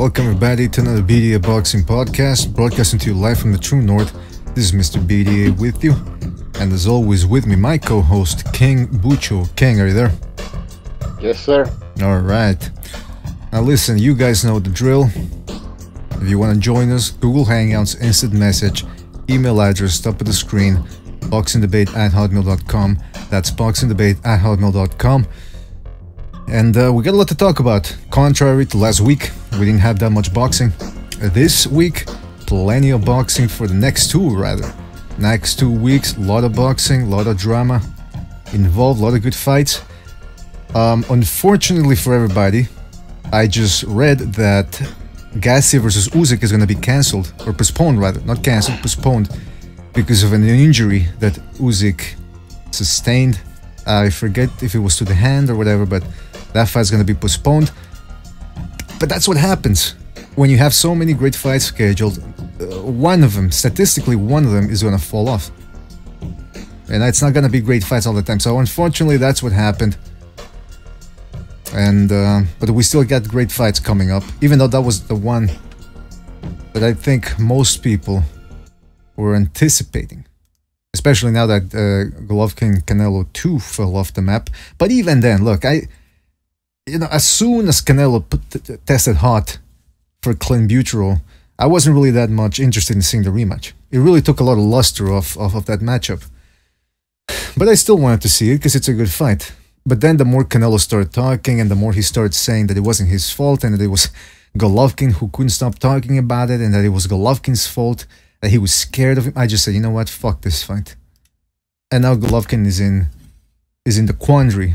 Welcome everybody to another BDA Boxing Podcast, broadcasting to you live from the true north. This is Mr. BDA with you, and as always with me, my co-host, King Bucho. King, are you there? Yes, sir. Alright. Now listen, you guys know the drill. If you want to join us, Google Hangouts, instant message, email address, top of the screen, boxingdebate@hotmail.com. That's boxingdebate@hotmail.com. And we got a lot to talk about. Contrary to last week, we didn't have that much boxing. This week, plenty of boxing for the next two, rather. Next 2 weeks, a lot of boxing, a lot of drama involved, a lot of good fights. Unfortunately for everybody, I just read that Gassiev versus Usyk is going to be cancelled, or postponed rather, not cancelled, postponed, because of an injury that Usyk sustained. I forget if it was to the hand or whatever, but that fight's going to be postponed. But that's what happens when you have so many great fights scheduled. One of them, statistically, one of them is going to fall off. And it's not going to be great fights all the time. So unfortunately, that's what happened. And but we still got great fights coming up, even though that was the one that I think most people were anticipating. Especially now that Golovkin-Canelo 2 fell off the map. But even then, look, as soon as Canelo tested hot for clenbuterol, I wasn't really that much interested in seeing the rematch. It really took a lot of luster off that matchup. But I still wanted to see it because it's a good fight. But then the more Canelo started talking and the more he started saying that it wasn't his fault and that it was Golovkin who couldn't stop talking about it and that it was Golovkin's fault, that he was scared of him, I just said, you know what, fuck this fight. And now Golovkin is in the quandary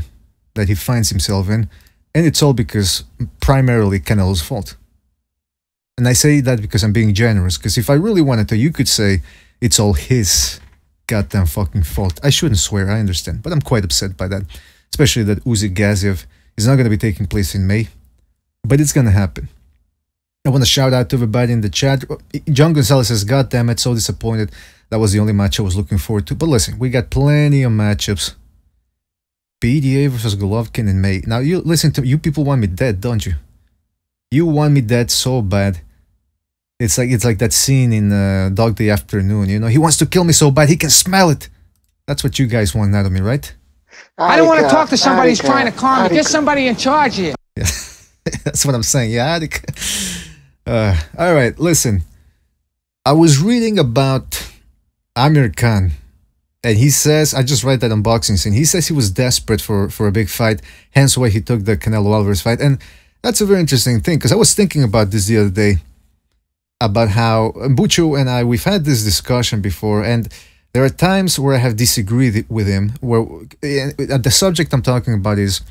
that he finds himself in, and it's all because primarily Canelo's fault. And I say that because I'm being generous, because if I really wanted to, you could say it's all his goddamn fucking fault. I shouldn't swear, I understand, but I'm quite upset by that, especially that Usyk Gassiev is not going to be taking place in May, but it's going to happen. I want to shout out to everybody in the chat. John Gonzalez says, God damn it, so disappointed. That was the only match I was looking forward to. But listen, we got plenty of matchups. BDA versus Golovkin in May. Now, you listen to me. You people want me dead, don't you? You want me dead so bad. It's like that scene in Dog Day Afternoon, you know? He wants to kill me so bad, he can smell it. That's what you guys want out of me, right? I don't want to talk to somebody who's trying to calm me. Get somebody in charge here. Yeah, that's what I'm saying. Yeah, all right, listen. I was reading about Amir Khan, and he says, I just read that unboxing scene, he says he was desperate for a big fight, hence why he took the Canelo Alvarez fight. And that's a very interesting thing, because I was thinking about this the other day, about how Bucho and I, we've had this discussion before, and there are times where I have disagreed with him, where the subject I'm talking about is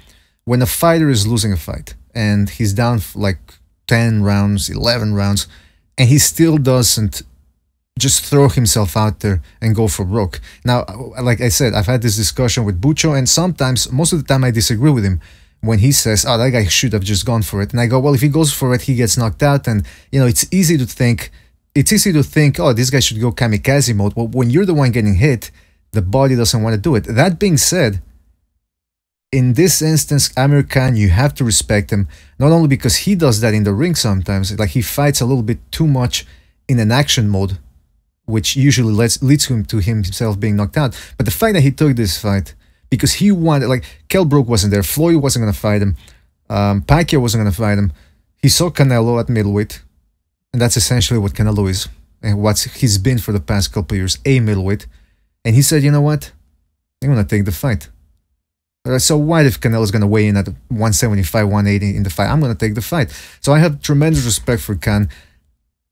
when a fighter is losing a fight, and he's down for like 10 rounds, 11 rounds, and he still doesn't just throw himself out there and go for broke. Now, like I said, I've had this discussion with Bucho, and sometimes, most of the time I disagree with him when he says, oh, that guy should have just gone for it. And I go, well, if he goes for it, he gets knocked out, and, you know, it's easy to think, oh, this guy should go kamikaze mode. Well, when you're the one getting hit, the body doesn't want to do it. That being said, in this instance, Amir Khan, you have to respect him, not only because he does that in the ring sometimes, like he fights a little bit too much in an action mode, which usually leads him to himself being knocked out, but the fact that he took this fight, because he wanted, like, Kell Brook wasn't there, Floyd wasn't going to fight him, Pacquiao wasn't going to fight him, he saw Canelo at middleweight, and that's essentially what Canelo is, and what he's been for the past couple of years, a middleweight, and he said, you know what, I'm going to take the fight. So what if Canelo's going to weigh in at 175, 180 in the fight? I'm going to take the fight. So I have tremendous respect for Khan.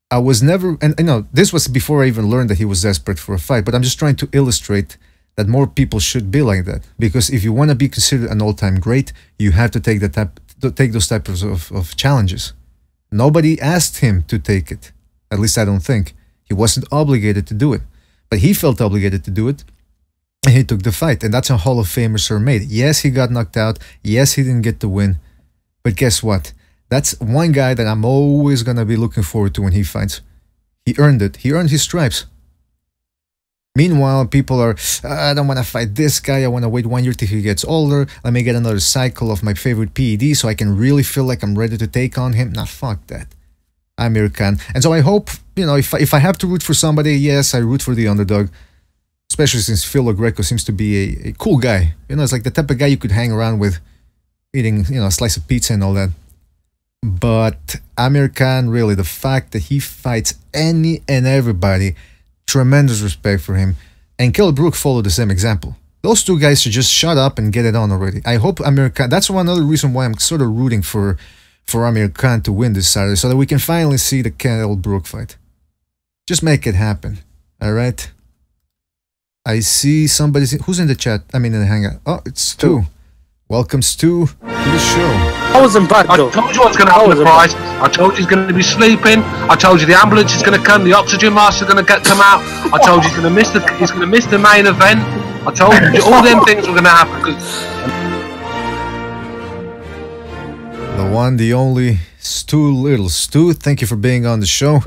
I was never, and you know, this was before I even learned that he was desperate for a fight, but I'm just trying to illustrate that more people should be like that. Because if you want to be considered an all-time great, you have to take those types of challenges. Nobody asked him to take it. At least I don't think. He wasn't obligated to do it. But he felt obligated to do it. And he took the fight, and that's how Hall of Famers are made. Yes, he got knocked out. Yes, he didn't get the win. But guess what? That's one guy that I'm always going to be looking forward to when he fights. He earned it. He earned his stripes. Meanwhile, people are, I don't want to fight this guy. I want to wait 1 year till he gets older. Let me get another cycle of my favorite PED so I can really feel like I'm ready to take on him. Nah, fuck that. Amir Khan. And so I hope, if I have to root for somebody, yes, I root for the underdog. Especially since Phil Greco seems to be a cool guy. It's like the type of guy you could hang around with, eating, a slice of pizza and all that. But Amir Khan, really, the fact that he fights any and everybody, tremendous respect for him. And Kell Brook followed the same example. Those two guys should just shut up and get it on already. I hope Amir Khan, that's one other reason why I'm sort of rooting for Amir Khan to win this Saturday, so that we can finally see the Kell Brook fight. Just make it happen, alright? I see somebody's... Who's in the chat? I mean in the hangout. Oh, it's Stu. Welcome, Stu, to the show. I wasn't bad, though. I told you what's going to happen with Price. I told you he's going to be sleeping. I told you the ambulance is going to come. The oxygen mask is going to come out. I told you he's going to miss the main event. I told you all them things were going to happen. The one, the only, Stu Little. Stu, thank you for being on the show.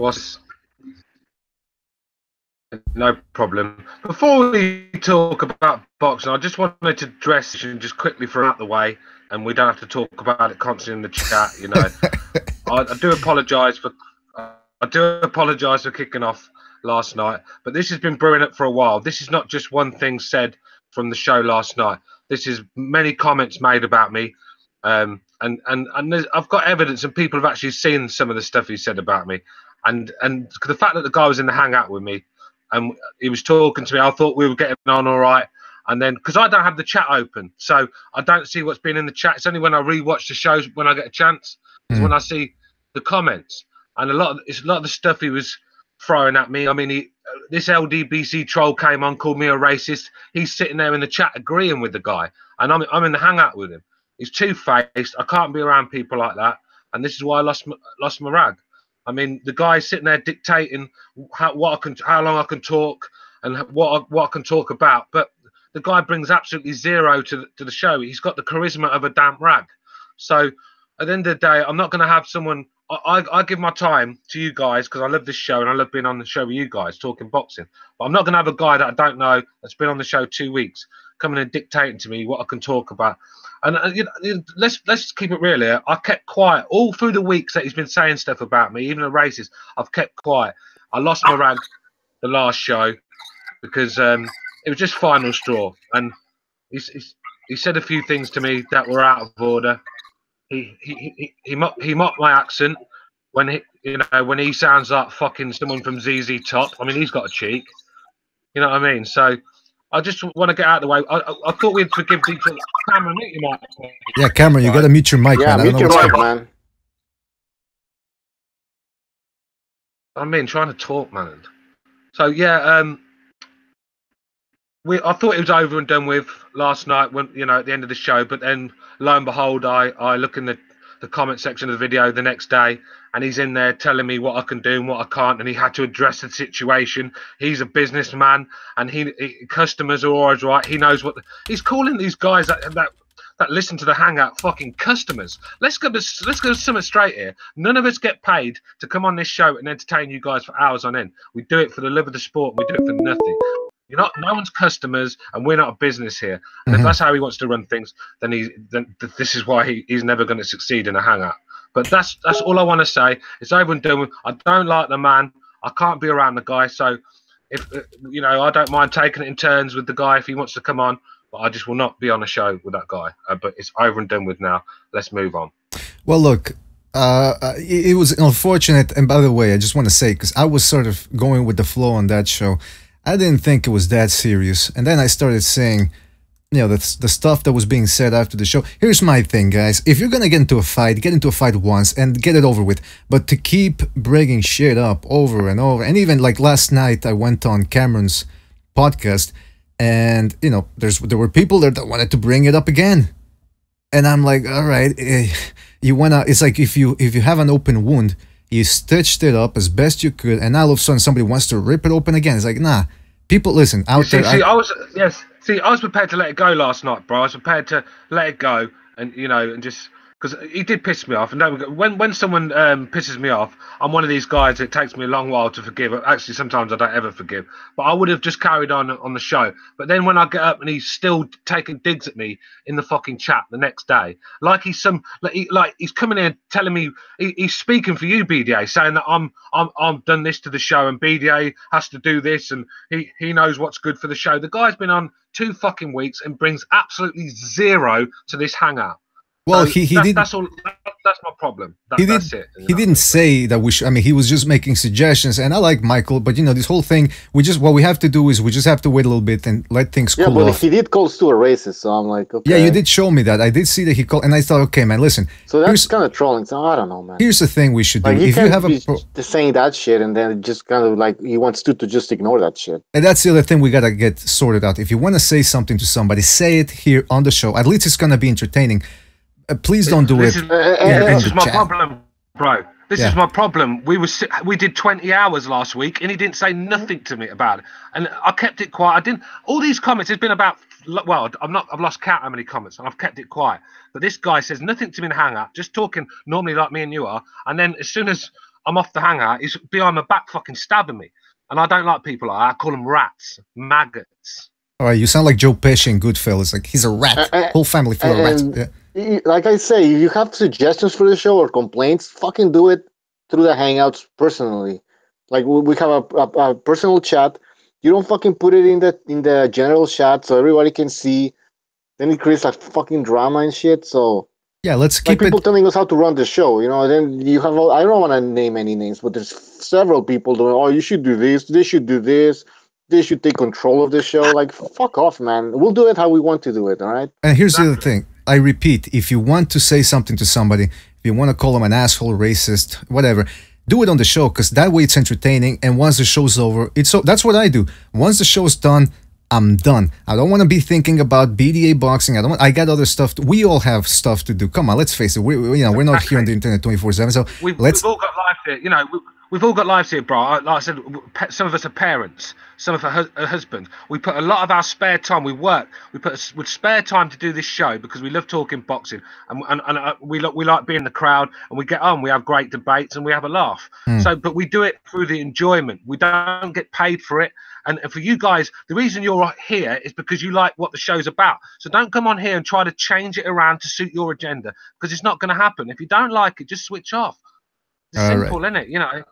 No problem. Before we talk about boxing, I just wanted to address and just quickly throw out the way, and we don't have to talk about it constantly in the chat. I do apologise for kicking off last night, but this has been brewing up for a while. This is not just one thing said from the show last night. This is many comments made about me, and I've got evidence, and people have actually seen some of the stuff he said about me, and the fact that the guy was in the hangout with me. And he was talking to me. I thought we were getting on all right. And then, because I don't have the chat open, so I don't see what's been in the chat. It's only when I rewatch the shows when I get a chance. Is when I see the comments. And a lot of the stuff he was throwing at me. I mean, this LDBC troll came on, called me a racist. He's sitting there in the chat agreeing with the guy. And I'm in the hangout with him. He's two-faced. I can't be around people like that. And this is why I lost my rag. I mean, the guy's sitting there dictating how long I can talk and what I can talk about. But the guy brings absolutely zero to the show. He's got the charisma of a damp rag. So at the end of the day, I'm not going to have someone. I give my time to you guys because I love this show and I love being on the show with you guys talking boxing. But I'm not going to have a guy that I don't know that's been on the show 2 weeks coming and dictating to me what I can talk about. And let's keep it real here. I kept quiet all through the weeks that he's been saying stuff about me, even the racist. I've kept quiet. I lost my rag the last show because it was just final straw. And he said a few things to me that were out of order. He mocked my accent when he sounds like fucking someone from ZZ Top. I mean, he's got a cheek. You know what I mean? So I just want to get out of the way. I thought we'd forgive each other. Cameron, mute your mic. Yeah, Cameron, you got to mute your mic, yeah, man. mute your mic, man. Trying to talk, man. So yeah, I thought it was over and done with last night when at the end of the show, but then lo and behold, I look in the comment section of the video the next day, and he's in there telling me what I can do and what I can't, and he had to address the situation. He's a businessman, and customers are always right. He knows what he's calling these guys that listen to the hangout fucking customers. Let's go something straight here. None of us get paid to come on this show and entertain you guys for hours on end. We do it for the love of the sport. And we do it for nothing. No one's customers, and we're not a business here. And if that's how he wants to run things, then this is why he's never going to succeed in a hangout. But that's all I want to say. It's over and done with. I don't like the man. I can't be around the guy. So if I don't mind taking it in turns with the guy if he wants to come on. But I just will not be on a show with that guy. But it's over and done with now. Let's move on. Well, look, it was unfortunate. And by the way, I just want to say, because I was sort of going with the flow on that show, I didn't think it was that serious. And then I started saying, the stuff that was being said after the show. Here's my thing, guys. If you're going to get into a fight once and get it over with. But to keep bringing shit up over and over. And even like last night, I went on Cameron's podcast. And, there were people there that wanted to bring it up again. And I'm like, all right, it's like if you have an open wound, you stitched it up as best you could, and now all of a sudden somebody wants to rip it open again. It's like, nah, people, listen, out there. I was prepared to let it go last night, bro. I was prepared to let it go and, and just because he did piss me off. And when someone pisses me off, I'm one of these guys. It takes me a long while to forgive. Actually, sometimes I don't ever forgive. But I would have just carried on the show. But then when I get up and he's still taking digs at me in the fucking chat the next day, like he's he's coming in telling me he's speaking for you, BDA, saying that I'm done this to the show and BDA has to do this and he knows what's good for the show. The guy's been on 2 fucking weeks and brings absolutely zero to this hangout. Well, so he did. That's all. That's my problem. That's it. He didn't say that we should. I mean, he was just making suggestions, and I like Michael, but this whole thing. What we have to do is we just have to wait a little bit and let things cool off. Yeah, but he did call Stu a racist, so I'm like, okay. Yeah, you did show me that. I did see that he called, and I thought, okay, man, listen. So that's kind of trolling. So I don't know, man. Here's the thing we should do. Like, if you have saying that shit, and then just kind of like he wants Stu to just ignore that shit. And that's the other thing we gotta get sorted out. If you want to say something to somebody, say it here on the show. At least it's gonna be entertaining. Please don't do it. This is my problem, bro. This is my problem. We did 20 hours last week, and he didn't say nothing to me about it. And I kept it quiet. I didn't. All these comments. There's been about. Well, I've lost count how many comments, and I've kept it quiet. But this guy says nothing to me in the hangout, just talking normally like me and you are. And then as soon as I'm off the hangout, he's behind my back, fucking stabbing me. And I don't like people like that. I call them rats, maggots. All right, you sound like Joe Pesci in Goodfellas. Like he's a rat. Whole family full of rats. Yeah. Like I say, if you have suggestions for the show or complaints, fucking do it through the Hangouts personally. Like we have a personal chat. You don't fucking put it in the general chat so everybody can see. Then it creates like fucking drama and shit. So yeah, let's keep people telling us how to run the show. Then you have. I don't want to name any names, but there's several people doing. Oh, you should do this. They should do this. They should take control of the show. Like, fuck off, man. We'll do it how we want to do it, all right? And here's the other thing. I repeat, if you want to say something to somebody, if you want to call them an asshole, racist, whatever, do it on the show, because that way it's entertaining. And once the show's over, that's what I do. Once the show's done, I'm done. I don't want to be thinking about BDA boxing. I got other stuff. We all have stuff to do. Come on, let's face it. We're not here on the internet 24/7. So we've all got life here. We've all got lives here, bro. Like I said, some of us are parents, some of us are husbands. We put a lot of our spare time. We work. We put with spare time to do this show because we love talking boxing, and we like being in the crowd, and we get on. We have great debates, and we have a laugh. But we do it through the enjoyment. We don't get paid for it. And for you guys, the reason you're here is because you like what the show's about. So don't come on here and try to change it around to suit your agenda, because it's not going to happen. If you don't like it, just switch off. It's simple, isn't it?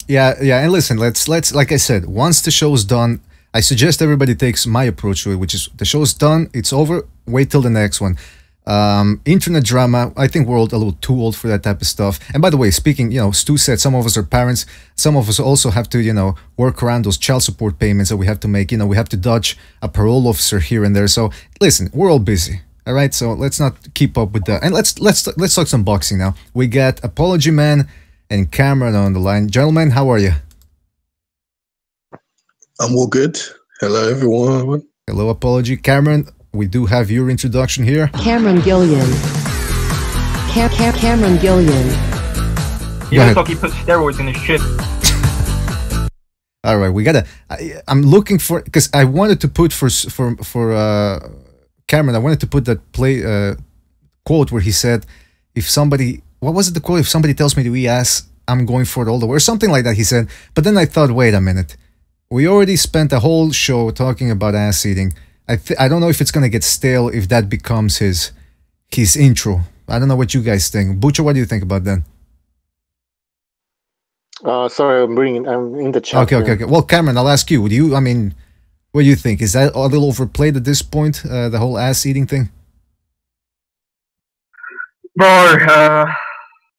Yeah, and listen, let's like I said, once the show's done, I suggest everybody takes my approach to it, which is the show's done, it's over, wait till the next one. Internet drama, I think we're all a little too old for that type of stuff. And by the way, speaking, Stu said some of us are parents, some of us also have to, work around those child support payments that we have to make. We have to dodge a parole officer here and there. So listen, we're all busy. All right, so let's not keep up with that. And let's talk some boxing now. We got Apology Man and Cameron on the line. Gentlemen, how are you? I'm all good. Hello, everyone. Hello, Apology. Cameron, we do have your introduction here. Cameron Gillon. Cameron Gillon. He looks like he put steroids in his shit. All right, we gotta. I'm looking for, because I wanted to put for Cameron. I wanted to put that quote where he said, "If somebody." What was it, the quote? If somebody tells me to eat ass, I'm going for it all the way, or something like that, he said. But then I thought, wait a minute. We already spent a whole show talking about ass eating. I don't know if it's going to get stale if that becomes his intro. I don't know what you guys think. Butcher, what do you think about that? Sorry, I'm in the chat. Okay. Well, Cameron, I'll ask you. What do you think? Is that a little overplayed at this point, the whole ass eating thing? Bro,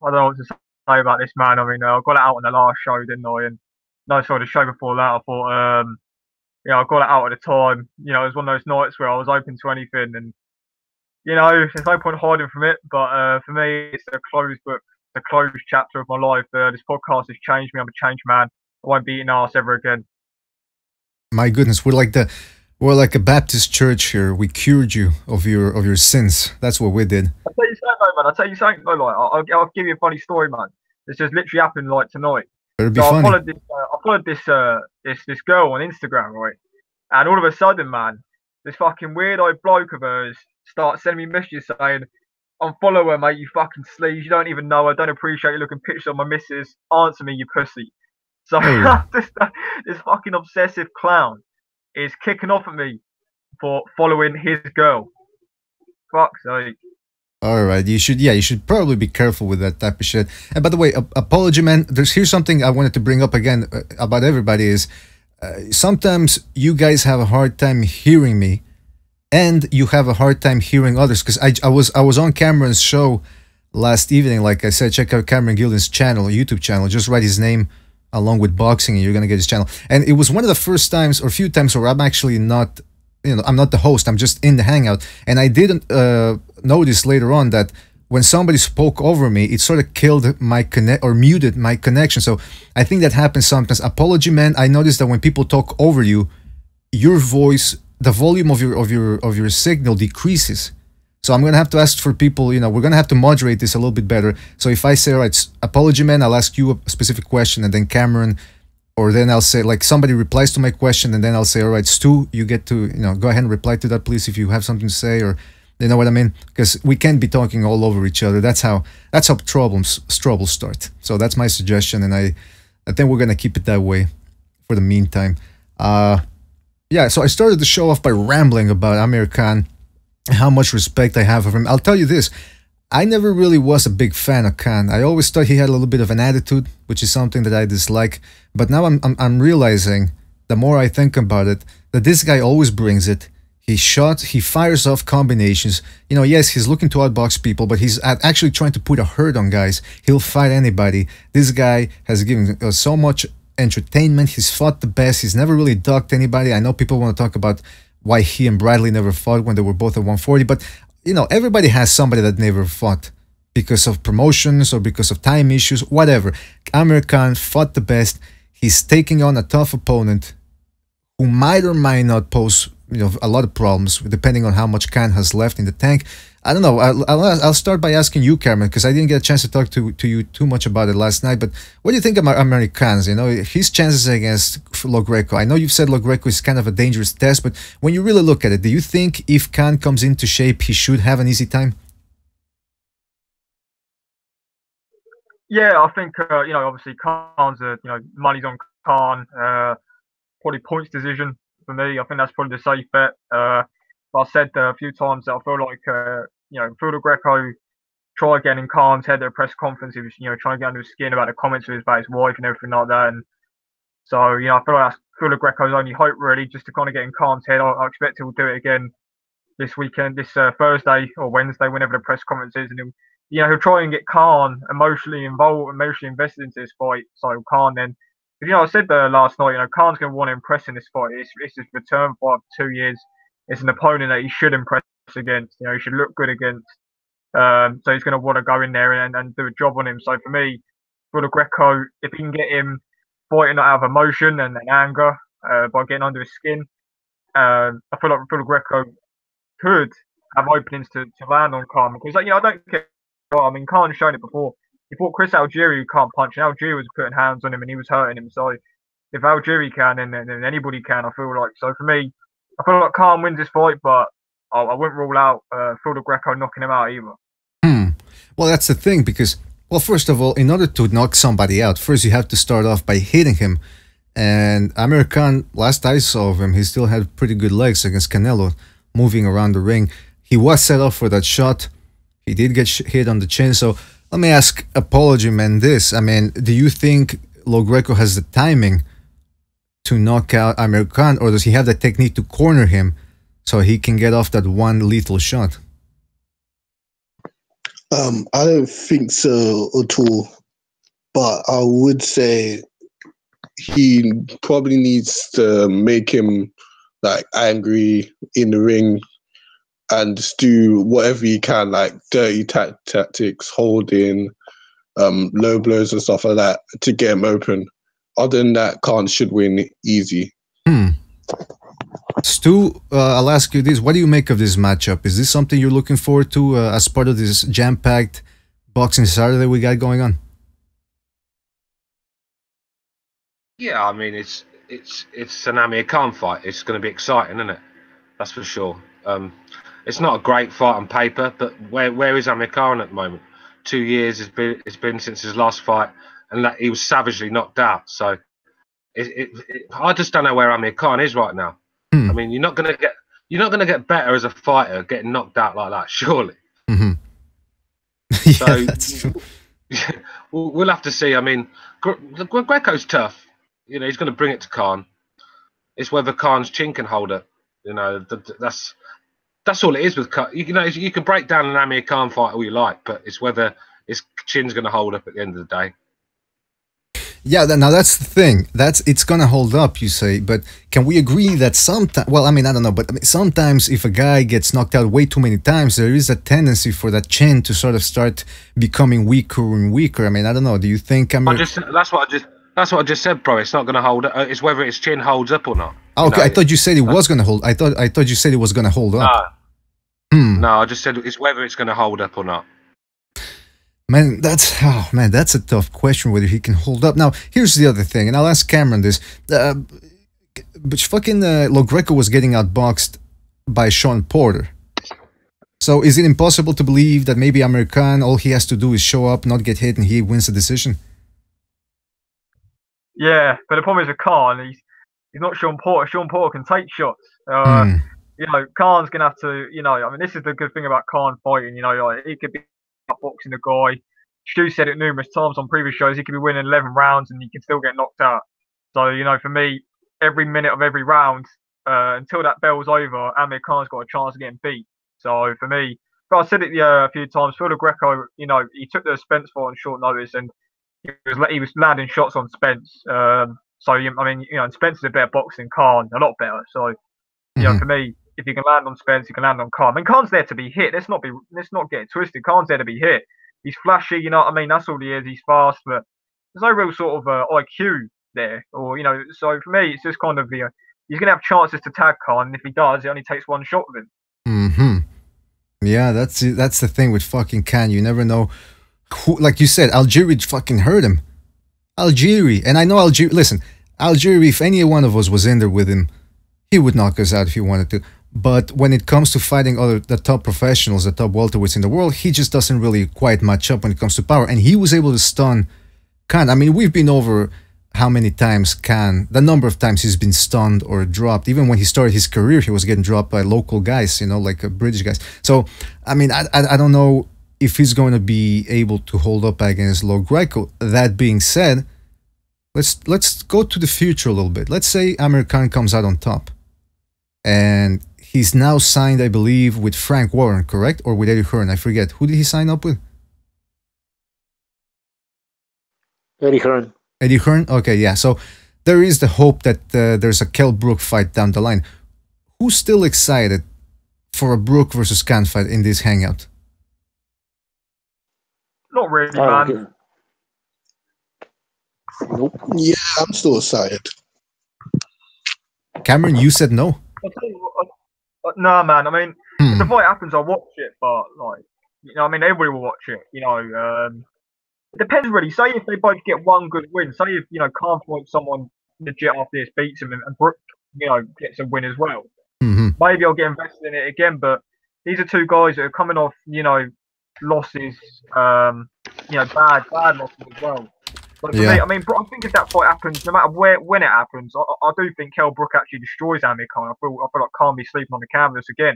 I don't know what to say about this man. I mean, I got it out on the last show, didn't I? And no, sorry, the show before that, I thought, I got it out at the time. It was one of those nights where I was open to anything, and there's no point hiding from it. But for me, it's a closed book, the closed chapter of my life. This podcast has changed me. I'm a changed man. I won't be eating ass ever again. My goodness, we're like a Baptist church here. We cured you of your sins. That's what we did. I'll tell you something, man. I'll give you a funny story, man. This just literally happened like tonight. Better be funny. I followed this girl on Instagram, right? And all of a sudden, man, this fucking weirdo bloke of hers starts sending me messages saying, unfollow her, mate, you fucking sleaze. You don't even know her. Don't appreciate you looking pictures on my missus. Answer me, you pussy. So this fucking obsessive clown is kicking off at me for following his girl. Fuck's sake. All right, you should probably be careful with that type of shit. And by the way, apology, man. Here's something I wanted to bring up again about everybody is sometimes you guys have a hard time hearing me, and you have a hard time hearing others. Because I was on Cameron's show last evening. Like I said, check out Cameron Gillon's channel, YouTube channel. Just write his name along with boxing, and you're gonna get his channel. And it was one of the first times or few times where I'm actually not. I'm not the host, I'm just in the hangout. And I didn't notice later on that when somebody spoke over me, it sort of killed my muted my connection. So I think that happens sometimes. Apology, man. I noticed that when people talk over you, your voice, the volume of your signal decreases. So I'm gonna have to ask for people, we're gonna have to moderate this a little bit better. So if I say, all right, apology, man, I'll ask you a specific question, and then Cameron, or then I'll say, like, somebody replies to my question, and then I'll say, all right, Stu, you get to, go ahead and reply to that, please, if you have something to say, or, you know what I mean? Because we can't be talking all over each other. That's how troubles start. So that's my suggestion, and I think we're gonna keep it that way for the meantime. Yeah, so I started the show off by rambling about Amir Khan, how much respect I have for him. I'll tell you this. I never really was a big fan of Khan. I always thought he had a little bit of an attitude, which is something that I dislike. But now I'm realizing, the more I think about it, that this guy always brings it. He fires off combinations. Yes, he's looking to outbox people, but he's actually trying to put a hurt on guys. He'll fight anybody. This guy has given us so much entertainment. He's fought the best. He's never really ducked anybody. I know people want to talk about why he and Bradley never fought when they were both at 140, but everybody has somebody that never fought because of promotions or because of time issues, whatever. Amir Khan fought the best. He's taking on a tough opponent who might or might not pose, a lot of problems depending on how much Khan has left in the tank. I don't know. I'll start by asking you, Cameron, because I didn't get a chance to talk to you too much about it last night. But what do you think about Amir Khan's? His chances against Lo Greco. I know you've said Lo Greco is kind of a dangerous test, but when you really look at it, do you think if Khan comes into shape, he should have an easy time? Yeah, I think obviously Khan's money's on Khan. Probably points decision for me. I think that's probably the safe bet. But I said a few times that I feel like Phil Greco try again in Khan's head at a press conference. He was trying to get under his skin about the comments about his wife and everything like that. And so I feel like that's Phil Greco's only hope really, just to kind of get in Khan's head. I expect he'll do it again this weekend, this Thursday or Wednesday, whenever the press conference is, and he'll try and get Khan emotionally involved, emotionally invested into this fight. So Khan then, I said last night, Khan's going to want to impress in this fight. It's his return fight for 2 years. It's an opponent that he should impress against. He should look good against. So he's going to want to go in there and do a job on him. So for me, Phil Greco, if he can get him fighting out of emotion and anger by getting under his skin, I feel like Phil Greco could have openings to land on Khan, because I don't care. I mean, Khan's shown it before. He fought Chris Algieri, who can't punch, and Algieri was putting hands on him and he was hurting him. So if Algieri can, then anybody can, I feel like. So for me, I feel like Khan wins this fight, but I wouldn't rule out Phil Greco knocking him out either. Well, that's the thing, because, well, first of all, in order to knock somebody out, first you have to start off by hitting him. And Amir Khan, last I saw of him, he still had pretty good legs against Canelo, moving around the ring. He was set up for that shot. He did get hit on the chin. So let me ask Apology Man this. I mean, do you think Lo Greco has the timing to knock out Amir Khan, or does he have the technique to corner him so he can get off that one lethal shot? I don't think so at all. But I would say he probably needs to make him like angry in the ring and just do whatever he can, like dirty tactics, holding, low blows and stuff like that to get him open. Other than that, Khan should win easy. Stu, I'll ask you this. What do you make of this matchup? Is this something you're looking forward to as part of this jam-packed Boxing Saturday we got going on? Yeah, I mean, it's an Amir Khan fight. It's going to be exciting, isn't it? That's for sure. it's not a great fight on paper, but where is Amir Khan at the moment? 2 years it's been since his last fight, and that he was savagely knocked out. So I just don't know where Amir Khan is right now. I mean, you're not gonna get better as a fighter getting knocked out like that, surely. Yeah, So that's true. we'll have to see. I mean, Greco's tough. You know, he's going to bring it to Khan. It's whether Khan's chin can hold it. You know, that's all it is with Khan. You know, you can break down an Amir Khan fight all you like, but it's whether his chin's going to hold up at the end of the day. Yeah, now that's the thing. It's gonna hold up, you say, but can we agree that sometimes? Well, I mean, I don't know, but I mean, sometimes if a guy gets knocked out way too many times, there is a tendency for that chin to sort of start becoming weaker and weaker. I mean, I don't know. Do you think? That's what I just said, bro. It's not going to hold up. It's whether his chin holds up or not. Okay, I thought you said it was gonna hold. I thought you said it was gonna hold up. No, I just said it's whether it's going to hold up or not. Man, that's a tough question whether he can hold up. Now, here's the other thing, and I'll ask Cameron this. But fucking Lo Greco was getting outboxed by Sean Porter. So is it impossible to believe that maybe Amir Khan, all he has to do is show up, not get hit, and he wins the decision? Yeah, but the problem is with Khan, he's not Sean Porter. Sean Porter can take shots. You know, Khan's gonna have to. You know, I mean, this is the good thing about Khan fighting. You know, like, he could be boxing a guy. Stu said it numerous times on previous shows. He could be winning 11 rounds and he can still get knocked out. So, you know, for me, every minute of every round until that bell's over, Amir Khan's got a chance of getting beat. So for me, but I said it a few times. Phil Greco, you know, he took the Spence fight on short notice and he was landing shots on Spence. I mean, you know, Spence is a better boxer than Khan, a lot better. So, you know, for me, if you can land on Spence, you can land on Khan. I mean, Khan's there to be hit. Let's not get it twisted. Khan's there to be hit. He's flashy, you know what I mean? That's all he is. He's fast, but there's no real sort of IQ there. Or, you know, so for me, it's just kind of, you know, he's going to have chances to tag Khan, and if he does, it only takes one shot with him. Yeah, that's the thing with fucking Khan. You never know who, like you said, Algieri fucking hurt him. Algieri. And I know Algieri, listen, Algieri, if any one of us was in there with him, he would knock us out if he wanted to. But when it comes to fighting the top professionals, the top welterweights in the world, he just doesn't really quite match up when it comes to power. And he was able to stun Khan. I mean, we've been over how many times Khan, the number of times he's been stunned or dropped. Even when he started his career, he was getting dropped by local guys, you know, like British guys. So, I mean, I don't know if he's going to be able to hold up against Lo Greco. That being said, let's go to the future a little bit. Let's say Amir Khan comes out on top. And he's now signed, I believe, with Frank Warren, correct? Or with Eddie Hearn, I forget. Who did he sign up with? Eddie Hearn. Eddie Hearn? Okay, yeah. So there is the hope that there's a Kell Brook fight down the line. Who's still excited for a Brook versus Khan fight in this hangout? Not really, man. Nope. Yeah, I'm still excited. Cameron, you said no. No, man. I mean, if the fight happens, I'll watch it. But, like, you know, I mean, everybody will watch it. You know, it depends really. Say if they both get one good win. Say if, you know, Khan fights someone legit after this, beats him, and Brook, you know, gets a win as well. Maybe I'll get invested in it again. But these are two guys that are coming off, you know, losses. You know, bad losses as well. But for me, I mean, I think if that fight happens, no matter when it happens, I do think Kell Brook actually destroys Amir Khan. I feel like Khan be sleeping on the canvas again.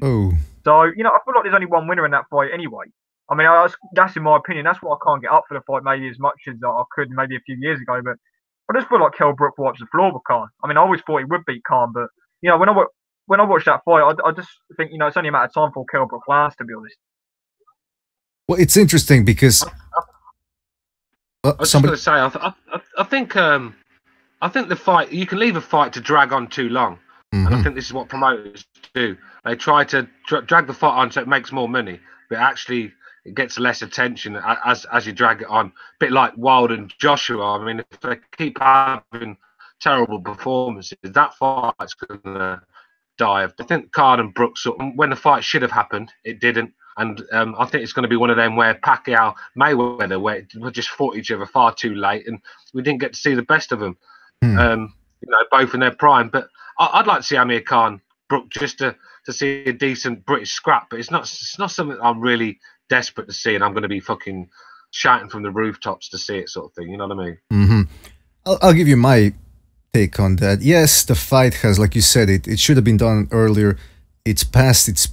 So, you know, I feel like there's only one winner in that fight anyway. I mean, that's in my opinion. That's why I can't get up for the fight maybe as much as I could maybe a few years ago. But I just feel like Kell Brook wipes the floor with Khan. I mean, I always thought he would beat Khan, but, you know, when I watch that fight, I just think, you know, it's only a matter of time for Kell Brook lands, to be honest. Well, it's interesting because... I was just going to say, I think the fight, you can leave a fight to drag on too long, and I think this is what promoters do. They try to drag the fight on so it makes more money, but actually it gets less attention as you drag it on. A bit like Wilde and Joshua. I mean, if they keep having terrible performances, that fight's going to die. I think Khan and Brooks, when the fight should have happened, it didn't. And I think it's going to be one of them where Pacquiao, Mayweather, where we just fought each other far too late, and we didn't get to see the best of them. You know, both in their prime. But I'd like to see Amir Khan, Brook, just to to see a decent British scrap, but it's not something I'm really desperate to see, and I'm going to be fucking shouting from the rooftops to see it, sort of thing. You know what I mean? Mm-hmm. I'll give you my take on that. Yes, the fight has, like you said, it should have been done earlier. It's past its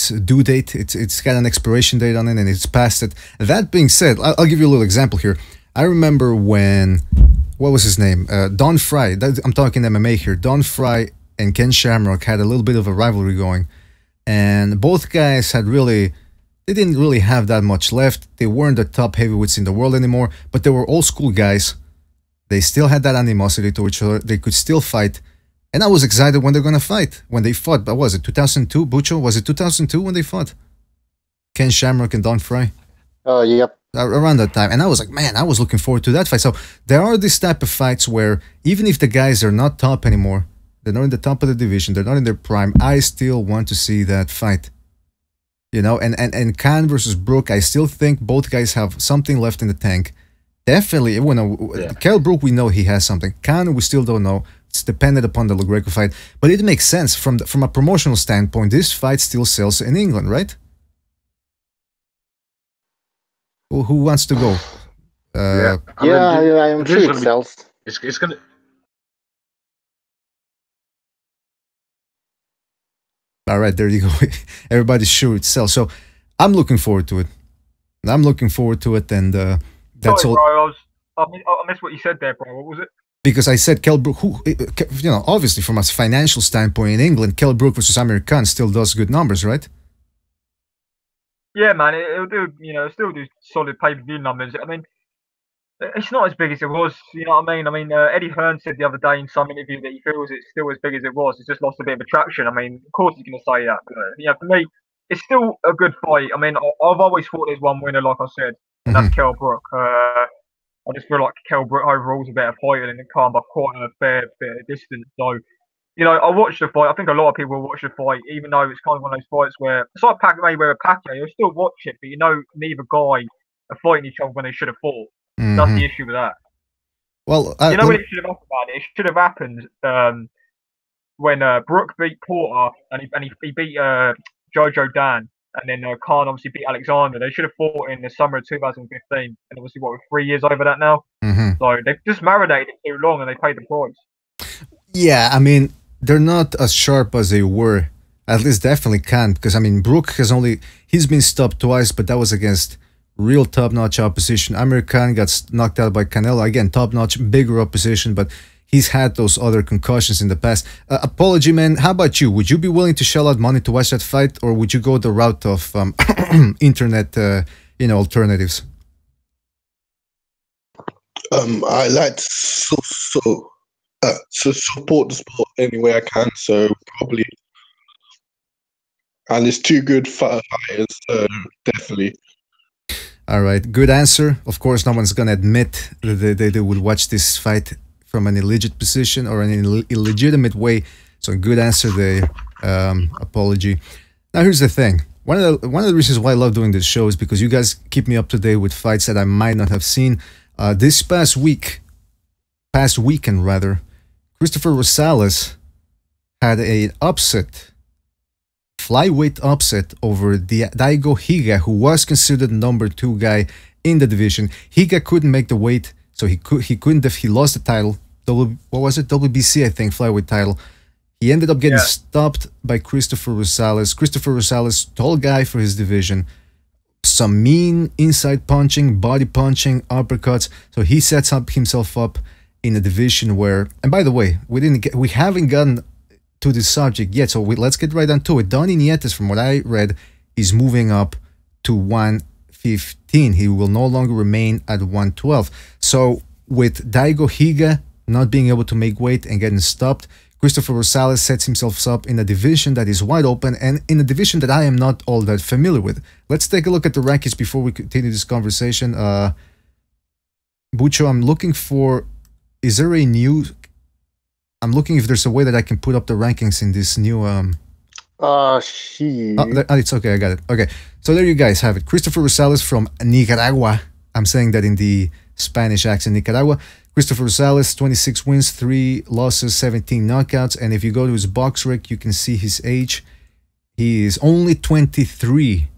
due date. It's got an expiration date on it, and it's past it. That being said, I'll give you a little example here. I remember when, what was his name? Don Fry. I'm talking MMA here. Don Fry and Ken Shamrock had a little bit of a rivalry going, and both guys had they didn't really have that much left. They weren't the top heavyweights in the world anymore, but they were old school guys. They still had that animosity to each other. They could still fight. And I was excited when they're going to fight. When they fought, but was it 2002, Bucho? Was it 2002 when they fought? Ken Shamrock and Don Fry? Yep. Around that time. And I was like, man, I was looking forward to that fight. So there are these type of fights where even if the guys are not top anymore, they're not in the top of the division, they're not in their prime, I still want to see that fight. You know, and Khan versus Brook, I still think both guys have something left in the tank. Definitely, Kell Brook, we know he has something. Khan, we still don't know. It's dependent upon the LaGreco fight. But it makes sense from a promotional standpoint. This fight still sells in England, right? Well, who wants to go? I'm sure it sells. It's going to... All right, there you go. Everybody's sure it sells. So I'm looking forward to it. And that's all. Bro, I missed what you said there, bro. What was it? Because I said Kell Brook, who, you know, obviously from a financial standpoint in England, Kell Brook versus Amir Khan still does good numbers, right? Yeah, man, it'll do. You know, still do solid pay-per-view numbers. I mean, it's not as big as it was. You know what I mean? I mean, Eddie Hearn said the other day in some interview that he feels it's still as big as it was. It's just lost a bit of attraction. I mean, of course he's going to say that. But, you know, for me, it's still a good fight. I mean, I've always thought there's one winner, like I said, and that's Kell Brook. I just feel like Kell Brook overall is a better fighter than Khan by quite a fair bit of distance. So, you know, I watched the fight. I think a lot of people will watch the fight, even though it's kind of one of those fights where it's like Mayweather Pacquiao. You'll still watch it, but you know, neither guy are fighting each other when they should have fought. That's the issue with that. Well, you know when it should have happened, man? It should have happened when Brook beat Porter and he beat Jojo Dan. And then Khan obviously beat Alexander. They should have fought in the summer of 2015. And obviously, we're 3 years over that now? So they've just marinated it too long and they paid the price. Yeah, I mean, they're not as sharp as they were. At least definitely Khan. Because, I mean, Brook he's been stopped twice, but that was against real top-notch opposition. Amir Khan got knocked out by Canelo. Again, top-notch, bigger opposition, but he's had those other concussions in the past. Apology, man. How about you? Would you be willing to shell out money to watch that fight, or would you go the route of internet, alternatives? I like to support the sport any way I can. So probably, and it's two good fighters, definitely. All right, good answer. Of course, no one's gonna admit that they would watch this fight from an illegit position or an illegitimate way. So good answer there. Apology. Now here's the thing. One of the reasons why I love doing this show is because you guys keep me up to date with fights that I might not have seen. This past weekend rather, Christopher Rosales had an upset, flyweight upset over Daigo Higa, who was considered number 2 guy in the division. Higa couldn't make the weight, so he lost the title. What was it? WBC, I think, flyweight title. He ended up getting stopped by Christopher Rosales. Christopher Rosales, tall guy for his division. Some mean inside punching, body punching, uppercuts. So he sets himself up in a division where, and by the way, we haven't gotten to this subject yet, so let's get right onto it. Donnie Nietes, from what I read, is moving up to 115. He will no longer remain at 112. So with Daigo Higa not being able to make weight and getting stopped, Christopher Rosales sets himself up in a division that is wide open and in a division that I am not all that familiar with. Let's take a look at the rankings before we continue this conversation. Bucho, I'm looking for, is there a new, I'm looking if there's a way that I can put up the rankings in this new, it's okay, I got it. Okay, so there you guys have it. Christopher Rosales from Nicaragua. I'm saying that in the Spanish accent, Nicaragua. Christopher Rosales, 26 wins, 3 losses, 17 knockouts. And if you go to his box rec, you can see his age. He is only 23,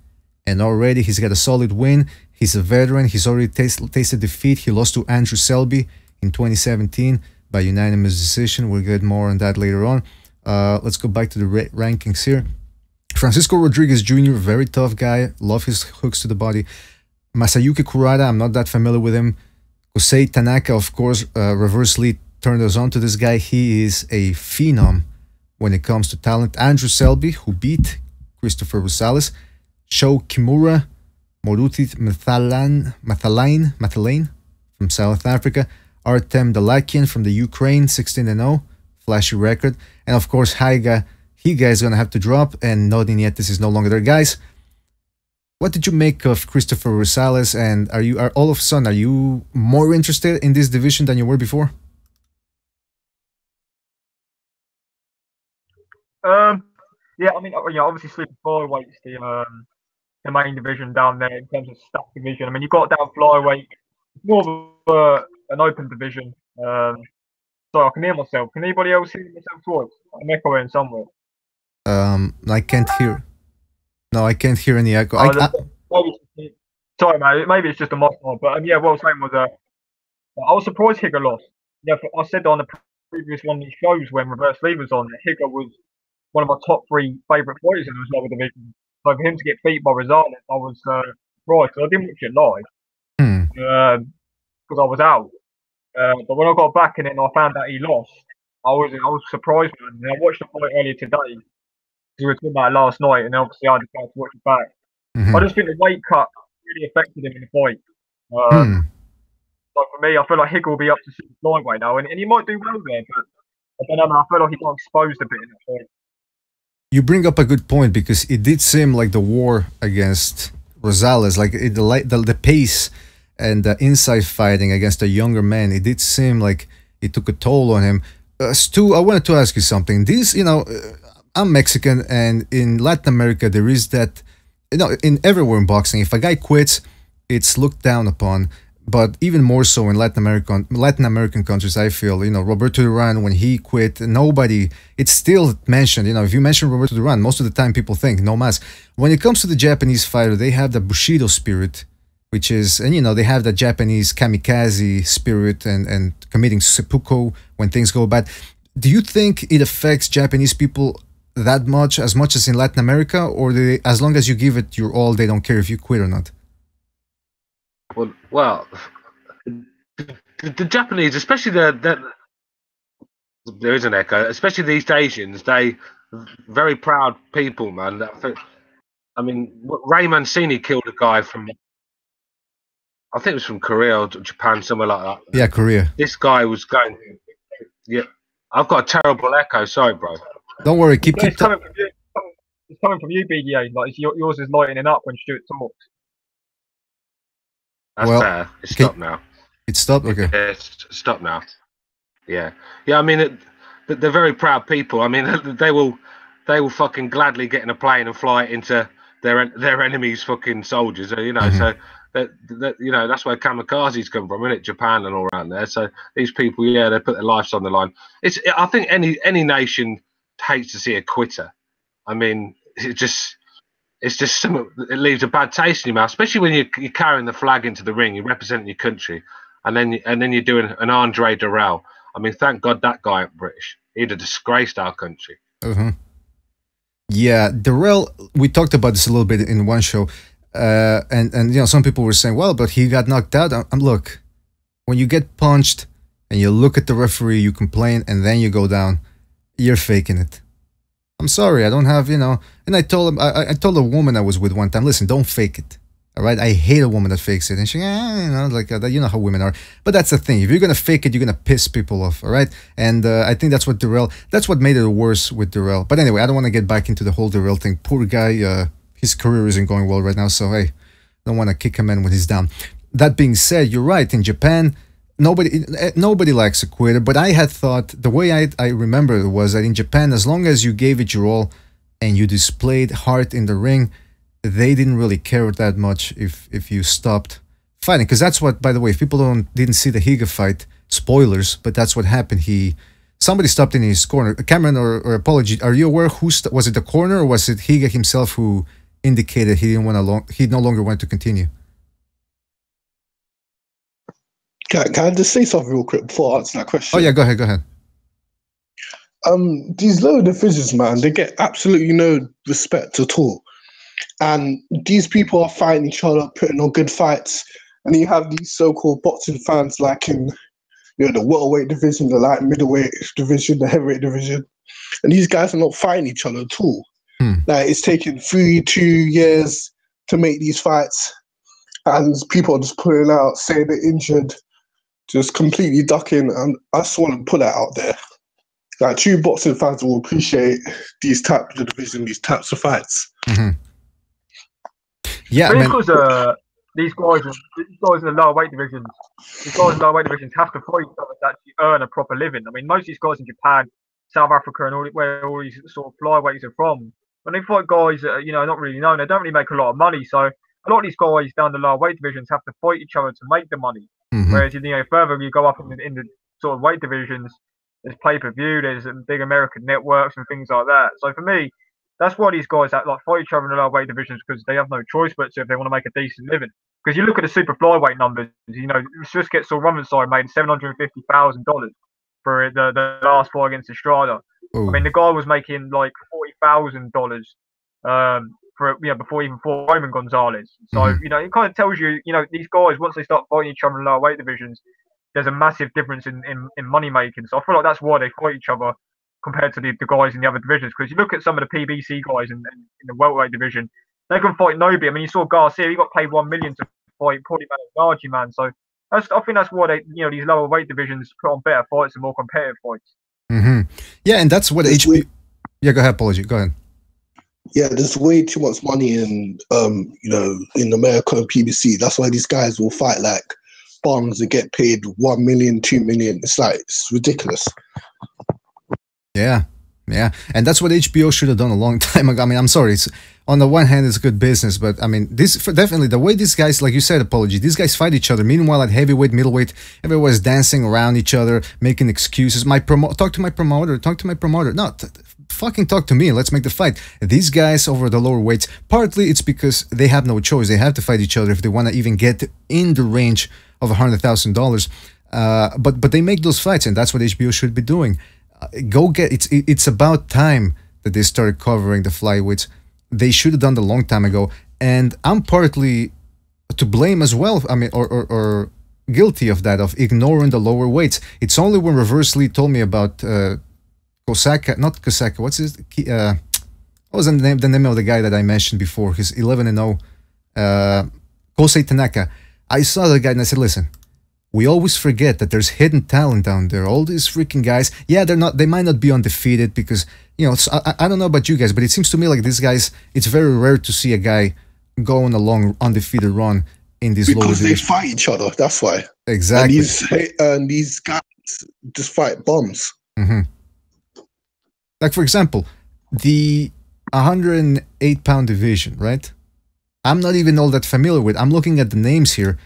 and already he's got a solid win. He's a veteran. He's already tasted defeat. He lost to Andrew Selby in 2017 by unanimous decision. We'll get more on that later on. Let's go back to the rankings here. Francisco Rodriguez Jr., very tough guy. Love his hooks to the body. Masayuki Kurata, I'm not that familiar with him. Kosei Tanaka, of course, reverse lead turned us on to this guy. He is a phenom when it comes to talent. Andrew Selby, who beat Christopher Rosales. Sho Kimura, Moruti Mathalain from South Africa. Artem Dalakian from the Ukraine, 16-0, flashy record. And of course, Higa is going to have to drop, and Nodinietis is no longer there. Guys, what did you make of Christopher Rosales, and are all of a sudden, are you more interested in this division than you were before? Yeah, I mean, obviously super flyweights the main division down there in terms of stack division. I mean, you've got down flyweight, it's more of an open division. So I can hear myself. Can anybody else hear myself twice? I'm echoing somewhere. I can't hear. No, I can't hear any echo. Sorry, mate. Maybe it's just a mic line, but yeah, what I was saying was, I was surprised Higa lost. Yeah, I said on the previous one of these shows when Reverse Lee was on, that Higa was one of my top 3 favourite fighters in those lower divisions. So for him to get beat by Rosales, I was surprised because I didn't watch it live because I was out. But when I got back and then I found out he lost, I was surprised. And I watched the fight earlier today. We were talking about it last night, and obviously I decided to watch it back. I just think the weight cut really affected him in the fight. So for me, I feel like Higa will be up to super flyweight now, and he might do well there. But I don't know, man, I feel like he got exposed a bit in that fight. You bring up a good point, because it did seem like the war against Rosales, like the pace and the inside fighting against a younger man, it did seem like it took a toll on him. Stu, I wanted to ask you something. I'm Mexican, and in Latin America there is that, in everywhere in boxing, if a guy quits, it's looked down upon. But even more so in Latin American countries, I feel, Roberto Duran, when he quit, it's still mentioned. If you mention Roberto Duran, most of the time people think no mas. When it comes to the Japanese fighter, they have the Bushido spirit, which is, and they have the Japanese kamikaze spirit and committing seppuku when things go bad. Do you think it affects Japanese people that much as in Latin America, or as long as you give it your all, they don't care if you quit or not? Well, the Japanese, especially there is an echo, especially the East Asians, they very proud people, man. I mean, Ray Mancini killed a guy from, I think it was from Korea or Japan, somewhere like that. Yeah, Korea. This guy was going, yeah, I've got a terrible echo, sorry, bro. Don't worry, keep it's coming from you. It's coming from you, BDA. Like yours is lightening up when Stuart talks. That's fair. It's stopped now. It's stopped? Okay. Yeah, it's stopped now. Yeah. I mean, they're very proud people. I mean, they will fucking gladly get in a plane and fly it into their enemy's fucking soldiers. So that's where kamikazes come from, isn't it? Japan and all around there. So these people, they put their lives on the line. I think any nation hates to see a quitter. I mean, it's just something, it leaves a bad taste in your mouth, especially when you're carrying the flag into the ring, you're representing your country, and then you're doing an Andre Durrell. I mean, thank God that guy ain't British. He'd have disgraced our country. Yeah, Durrell, we talked about this a little bit in one show, and some people were saying, well, but he got knocked out. Look, when you get punched and you look at the referee, you complain, and then you go down, you're faking it. I'm sorry, I don't have, and I told him, I told a woman I was with one time, listen, don't fake it. All right, I hate a woman that fakes it. And she, you know how women are. But that's the thing. If you're going to fake it, you're going to piss people off. All right. And I think that's what made it worse with Durrell. But anyway, I don't want to get back into the whole Durrell thing. Poor guy, his career isn't going well right now. So, hey, don't want to kick him in when he's down. That being said, you're right. In Japan, nobody likes a quitter. But I had thought, the way I remember it was that in Japan, as long as you gave it your all and you displayed heart in the ring, they didn't really care that much if you stopped fighting. Because that's what, by the way, if people didn't see the Higa fight, spoilers, but that's what happened. He somebody stopped in his corner. Cameron or Apology, are you aware who was it? The corner, or was it Higa himself who indicated he didn't want to he no longer wanted to continue? Can I just say something real quick before I answer that question? Oh yeah, go ahead, go ahead. These lower divisions, man, they get absolutely no respect at all. And these people are fighting each other, putting on good fights. And you have these so-called boxing fans like in the welterweight division, the light middleweight division, the heavyweight division. And these guys are not fighting each other at all. Like, it's taken 2 years to make these fights. And people are just pulling out, saying they're injured, just completely ducking. And I just want to put that out there. Like, true boxing fans will appreciate these types of division, these types of fights. Yeah, because these guys in the lower weight divisions, have to fight each other to actually earn a proper living. I mean, most of these guys in Japan, South Africa, and where all these sort of flyweights are from, when they fight guys that are, not really known, they don't really make a lot of money. So a lot of these guys down the lower weight divisions have to fight each other to make the money. Whereas further you go up in the sort of weight divisions, there's pay-per-view, there's big American networks and things like that. So for me, that's why these guys fight each other in the lower weight divisions, because they have no choice but to if they want to make a decent living. Because you look at the super flyweight numbers, Swiss gets Saul Rummenstein made $750,000 for the last fight against Estrada. I mean, the guy was making like $40,000 before he even fought Roman Gonzalez. So it kind of tells you, these guys, once they start fighting each other in the lower weight divisions, there's a massive difference in money making. So I feel like that's why they fight each other compared to the guys in the other divisions. Because you look at some of the PBC guys in the welterweight division, they can fight nobody. I mean, you saw Garcia; he got paid $1 million to fight Paulie Malignaggi, man. So I think that's why they, these lower weight divisions put on better fights and more competitive fights. Yeah, and that's what HBO. Yeah, go ahead, Apology. Go ahead. Yeah, there's way too much money in in America and PBC. That's why these guys will fight like bums and get paid $1 million, $2 million. It's ridiculous. Yeah, and that's what HBO should have done a long time ago. I mean, I'm sorry. It's on the one hand, it's good business, but I mean, definitely the way these guys, like you said, Apology, these guys fight each other. Meanwhile, at heavyweight, middleweight, everyone's dancing around each other, making excuses. Talk to my promoter. No, fucking talk to me. Let's make the fight. These guys over the lower weights, partly it's because they have no choice. They have to fight each other if they want to even get in the range of $100,000. But they make those fights, and that's what HBO should be doing. It's about time that they started covering the flyweights. They should have done that a long time ago, and I'm partly to blame as well. I mean, or guilty of that, of ignoring the lower weights. It's only when Reverse Lee told me about Kosaka, not Kosaka. What's his? What was the name of the guy that I mentioned before? He's 11-0. Kosei Tanaka. I saw the guy and I said, listen. We always forget that there's hidden talent down there. All these freaking guys, yeah, they might not be undefeated because, I don't know about you guys, but it seems to me like these guys, it's very rare to see a guy go on a long undefeated run in these lower divisions. Because they fight each other, that's why. Exactly. And these guys just fight bums. Like, for example, the 108-pound division, right? I'm not even all that familiar with. I'm looking at the names here.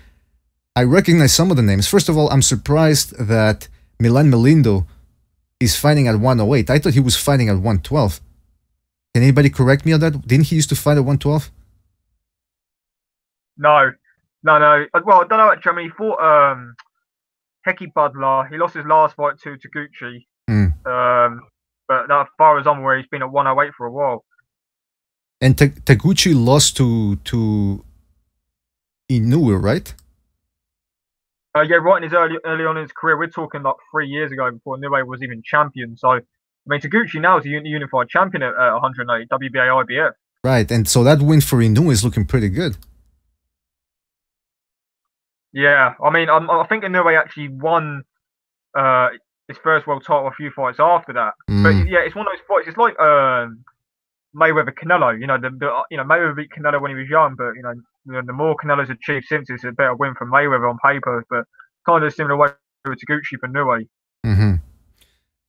I recognize some of the names. First of all, I'm surprised that Milan Melindo is fighting at 108. I thought he was fighting at 112. Can anybody correct me on that? Didn't he used to fight at 112? No. Well, I don't know actually. I mean, he fought Heki Butler. He lost his last fight to Taguchi. But as far as I'm aware, he's been at 108 for a while. And Taguchi lost to Inoue, right? Yeah, right in his early on in his career. We're talking like 3 years ago before Inoue was even champion. So, I mean, Taguchi now is a unified champion at 108, WBA, IBF. Right, and so that win for Inoue is looking pretty good. Yeah, I mean, I think Inoue actually won his first world title a few fights after that. But yeah, it's one of those fights. It's like Mayweather Canelo. Mayweather beat Canelo when he was young, but the more Canelo's achieved since, it's a better win from Mayweather on paper. But kind of similar way with Taguchi for Inoue.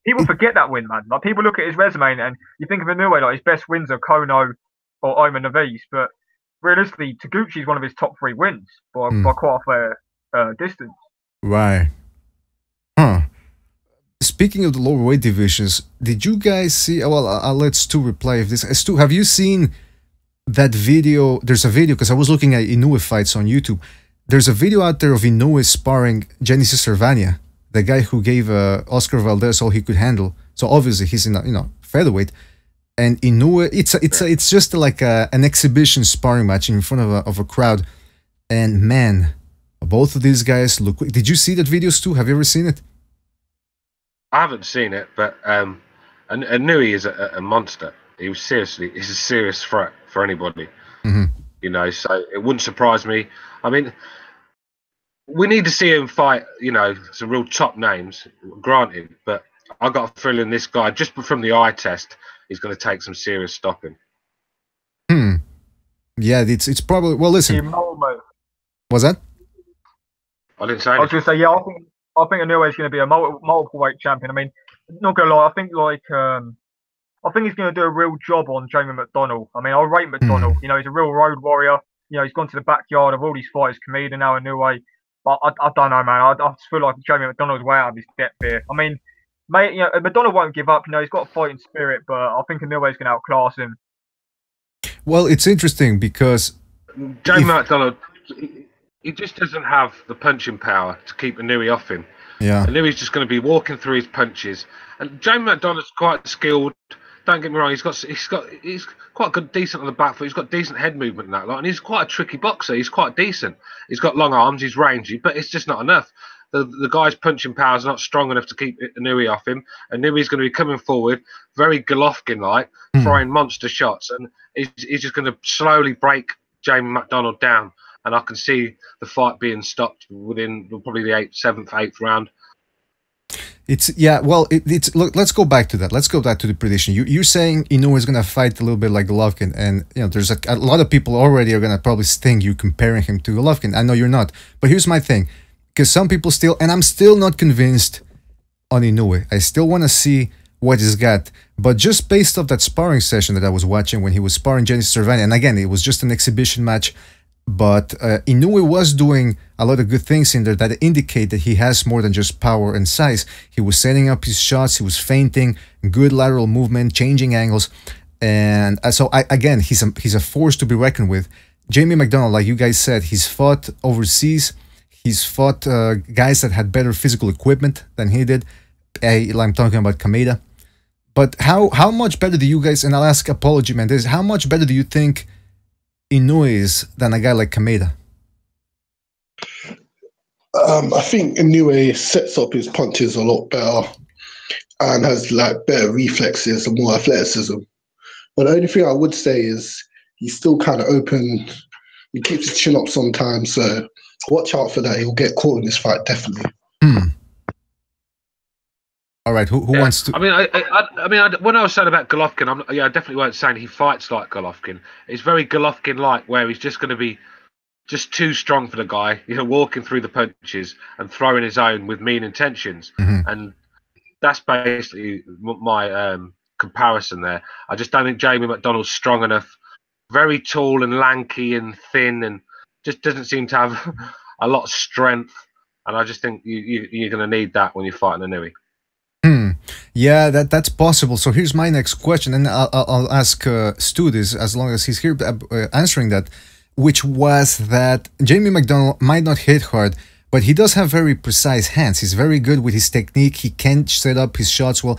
People forget that win, man. Like, people look at his resume and you think of Inoue like his best wins are Kono or Oma Navis, but realistically, Taguchi is one of his top 3 wins by quite a fair distance. Right. Huh. Speaking of the lower weight divisions, did you guys see? Well, I'll let Stu reply if this. Stu, have you seen that video? There's a video because I was looking at Inoue fights on YouTube. There's a video out there of Inoue sparring Genesis Servania, the guy who gave Oscar Valdez all he could handle. So obviously he's in a, featherweight, and Inoue, it's just like an exhibition sparring match in front of a crowd, and man, both of these guys look. Did you see that video, Stu? Have you ever seen it? I haven't seen it, but Inoue is a monster. He's a serious threat for anybody. So it wouldn't surprise me. I mean, we need to see him fight, some real top names, granted, but I got a feeling this guy, just from the eye test, is going to take some serious stopping. Yeah, it's probably, well, listen. Was that? I didn't say anything. I was going to say, yeah, I think Inoue is going to be a multiple weight champion. I mean, not going to lie, I think he's going to do a real job on Jamie McDonnell. I mean, I rate McDonnell. He's a real road warrior. He's gone to the backyard of all these fighters, Kameda now, Inoue. But I don't know, man. I just feel like Jamie McDonnell's way out of his depth here. I mean, mate, McDonnell won't give up. He's got a fighting spirit, but I think Inoue is going to outclass him. Well, it's interesting because Jamie McDonnell, he just doesn't have the punching power to keep Inoue off him. Yeah. Inoue's just going to be walking through his punches. And Jamie McDonnell's quite skilled. Don't get me wrong, he's quite good, decent on the back foot. He's got decent head movement and that lot, and he's quite a tricky boxer. He's quite decent. He's got long arms, he's rangy, but it's just not enough. The guy's punching power is not strong enough to keep Inoue off him. And Inoue's going to be coming forward, very Golovkin-like, throwing monster shots, and he's just going to slowly break Jamie McDonnell down. And I can see the fight being stopped within probably the 7th, 8th round. Look, let's go back to that. Let's go back to the prediction. You're saying Inoue is going to fight a little bit like Golovkin, and there's a lot of people already are going to probably sting you comparing him to Golovkin. I know you're not, but here's my thing, because some people still, and I'm still not convinced on Inoue. I still want to see what he's got, but just based off that sparring session that I was watching when he was sparring Genesis Servania, and again, it was just an exhibition match. But Inoue was doing a lot of good things in there that indicate that he has more than just power and size. He was setting up his shots, he was feinting, good lateral movement, changing angles, and so again, he's a force to be reckoned with. Jamie McDonnell, like you guys said, he's fought overseas. He's fought guys that had better physical equipment than he did. I'm talking about Kameda. But how much better do you guys? And I'll ask Apology Man this: how much better do you think Inoue is than a guy like Kameda? I think Inoue sets up his punches a lot better and has better reflexes and more athleticism. But the only thing I would say is he's still kind of open. He keeps his chin up sometimes, so watch out for that. He'll get caught in this fight, definitely. All right, who wants to? I mean, when I was saying about Golovkin, I definitely weren't saying he fights like Golovkin. It's very Golovkin-like, where he's just going to be just too strong for the guy, walking through the punches and throwing his own with mean intentions. And that's basically my comparison there. I just don't think Jamie McDonnell's strong enough. Very tall and lanky and thin, and just doesn't seem to have a lot of strength. And I just think you're going to need that when you're fighting Inoue. Yeah, that's possible. So here's my next question, and I'll ask Stu this as long as he's here answering that, which was that Jamie McDonnell might not hit hard, but he does have very precise hands. He's very good with his technique. He can set up his shots well.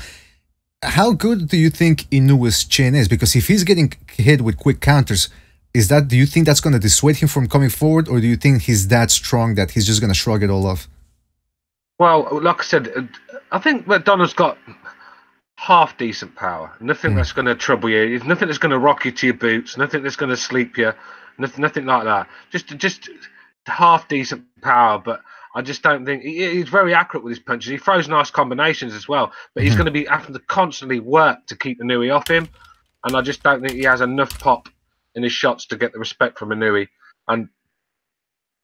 How good do you think Inoue's chin is? Because if he's getting hit with quick counters, do you think that's going to dissuade him from coming forward, or do you think he's that strong that he's just going to shrug it all off? Well, like I said, I think McDonnell's got half decent power. Nothing that's going to trouble you. Nothing that's going to rock you to your boots. Nothing that's going to sleep you. Nothing like that. Just half decent power. But I just don't think he's very accurate with his punches. He throws nice combinations as well. But he's going to be having to constantly work to keep Inoue off him. And I just don't think he has enough pop in his shots to get the respect from Inoue. And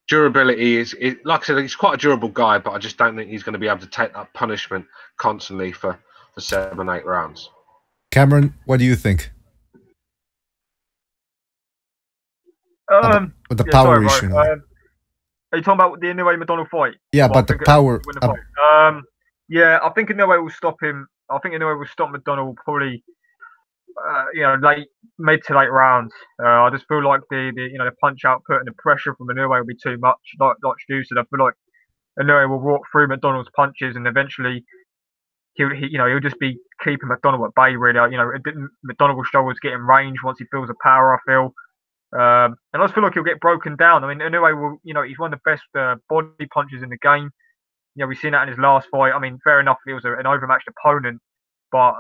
durability is, like I said, he's quite a durable guy, but I just don't think he's going to be able to take that punishment constantly for 7, 8 rounds. Cameron, what do you think? With the power issue. Are you talking about the Inoue McDonnell fight? Yeah, but the power. Yeah, I think Inoue will stop him. I think Inoue will stop McDonald probably, mid to late rounds. I just feel like the punch output and the pressure from Inoue will be too much. Like Stu said, I feel like Inoue will walk through McDonald's punches and eventually he'll just be keeping McDonald at bay. Really, McDonald will struggle to get in range once he feels the power. I feel. And I just feel like he'll get broken down. I mean, Inoue will, he's one of the best body punchers in the game. We've seen that in his last fight. I mean, fair enough, he was an overmatched opponent, but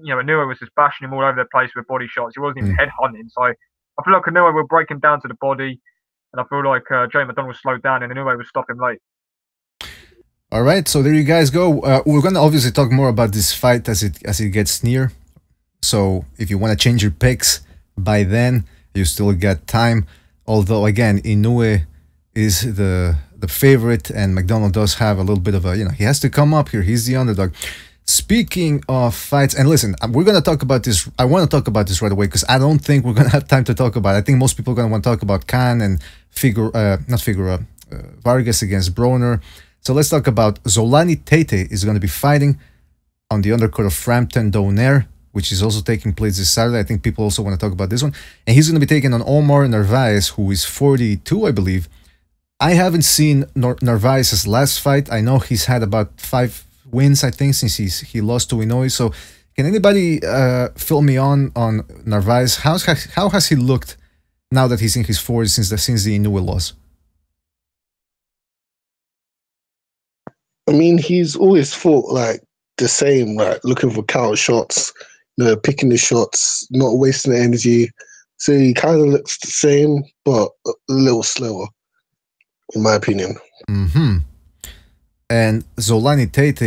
Inoue was just bashing him all over the place with body shots. He wasn't even headhunting. So I feel like Inoue will break him down to the body, and I feel like Joey McDonald will slow down, and Inoue will stop him late. All right, so there you guys go. We're gonna obviously talk more about this fight as it gets near. So if you want to change your picks by then, you still got time. Although again, Inoue is the favorite, and McDonald does have a little bit of a, he has to come up here. He's the underdog. Speaking of fights, and listen, we're gonna talk about this. I want to talk about this right away because I don't think we're gonna have time to talk about it. I think most people are gonna want to talk about Khan and Vargas against Broner. So let's talk about Zolani Tate is going to be fighting on the undercard of Frampton Donaire, which is also taking place this Saturday. I think people also want to talk about this one. And he's going to be taking on Omar Narvaez, who is 42, I believe. I haven't seen Narvaez's last fight. I know he's had about 5 wins, I think, since he lost to Inoue. So can anybody fill me on Narvaez? How has he looked now that he's in his 40s since the Inoue loss? I mean, he's always fought like the same, like looking for counter shots, picking the shots, not wasting the energy. So he kind of looks the same, but a little slower, in my opinion. And Zolani Tate,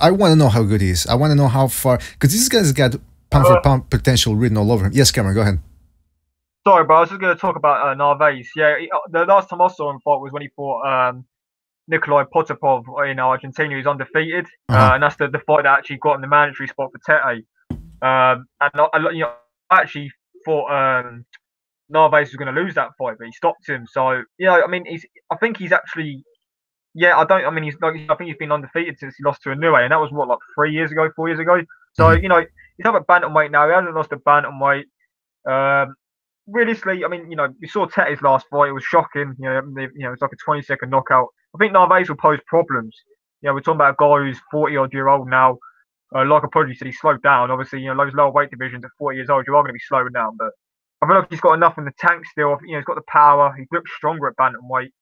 I want to know how good he is. I want to know how far, because this guy's got pound for pound potential written all over him. Yes, Cameron, go ahead. Sorry, bro. I was just going to talk about Narvaez. Yeah, the last time I saw him fight was when he fought Nikolai Potapov in Argentina. He was undefeated, and that's the fight that actually got him the mandatory spot for Tete. And I actually thought Narvaez was going to lose that fight, but he stopped him. So I mean, I think he's actually, I think he's been undefeated since he lost to Inoue, and that was what, 4 years ago. So he's up at bantamweight now. He hasn't lost a bantamweight. Realistically, I mean, you saw Tete's last fight. It was shocking. It's like a 20-second knockout. I think Narvaez will pose problems. We're talking about a guy who's 40-odd-year-old now. Like I probably said, he slowed down. Obviously, those lower weight divisions at 40 years old, you are going to be slowing down. But I feel like he's got enough in the tank still. He's got the power. He looks stronger at bantamweight.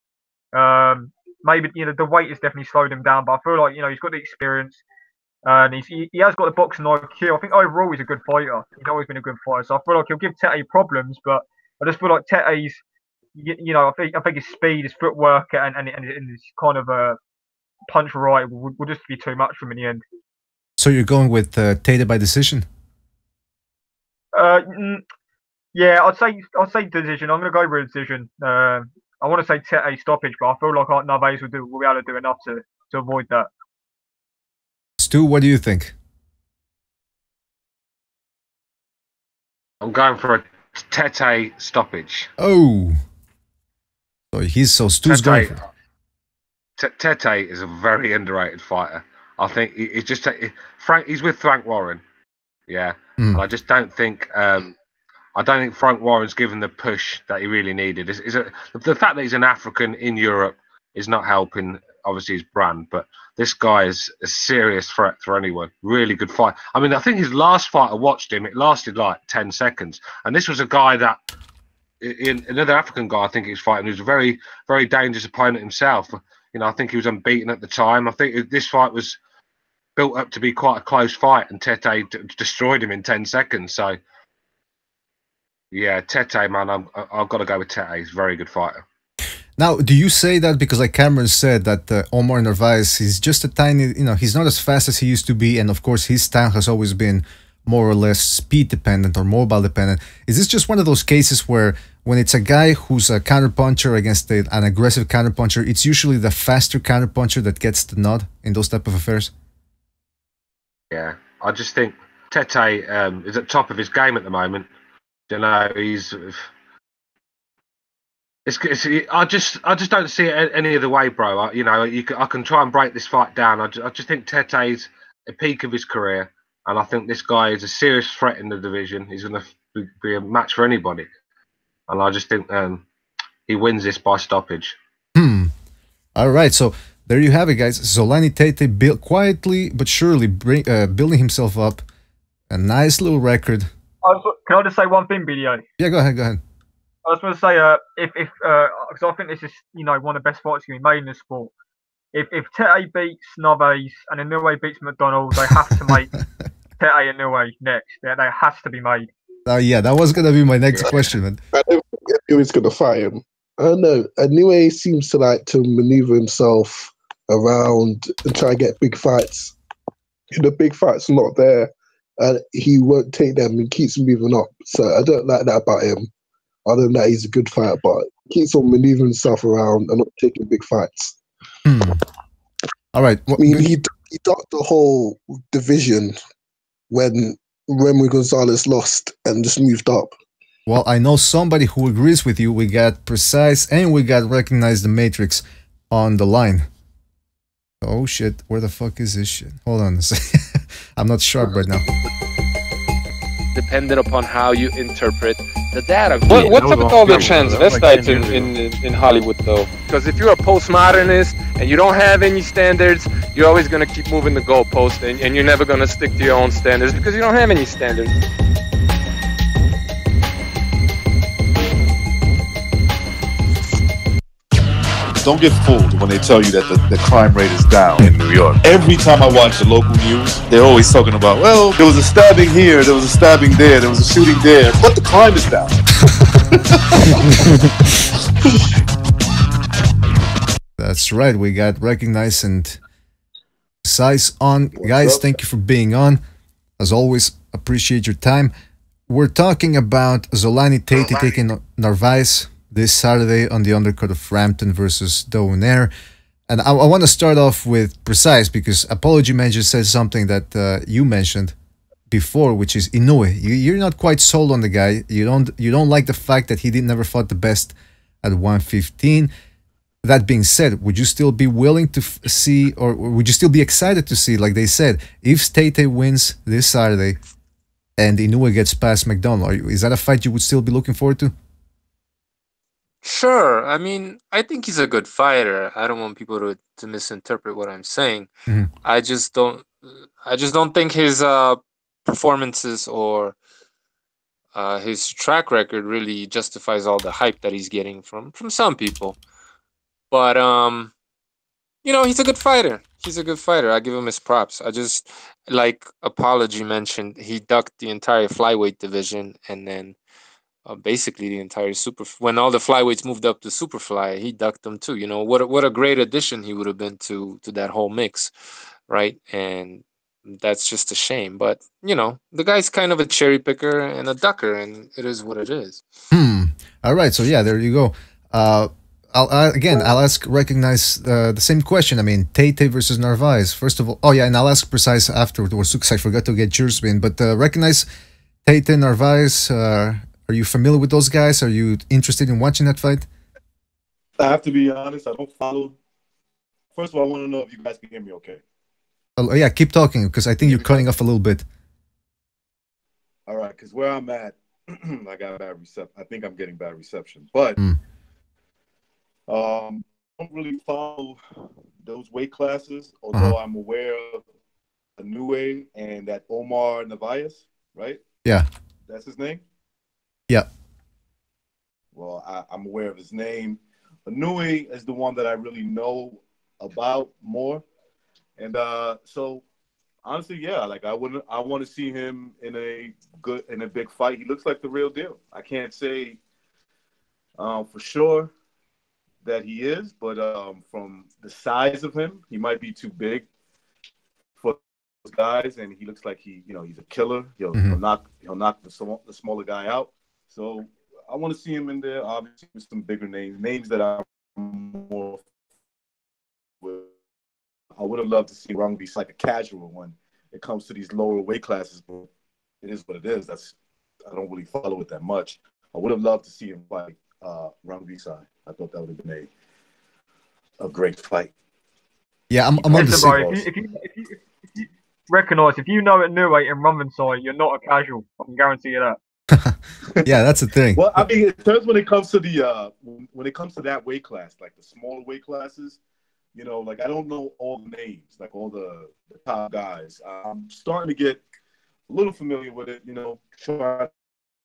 Maybe the weight has definitely slowed him down, but I feel like he's got the experience. And he has got the boxing IQ. I think overall he's a good fighter. He's always been a good fighter. So I feel like he'll give Tete problems, but I just feel like Tete's, I think his speed, his footwork, and his kind of punch variety will just be too much for him in the end. So you're going with Tate by decision? Yeah, I'd say decision. I'm going to go with decision. I want to say Tete stoppage, but I feel like Narvaez will be able to do enough to avoid that. Stu, what do you think? I'm going for a Tete stoppage. Oh, so Stu's going for Tete is a very underrated fighter. I think he's just he's with Frank Warren, and I just don't think Frank Warren's given the push that he really needed. The fact that he's an African in Europe is not helping, obviously, his brand, but this guy is a serious threat for anyone. Really good fight. I mean, I think his last fight, I watched him, it lasted like 10 seconds. And this was a guy that, another African guy I think he was fighting, who's a very, very dangerous opponent himself. I think he was unbeaten at the time. I think this fight was built up to be quite a close fight, and Tete destroyed him in 10 seconds. So, yeah, Tete, man, I've got to go with Tete. He's a very good fighter. Now, do you say that because, like Cameron said, that Omar Narvaez is just a tiny, he's not as fast as he used to be, and of course his style has always been more or less speed dependent or mobile dependent. Is this just one of those cases where when it's a guy who's a counterpuncher against an aggressive counterpuncher, it's usually the faster counterpuncher that gets the nod in those type of affairs? Yeah, I just think Tete is at top of his game at the moment. It's I just don't see it any other way, bro. I can try and break this fight down. I just think Tete's at the peak of his career, and I think this guy is a serious threat in the division. He's going to be a match for anybody, and I just think he wins this by stoppage. All right, so there you have it, guys. Zolani Tete quietly but surely building himself up. A nice little record. Can I just say one thing, BDA? Yeah, go ahead. I was going to say, because I think this is, one of the best fights going to be made in the sport. If Tete beats Naves and Inoue beats McDonald, they have to make Tete Inoue next. There has to be made. Yeah, that was going to be my next question, man. I don't think Inoue's going to fight him. I don't know. Inoue seems to like to maneuver himself around and try to get big fights. If the big fight's not there, he won't take them and keeps moving up. So I don't like that about him. Other than that, he's a good fighter, but he keeps on maneuvering himself around and not taking big fights. All right. He ducked the whole division when Remy Gonzalez lost and just moved up. Well, I know somebody who agrees with you. We got Precise and we got Recognize the Matrix on the line. Oh, shit. Where the fuck is this shit? Hold on a second. I'm not sharp right now. Dependent upon how you interpret the data. What's up with all the transvestites in Hollywood, though? Because if you're a postmodernist and you don't have any standards, you're always going to keep moving the goalpost, and you're never going to stick to your own standards because you don't have any standards. Don't get fooled when they tell you that the crime rate is down in New York. Every time I watch the local news, they're always talking about, well, there was a stabbing here, there was a stabbing there was a shooting there, but the crime is down. That's right. We got Recognize and Precise on. Guys, thank you for being on. As always, appreciate your time. We're talking about Zolani Tete taking Narvaez this Saturday on the undercard of Frampton versus Donaire. And I want to start off with Precise because Apology Manager says something that you mentioned before, which is Inoue. You're not quite sold on the guy. You don't like the fact that he never fought the best at 115. That being said, would you still be willing to see, or would you still be excited to see, like they said, if Tete wins this Saturday and Inoue gets past McDonald? Is that a fight you would still be looking forward to? Sure. I mean, I think he's a good fighter. I don't want people to misinterpret what I'm saying. I just don't think his performances or his track record really justifies all the hype that he's getting from some people. But he's a good fighter. He's a good fighter. I give him his props. I just, like Apology mentioned, he ducked the entire flyweight division, and then basically the entire when all the flyweights moved up to superfly, he ducked them too. What a great addition he would have been to that whole mix, right? And that's just a shame. But the guy's kind of a cherry picker and a ducker, and it is what it is. All right, so yeah, there you go. I'll ask Recognize the same question. I mean, Tete versus Narvaez. First of all, and I'll ask Precise afterwards because I forgot to get yours in. But Recognize Tete Narvaez. Are you familiar with those guys? Are you interested in watching that fight? I have to be honest. I don't follow. First of all, I want to know if you guys can hear me okay. Oh, yeah, keep talking because I think you're cutting off a little bit. All right, because where I'm at, I got bad reception. I think I'm getting bad reception, but I don't really follow those weight classes. Although I'm aware of Inoue and that Omar Narvaez, right? Yeah, that's his name. Yeah. Well, I'm aware of his name. Inoue is the one that I really know about more, and so honestly, yeah, like I want to see him in a big fight. He looks like the real deal. I can't say for sure that he is, but from the size of him, he might be too big for those guys, and he looks like he's a killer. He'll knock the smaller guy out. So I want to see him in there, obviously, with some bigger names that I'm more with. I would have loved to see Rung be like a casual when it comes to these lower weight classes, but it is what it is. I don't really follow it that much. I would have loved to see him fight Rung Visai. I thought that would have been a great fight. Yeah, I'm on the Listen, same. bro, if you recognise, if you know at Newey and Rumman side, you're not a casual. I can guarantee you that. Yeah, that's the thing. Well, I mean, in terms when it comes to the when it comes to that weight class, like the smaller weight classes, you know, like I don't know all the names, like all the top guys. I'm starting to get a little familiar with it, you know, trying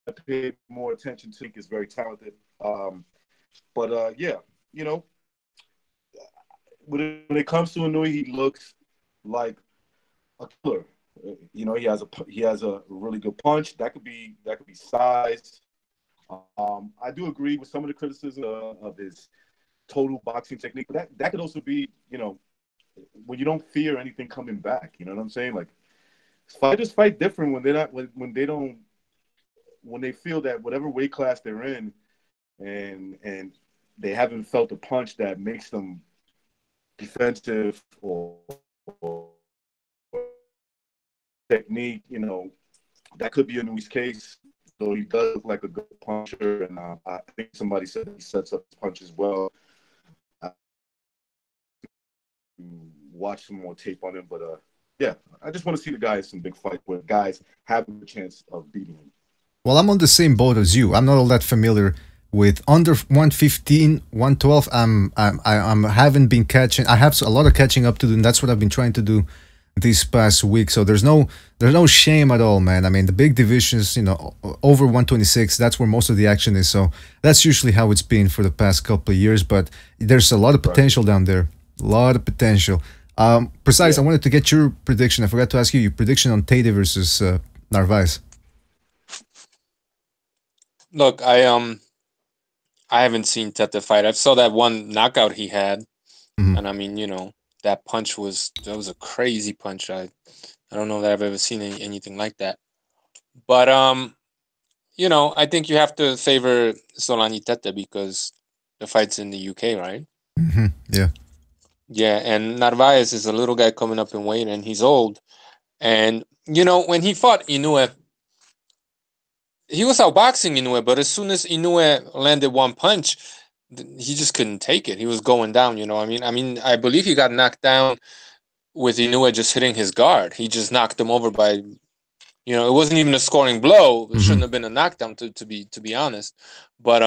to pay more attention to. He's very talented. But yeah, you know, when it comes to Inouye, he looks like a killer. You know, he has a really good punch. That could be size. I do agree with some of the criticism of his total boxing technique, but that could also be, you know, when you don't fear anything coming back. You know what I'm saying? Like fighters fight different when they're not when they feel that whatever weight class they're in, and they haven't felt a punch that makes them defensive or technique, you know, that could be Inouye's case. So he does look like a good puncher, and I think somebody said he sets up his punches well. Watch some more tape on him, but yeah, I just want to see the guy in some big fight where guys have a chance of beating him. Well, I'm on the same boat as you. I'm not all that familiar with under 115, 112. I haven't been catching. I have a lot of catching up to do, and that's what I've been trying to do this past week. So there's no shame at all, man. I mean, the big divisions, you know, over 126, that's where most of the action is. So that's usually how it's been for the past couple of years. But there's a lot of potential down there. A lot of potential. Precise, yeah. I wanted to get your prediction. I forgot to ask you your prediction on Tate versus Narvaez. Look, I haven't seen Tete fight. I saw that one knockout he had, and I mean, you know, that punch was a crazy punch. I don't know that I've ever seen anything like that. But you know, I think you have to favor Solani Tete because the fight's in the UK, right? Yeah. Yeah, and Narvaez is a little guy coming up in weight, and he's old. And you know, when he fought Inoue, he was outboxing Inoue, but as soon as Inoue landed one punch, he just couldn't take it. He was going down, you know. I mean, I believe he got knocked down with Inoue just hitting his guard. He just knocked him over by, you know, it wasn't even a scoring blow. It shouldn't have been a knockdown, to be honest. But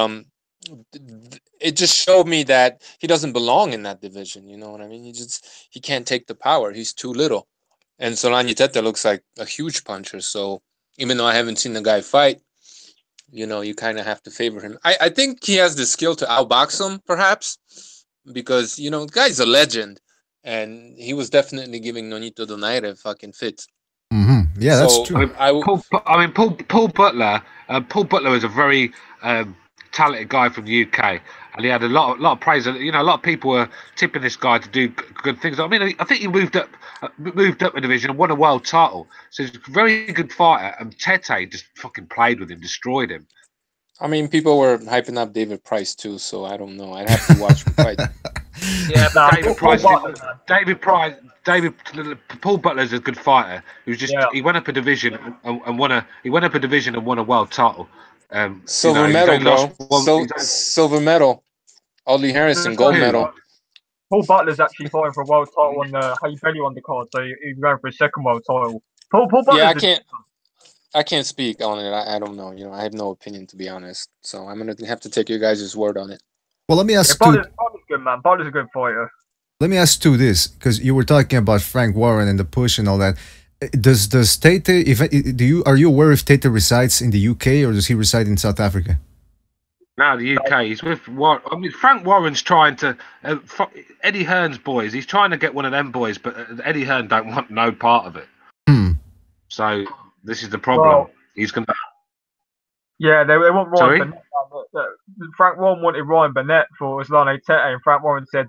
it just showed me that he doesn't belong in that division. You know what I mean? He can't take the power. He's too little. And Solani Tete looks like a huge puncher. So even though I haven't seen the guy fight, you know, you kind of have to favor him. I think he has the skill to outbox him, perhaps, because, you know, the guy's a legend, and he was definitely giving Nonito Donaire fucking fits. Yeah, that's true. Paul Butler. Paul Butler is a very talented guy from the UK, and he had a lot of praise. You know, a lot of people were tipping this guy to do good things. I mean, I think he moved up a division and won a world title. So he's a very good fighter. And Tete just fucking played with him, destroyed him. I mean, people were hyping up David Price too, so I don't know. I'd have to watch him fight. Yeah, Paul Butler's a good fighter. He went up a division and won a world title. Silver medal, bro. Silver medal. Audley Harrison, gold medal. Paul Butler's actually fighting for a world title on the Hay Belly undercard, so he's going for a second world title. Paul Butler's I can't speak on it. I don't know. You know, I have no opinion, to be honest. So I'm gonna have to take your guys' word on it. Well, let me ask Butler's good, man. Butler's a good fighter. Let me ask Stu this, because you were talking about Frank Warren and the push and all that. Does Tate, are you aware if Tate resides in the UK or does he reside in South Africa? No, the UK. He's with Warren. I mean, Frank Warren's trying to Eddie Hearn's boys. He's trying to get one of them boys, but Eddie Hearn don't want no part of it. So this is the problem. Well, he's gonna. Yeah, they want Ryan Burnett. Frank Warren wanted Ryan Burnett for Solani Tete, and Frank Warren said,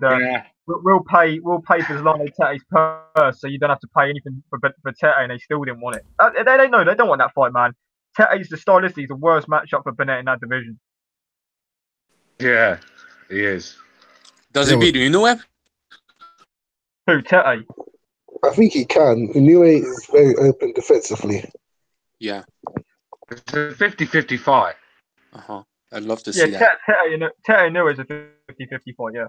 "We'll pay for Solani Tete's purse, so you don't have to pay anything for Tete," and they still didn't want it. They know they don't want that fight, man. Tete's stylistically the worst matchup for Burnett in that division. Yeah, he is. Does he beat Inoue? Who, Tete? I think he can. Inoue is very open defensively. Yeah. It's a 50-50 fight. I'd love to see that. Tete Inoue is a 50-50 fight, yeah.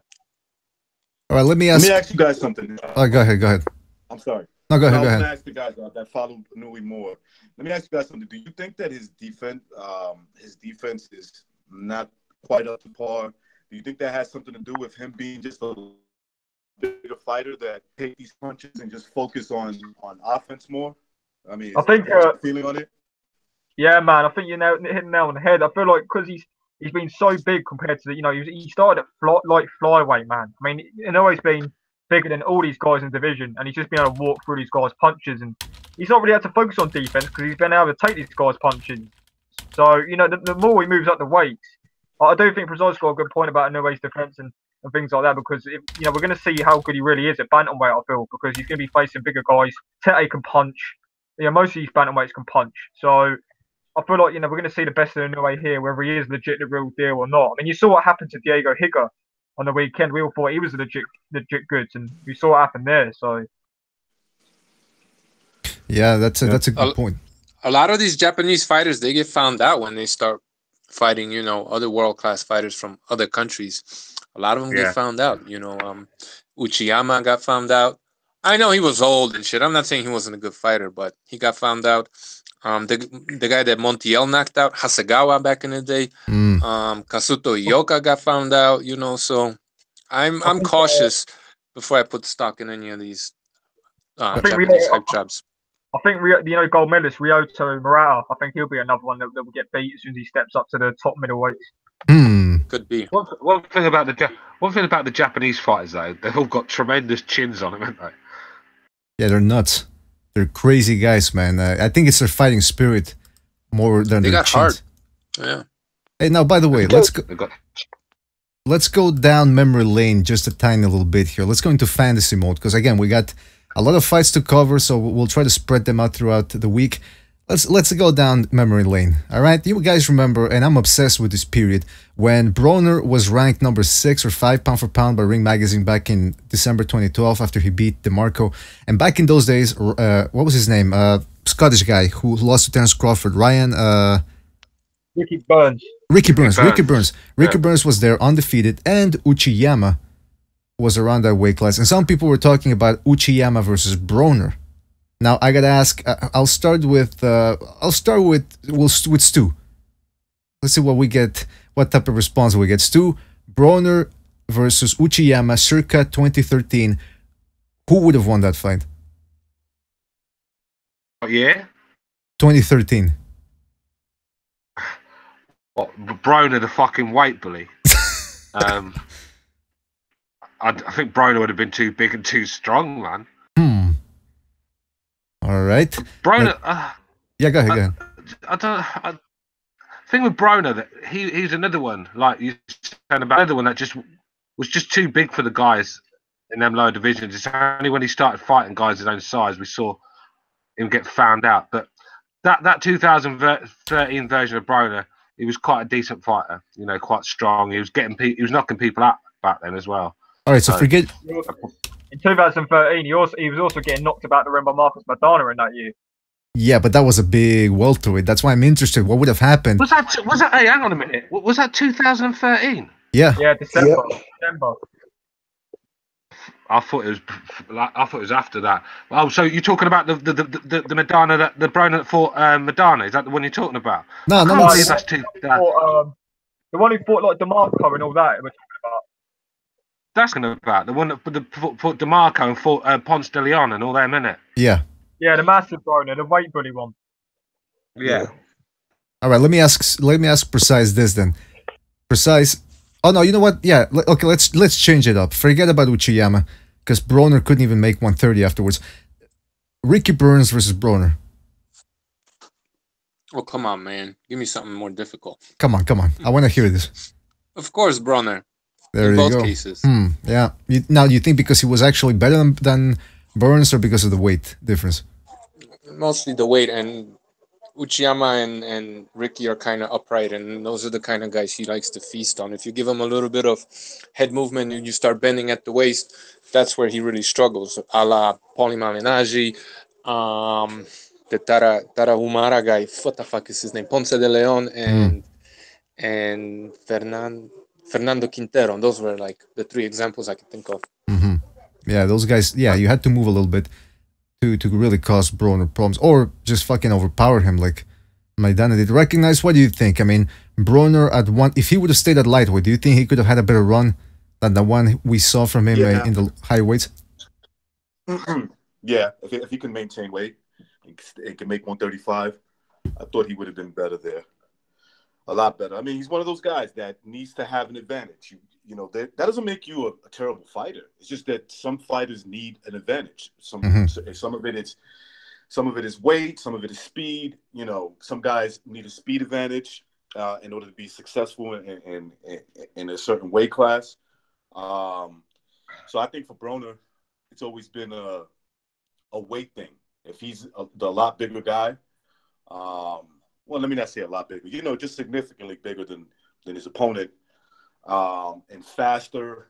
All right, let me Let ask. me ask you guys something. Oh, go ahead. I'm sorry. No, go ahead. I was going to ask the guys that follow Nui more. Let me ask you guys something. Do you think that his defense is not quite up to par? Do you think that has something to do with him being just a bigger fighter that take these punches and just focus on offense more? I mean, I think feeling on it. Yeah, man. I think you hit the nail on the head. I feel like because he's been so big compared to he started at flyweight, man. I mean, Inoue's been bigger than all these guys in the division, and he's just been able to walk through these guys' punches, and he's not really had to focus on defense because he's been able to take these guys' punches. So the more he moves up the weights, I do think Prezide's got a good point about Inoue's defense and things like that, because we're going to see how good he really is at bantamweight. I feel because he's going to be facing bigger guys. Tete can punch. Most of these bantamweights can punch. So I feel like we're going to see the best of Inoue here, whether he is legit the real deal or not. I mean, you saw what happened to Diego Higa on the weekend. We all thought he was legit goods, and we saw what happened there. So yeah, that's a good point. A lot of these Japanese fighters, they get found out when they start fighting, other world-class fighters from other countries. A lot of them get found out. Uchiyama got found out. I know he was old and shit. I'm not saying he wasn't a good fighter, but he got found out. The guy that Montiel knocked out, Hasegawa, back in the day. Kazuto Ioka got found out. So I'm cautious before I put stock in any of these Japanese hype jobs. I think gold medalist Ryoto Murata. I think he'll be another one that will get beat as soon as he steps up to the top middleweights. Could be. One thing about the Japanese fighters though, they've all got tremendous chins on them, haven't they? Yeah, they're nuts. They're crazy guys, man. I think it's their fighting spirit more than their chins. Yeah. Hey, now by the way, let's go down memory lane just a tiny little bit here. Let's go into fantasy mode because again, we got a lot of fights to cover, so we'll try to spread them out throughout the week. Let's go down memory lane. All right, you guys remember, and I'm obsessed with this period when Broner was ranked number 6 or 5 pound for pound by Ring Magazine back in December 2012 after he beat DeMarco. And back in those days, what was his name? Scottish guy who lost to Terence Crawford. Ricky Burns. Ricky Burns was there undefeated, and Uchiyama was around that weight class. And some people were talking about Uchiyama versus Broner. Now I gotta ask. I'll start with Stu. Let's see what we get. What type of response we get? Stu, Broner versus Uchiyama, circa 2013. Who would have won that fight? Yeah. 2013. What, Broner, the fucking weight bully? I think Broner would have been too big and too strong, man. All right. Broner. Yeah, go ahead. I think with Broner that he's another one like you said about another one that was just too big for the guys in them lower divisions. It's only when he started fighting guys his own size we saw him get found out. But that 2013 version of Broner, he was quite a decent fighter. Quite strong. He was knocking people out back then as well. All right, so forget. In 2013, he was also getting knocked about the rim by Marcos Maidana in that year. Yeah, but that was a big welterweight. That's why I'm interested. What would have happened? Was that? Hey, hang on a minute. Was that 2013? Yeah. Yeah, December. I thought it was after that. Oh, so you're talking about the Maidana the Broner that fought Maidana? Is that the one you're talking about? No, that's too. The one who fought like DeMarco and all that. We're talking about. That's going about the one that fought DeMarco and fought Ponce de Leon and all them, innit? Yeah. Yeah, the massive Broner, the weight bully one. Yeah. All right, let me ask Precise this then. Precise. Oh no, you know what? Yeah. Okay, let's change it up. Forget about Uchiyama because Broner couldn't even make 130 afterwards. Ricky Burns versus Broner. Oh come on, man! Give me something more difficult. Come on! I want to hear this. Of course, Broner. There in you both go. cases. Yeah. Now, do you think because he was actually better than Burns or because of the weight difference? Mostly the weight, and Uchiyama and Ricky are kind of upright, and those are the kind of guys he likes to feast on. If you give him a little bit of head movement and you start bending at the waist, that's where he really struggles. A la Paulie Malignaggi, the Tarahumara guy, what the fuck is his name? Ponce de Leon and Fernando Quintero. And those were like the 3 examples I could think of. Yeah, those guys. Yeah, you had to move a little bit to really cause Broner problems, or just fucking overpower him like Maidana did. Recognize, what do you think? I mean, Broner at one, if he would have stayed at lightweight, do you think he could have had a better run than the one we saw from him in the high weights? Yeah, if he can maintain weight and can make 135, I thought he would have been better there. A lot better. I mean, he's one of those guys that needs to have an advantage. You know, that doesn't make you a terrible fighter. It's just that some fighters need an advantage. Some of it is weight, some of it is speed. You know, some guys need a speed advantage in order to be successful in a certain weight class. So I think for Broner, it's always been a weight thing. If he's a lot bigger guy, well, let me not say a lot bigger. You know, just significantly bigger than his opponent. And faster,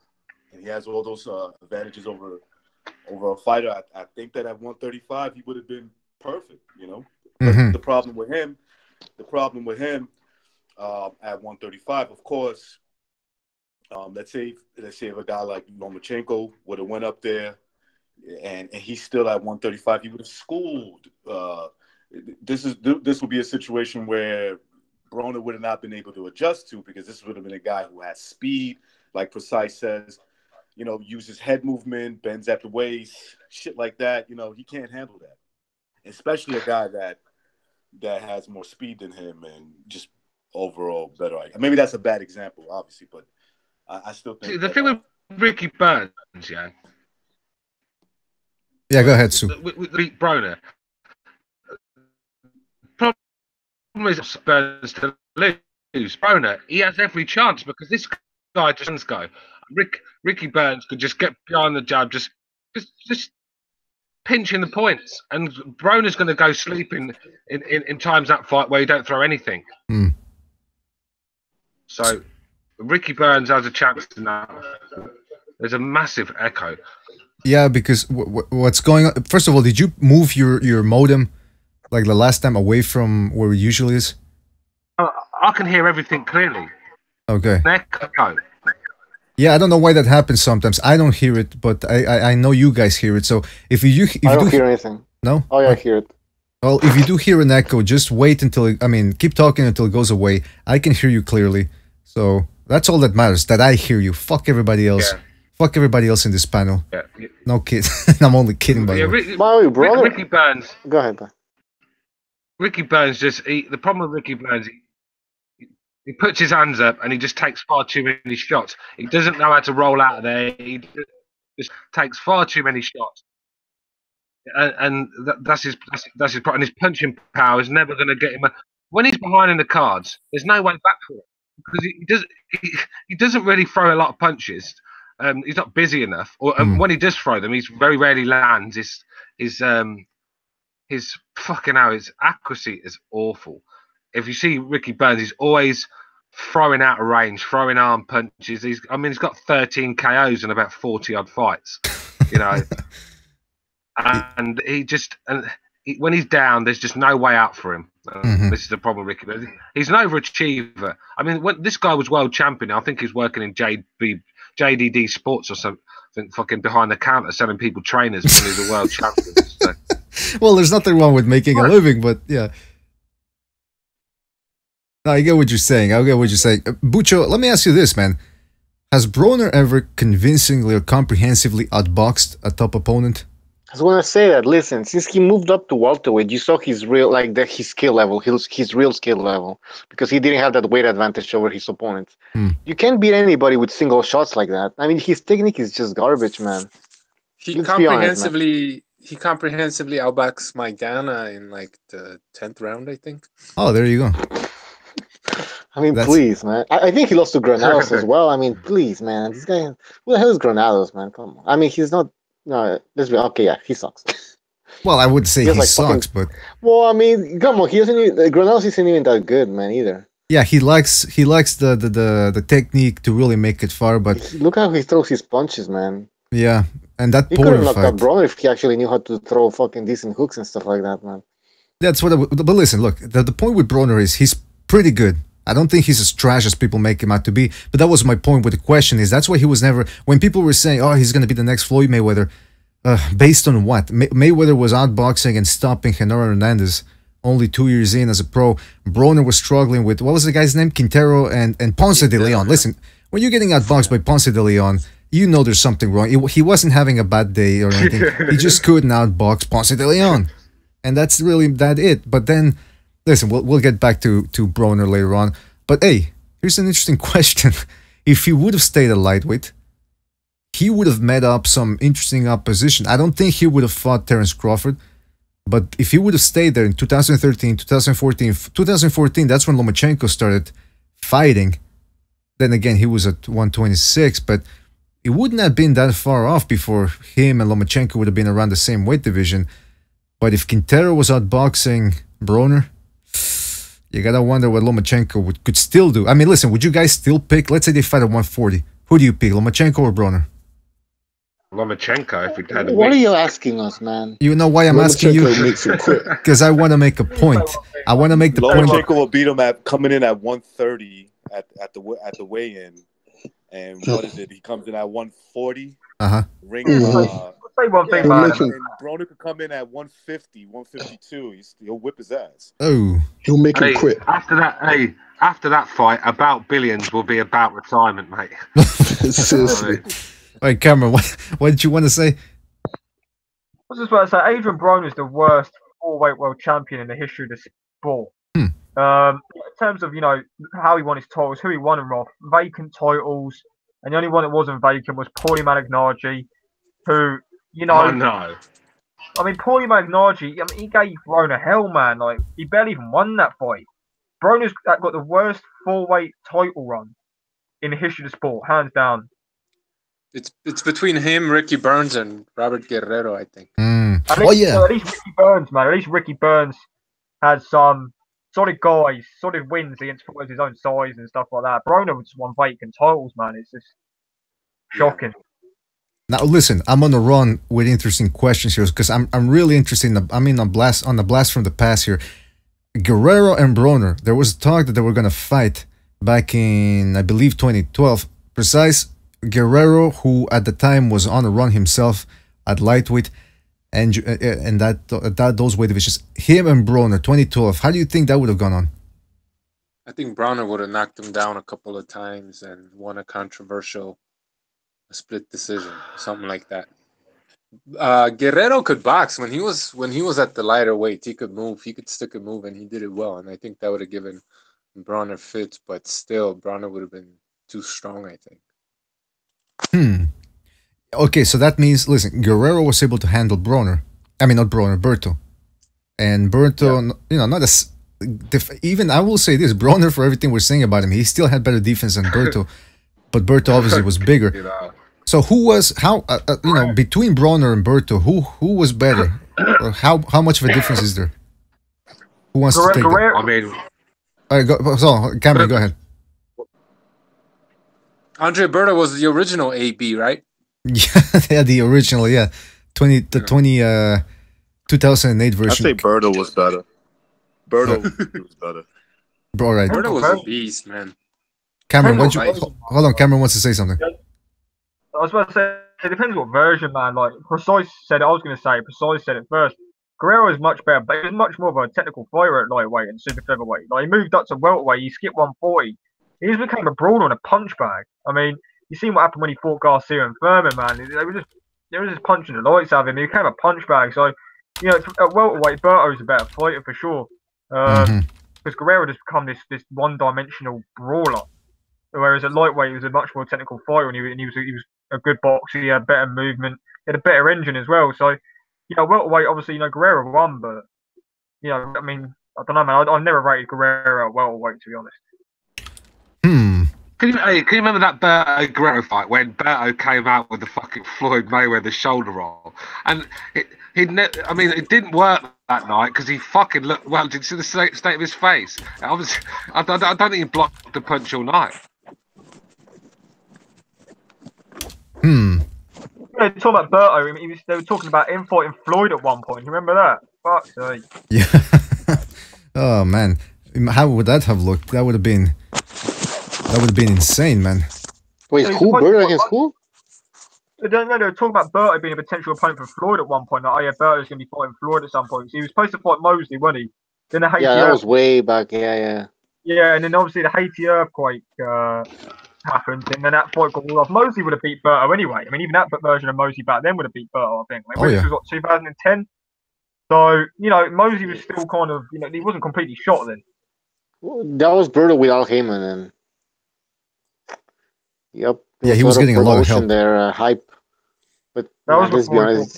and he has all those advantages over a fighter. I think that at 135 he would have been perfect, you know. The problem with him at 135, of course, let's say if a guy like Lomachenko would have went up there and he's still at 135, he would have schooled. This would be a situation where Broner would have not been able to adjust to, because this would have been a guy who has speed, like Precise says, you know, uses head movement, bends at the waist, shit like that. You know, he can't handle that, especially a guy that has more speed than him and just overall better. Maybe that's a bad example, obviously, but I still think the thing with Ricky Burns, yeah, go ahead, Sue. With Broner. Problem is Burns to lose. Broner, he has every chance, because this guy just go. Ricky Burns could just get behind the jab, just pinching the points, and Broner's going to go sleeping in times that fight where you don't throw anything. So Ricky Burns has a chance to now. There's a massive echo. Yeah, because what's going on? First of all, did you move your modem like the last time away from where it usually is? I can hear everything clearly. Okay. Echo. Yeah, I don't know why that happens sometimes. I don't hear it, but I know you guys hear it. So if you I don't hear anything. No? Oh, yeah, I hear it. Well, if you do hear an echo, just wait until, keep talking until it goes away. I can hear you clearly. So that's all that matters, that I hear you. Fuck everybody else. Yeah. Fuck everybody else in this panel. Yeah. No kid. I'm only kidding, by the way. Ricky Burns. Go ahead. Ricky Burns the problem with Ricky Burns, he puts his hands up and he just takes far too many shots. He doesn't know how to roll out of there. He just takes far too many shots, and that's his problem. And his punching power is never going to get him. When he's behind in the cards, there's no way back for it, because he doesn't really throw a lot of punches. He's not busy enough, or when he does throw them, he very rarely lands. His fucking his accuracy is awful. If you see Ricky Burns, he's always throwing out of range, throwing arm punches. He's got 13 KOs in about 40 odd fights, you know. And when he's down, there's just no way out for him. This is the problem with Ricky Burns. He's an overachiever. I mean, when this guy was world champion, I think he's working in JDD Sports or something, fucking behind the counter selling people trainers when he's a world champion. So. Well, there's nothing wrong with making a living, but yeah. No, I get what you're saying. Bucho, let me ask you this, man. Has Broner ever convincingly or comprehensively outboxed a top opponent? I was gonna say that. Listen, since he moved up to welterweight, you saw his real, his skill level, his real skill level, because he didn't have that weight advantage over his opponents. You can't beat anybody with single shots like that. I mean, his technique is just garbage, man. He comprehensively outboxed Maidana in the 10th round, I think. Oh, there you go. I mean, please, man. I think he lost to Granados as well. I mean, please, man. This guy, who the hell is Granados, man? Come on. I mean, he's not. No, let's be okay. Yeah, he sucks. Well, I would say he sucks, but. Well, I mean, come on. He doesn't. Granados isn't even that good, man. Either. Yeah, he likes the technique to really make it far, but look how he throws his punches, man. Yeah, and that he could have knocked out Broner if he actually knew how to throw fucking decent hooks and stuff like that, man. That's what. But listen, look. The point with Broner is he's pretty good. I don't think he's as trash as people make him out to be. But that was my point with the question is that's why he was never, when people were saying, oh, he's going to be the next Floyd Mayweather, based on what? Mayweather was outboxing and stopping Genaro Hernandez only 2 years in as a pro. Broner was struggling with, what was the guy's name? Quintero and Ponce de Leon. Listen, when you're getting outboxed by Ponce de Leon, you know there's something wrong. He wasn't having a bad day or anything. He just couldn't outbox Ponce de Leon. And that's really it. But then, listen, we'll get back to Broner later on. But hey, here's an interesting question. If he would have stayed a lightweight, he would have met up some interesting opposition. I don't think he would have fought Terence Crawford. But if he would have stayed there in 2013, 2014, that's when Lomachenko started fighting. Then again, he was at 126, but it wouldn't have been that far off before him and Lomachenko would have been around the same weight division. But if Quintero was outboxing Broner, you gotta wonder what Lomachenko could still do. I mean, listen, would you guys still pick, let's say they fight at 140. Who do you pick, Lomachenko or Broner? Lomachenko, if we had a What are you asking us, man? You know why I'm asking you? Because I want to make a point. I want to make the point. Lomachenko will beat him at coming in at 130 at the weigh-in, and what is it? He comes in at 140. Ring. Say one thing, man. And Broner could come in at 150, 152. He'll whip his ass. Oh, he'll make him quit. After that fight, about billions will be about retirement, mate. Seriously. All right, Cameron, what did you want to say? I was just about to say, Adrien Broner is the worst four-weight world champion in the history of the sport. In terms of, how he won his titles, who he won them off, vacant titles, and the only one that wasn't vacant was Paulie Malignaggi, who, Oh, no. I mean, Paulie Malignaggi, he gave Broner hell, man. Like, he barely even won that fight. Broner's got the worst four-weight title run in the history of the sport, hands down. It's between him, Ricky Burns, and Robert Guerrero, I think. At least Ricky Burns, man. At least Ricky Burns has some solid guys, solid wins against fighters his own size and stuff like that. Broner just won vacant titles, man. It's just shocking. Now listen, I'm on the run with interesting questions here because I'm really interested in the blast from the past here. Guerrero and Broner, there was talk that they were gonna fight back in, I believe, 2012. Precise. Guerrero, who at the time was on a run himself at lightweight and those weight divisions, him and Broner, 2012. How do you think that would have gone on? I think Broner would have knocked him down a couple of times and won a controversial split decision, something like that. Guerrero could box when he was at the lighter weight. He could move, he could stick and move, and he did it well. And I think that would have given Broner fits, but still, Broner would have been too strong, I think. Okay, so that means, listen, Guerrero was able to handle Broner. I mean, not Broner, Berto. And Berto, not as... even, I will say this, Broner, for everything we're saying about him, he still had better defense than Berto. But Berto obviously was bigger. So who was, between Broner and Berto, who was better? Or how much of a difference is there? Who wants to take Guerrero. that? I mean... All right, so, Cameron, go ahead. Andre Berto was the original AB, right? Yeah, the original, 2008 version. I'd say Berto was better. Berto was better. All right. Berto was a beast, man. Cameron, hold on, Cameron wants to say something. I was about to say, it depends what version, man. Like, Precise said it, I was going to say, Precise said it first. Guerrero is much better, but he was much more of a technical fighter at lightweight and super featherweight. Like, he moved up to welterweight, he skipped 140. He just became a brawler and a punch bag. I mean, you seen what happened when he fought Garcia and Furman, man. They were just punching the lights out of him. He became a punch bag. So, at welterweight, Berto's a better fighter for sure. Because Guerrero just become this one-dimensional brawler. Whereas at lightweight, he was a much more technical fighter, and he was a good boxer. He had better movement. He had a better engine as well. So, welterweight, obviously, Guerrero won, but I mean, I don't know, man. I've never rated Guerrero at welterweight, to be honest. Can you remember that Berto Guerrero fight when Berto came out with the fucking Floyd Mayweather shoulder roll? And it didn't work that night because he fucking looked, well, did you see the state of his face? Obviously, I don't think he blocked the punch all night. Talking about Berto, they were talking about him fighting Floyd at one point. You remember that? Fuck's sake. Yeah. Oh, man. How would that have looked? That would have been insane, man. Wait, who? Berto against who? They were talking about Berto being a potential opponent for Floyd at one point. Like, oh yeah, Berto's going to be fighting Floyd at some point. So he was supposed to fight Mosley, wasn't he? Then the Haiti that was way back. Yeah. Yeah, and then obviously the Haiti earthquake happened, and then that fight got all off. Mosley would have beat Berto anyway. I mean, even that version of Mosley back then would have beat Berto, I think. Like, this was what, 2010. So Mosley was still kind of, he wasn't completely shot then. That was Berto without Heyman, and yep. Yeah, he was getting a lot of help. Their hype, but that was let's be honest.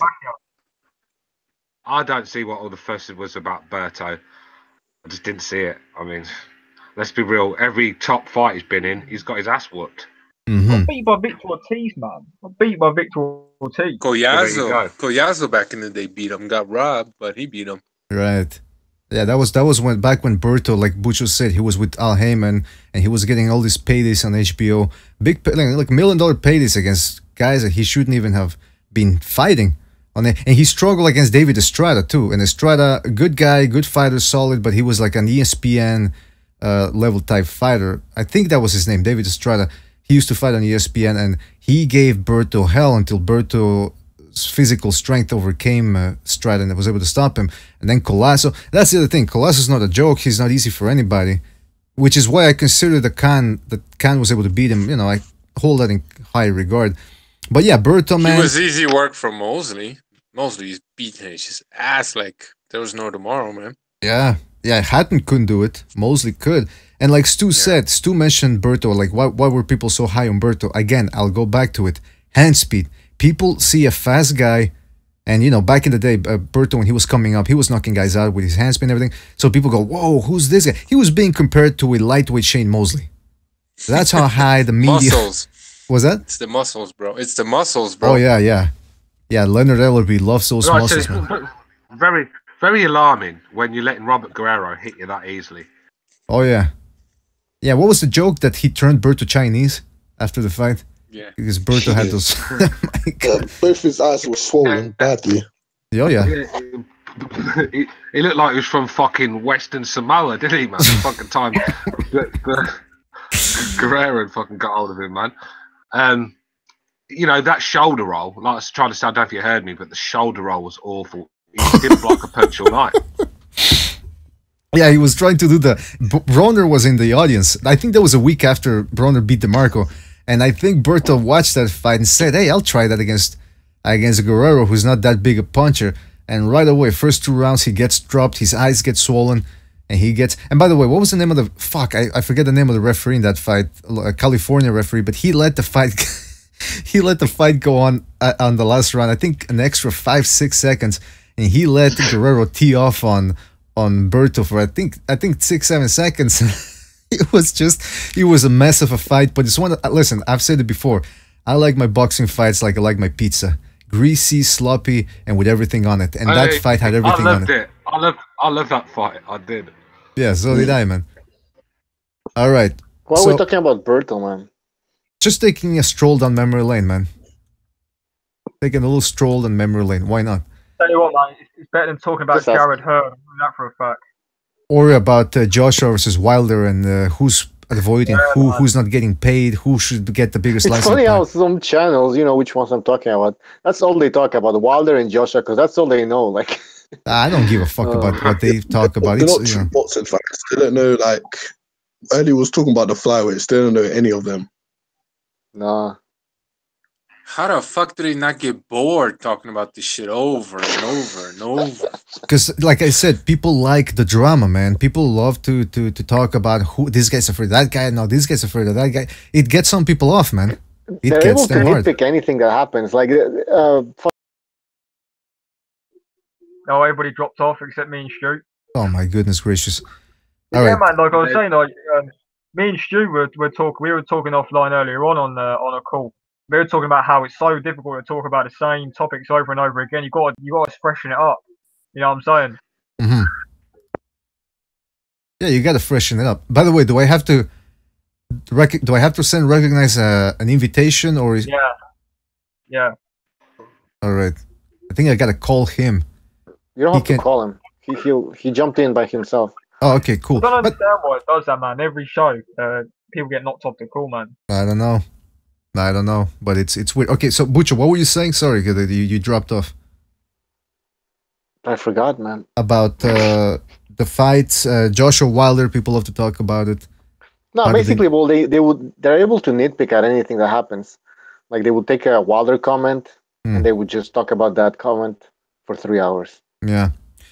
I don't see what all the fuss was about Berto. I just didn't see it. I mean, let's be real. Every top fight he's been in, he's got his ass whooped. Got beat by Victor Ortiz, man. Got beat by Victor Ortiz. Collazo back in the day beat him. Got robbed, but he beat him. Right. Yeah, that was when Berto, like Bucho said, he was with Al Heyman and he was getting all these paydays on HBO, big like $1 million paydays against guys that he shouldn't even have been fighting on it. And he struggled against David Estrada too. And Estrada, a good guy, good fighter, solid, but he was like an ESPN level type fighter. I think that was his name, David Estrada. He used to fight on ESPN, and he gave Berto hell until Berto's physical strength overcame Estrada and was able to stop him. And then Collazo, that's the other thing. Collazo's not a joke. He's not easy for anybody, which is why I consider that Khan was able to beat him. I hold that in high regard. But yeah, Berto, man. It was easy work for Mosley. Mosley's beating his ass like there was no tomorrow, man. Yeah. Hatton couldn't do it. Mosley could. And like Stu said, Stu mentioned Berto, like why were people so high on Berto? Again, I'll go back to it. Hand speed. People see a fast guy, and back in the day, Berto, when he was coming up, he was knocking guys out with his hand speed and everything. So people go, whoa, who's this guy? He was being compared to a lightweight Shane Mosley. That's how high the media... Muscles. Was that? It's the muscles, bro. It's the muscles, bro. Oh, yeah. Yeah, Leonard Ellerby loves those muscles, man. Very, very alarming when you're letting Robert Guerrero hit you that easily. Oh, yeah. Yeah, what was the joke that he turned Berto Chinese after the fight? Yeah. Because Berto had those... both his eyes were swollen badly. Oh, yeah. He looked like he was from fucking Western Samoa, didn't he, man? The fucking time Guerrero fucking got hold of him, man. That shoulder roll, like I was trying to say, I don't know if you heard me, but the shoulder roll was awful. He didn't block a punch all night. Yeah, he was trying to do the... Broner was in the audience. I think that was a week after Broner beat DeMarco. And I think Berto watched that fight and said, hey, I'll try that against Guerrero, who's not that big a puncher. And right away, first 2 rounds, he gets dropped, his eyes get swollen, and he gets... And by the way, what was the name of the... Fuck, I forget the name of the referee in that fight, a California referee, but he let the fight... he let the fight go on the last round, I think an extra 5-6 seconds, and he let Guerrero tee off on Berto for I think 6-7 seconds. It was a mess of a fight, but it's one. Listen, I've said it before. I like my boxing fights like I like my pizza, greasy, sloppy, and with everything on it. And that fight had everything on it. I love that fight. I did. Yeah, so did I, man. All right. Why are we talking about Berto, man? Just taking a stroll down memory lane, man. Taking a little stroll down memory lane. Why not? Tell you what, man, it's better than talking about Jared Hearn. That for a fact. Or about Joshua versus Wilder and who's avoiding, who's not getting paid, who should get the biggest license. It's funny how some channels, which ones I'm talking about. That's all they talk about, Wilder and Joshua, because that's all they know. Like, I don't give a fuck about what they talk about. They're not true boxing fans. They don't know, like, earlier was talking about the flyweights. They don't know any of them. Nah. How the fuck do they not get bored talking about this shit over and over and over? Because, like I said, people like the drama, man. People love to talk about who this guy's afraid of that guy. No, this guy's afraid of that guy. It gets some people off, man. They're able to nitpick anything that happens. Like, everybody dropped off except me and Stu. Oh my goodness gracious! All right, man. Like I was saying, me and Stu were talking. We were talking offline earlier on a call. We were talking about how it's so difficult to talk about the same topics over and over again. You got to freshen it up. You know what I'm saying? Mm-hmm. Yeah, you got to freshen it up. By the way, do I have to recognize an invitation or is... Yeah. All right. I think I got to call him. You don't have to call him. He jumped in by himself. Oh, okay, cool. I don't understand why it does that, man. Every show, people get knocked off the call, man. I don't know. But it's weird. Okay, so Butcher, what were you saying? Sorry, you dropped off. I forgot, man. About the fights, Joshua Wilder. People love to talk about it. No, basically, well, they're able to nitpick at anything that happens. Like they would take a Wilder comment and they would just talk about that comment for 3 hours. Yeah.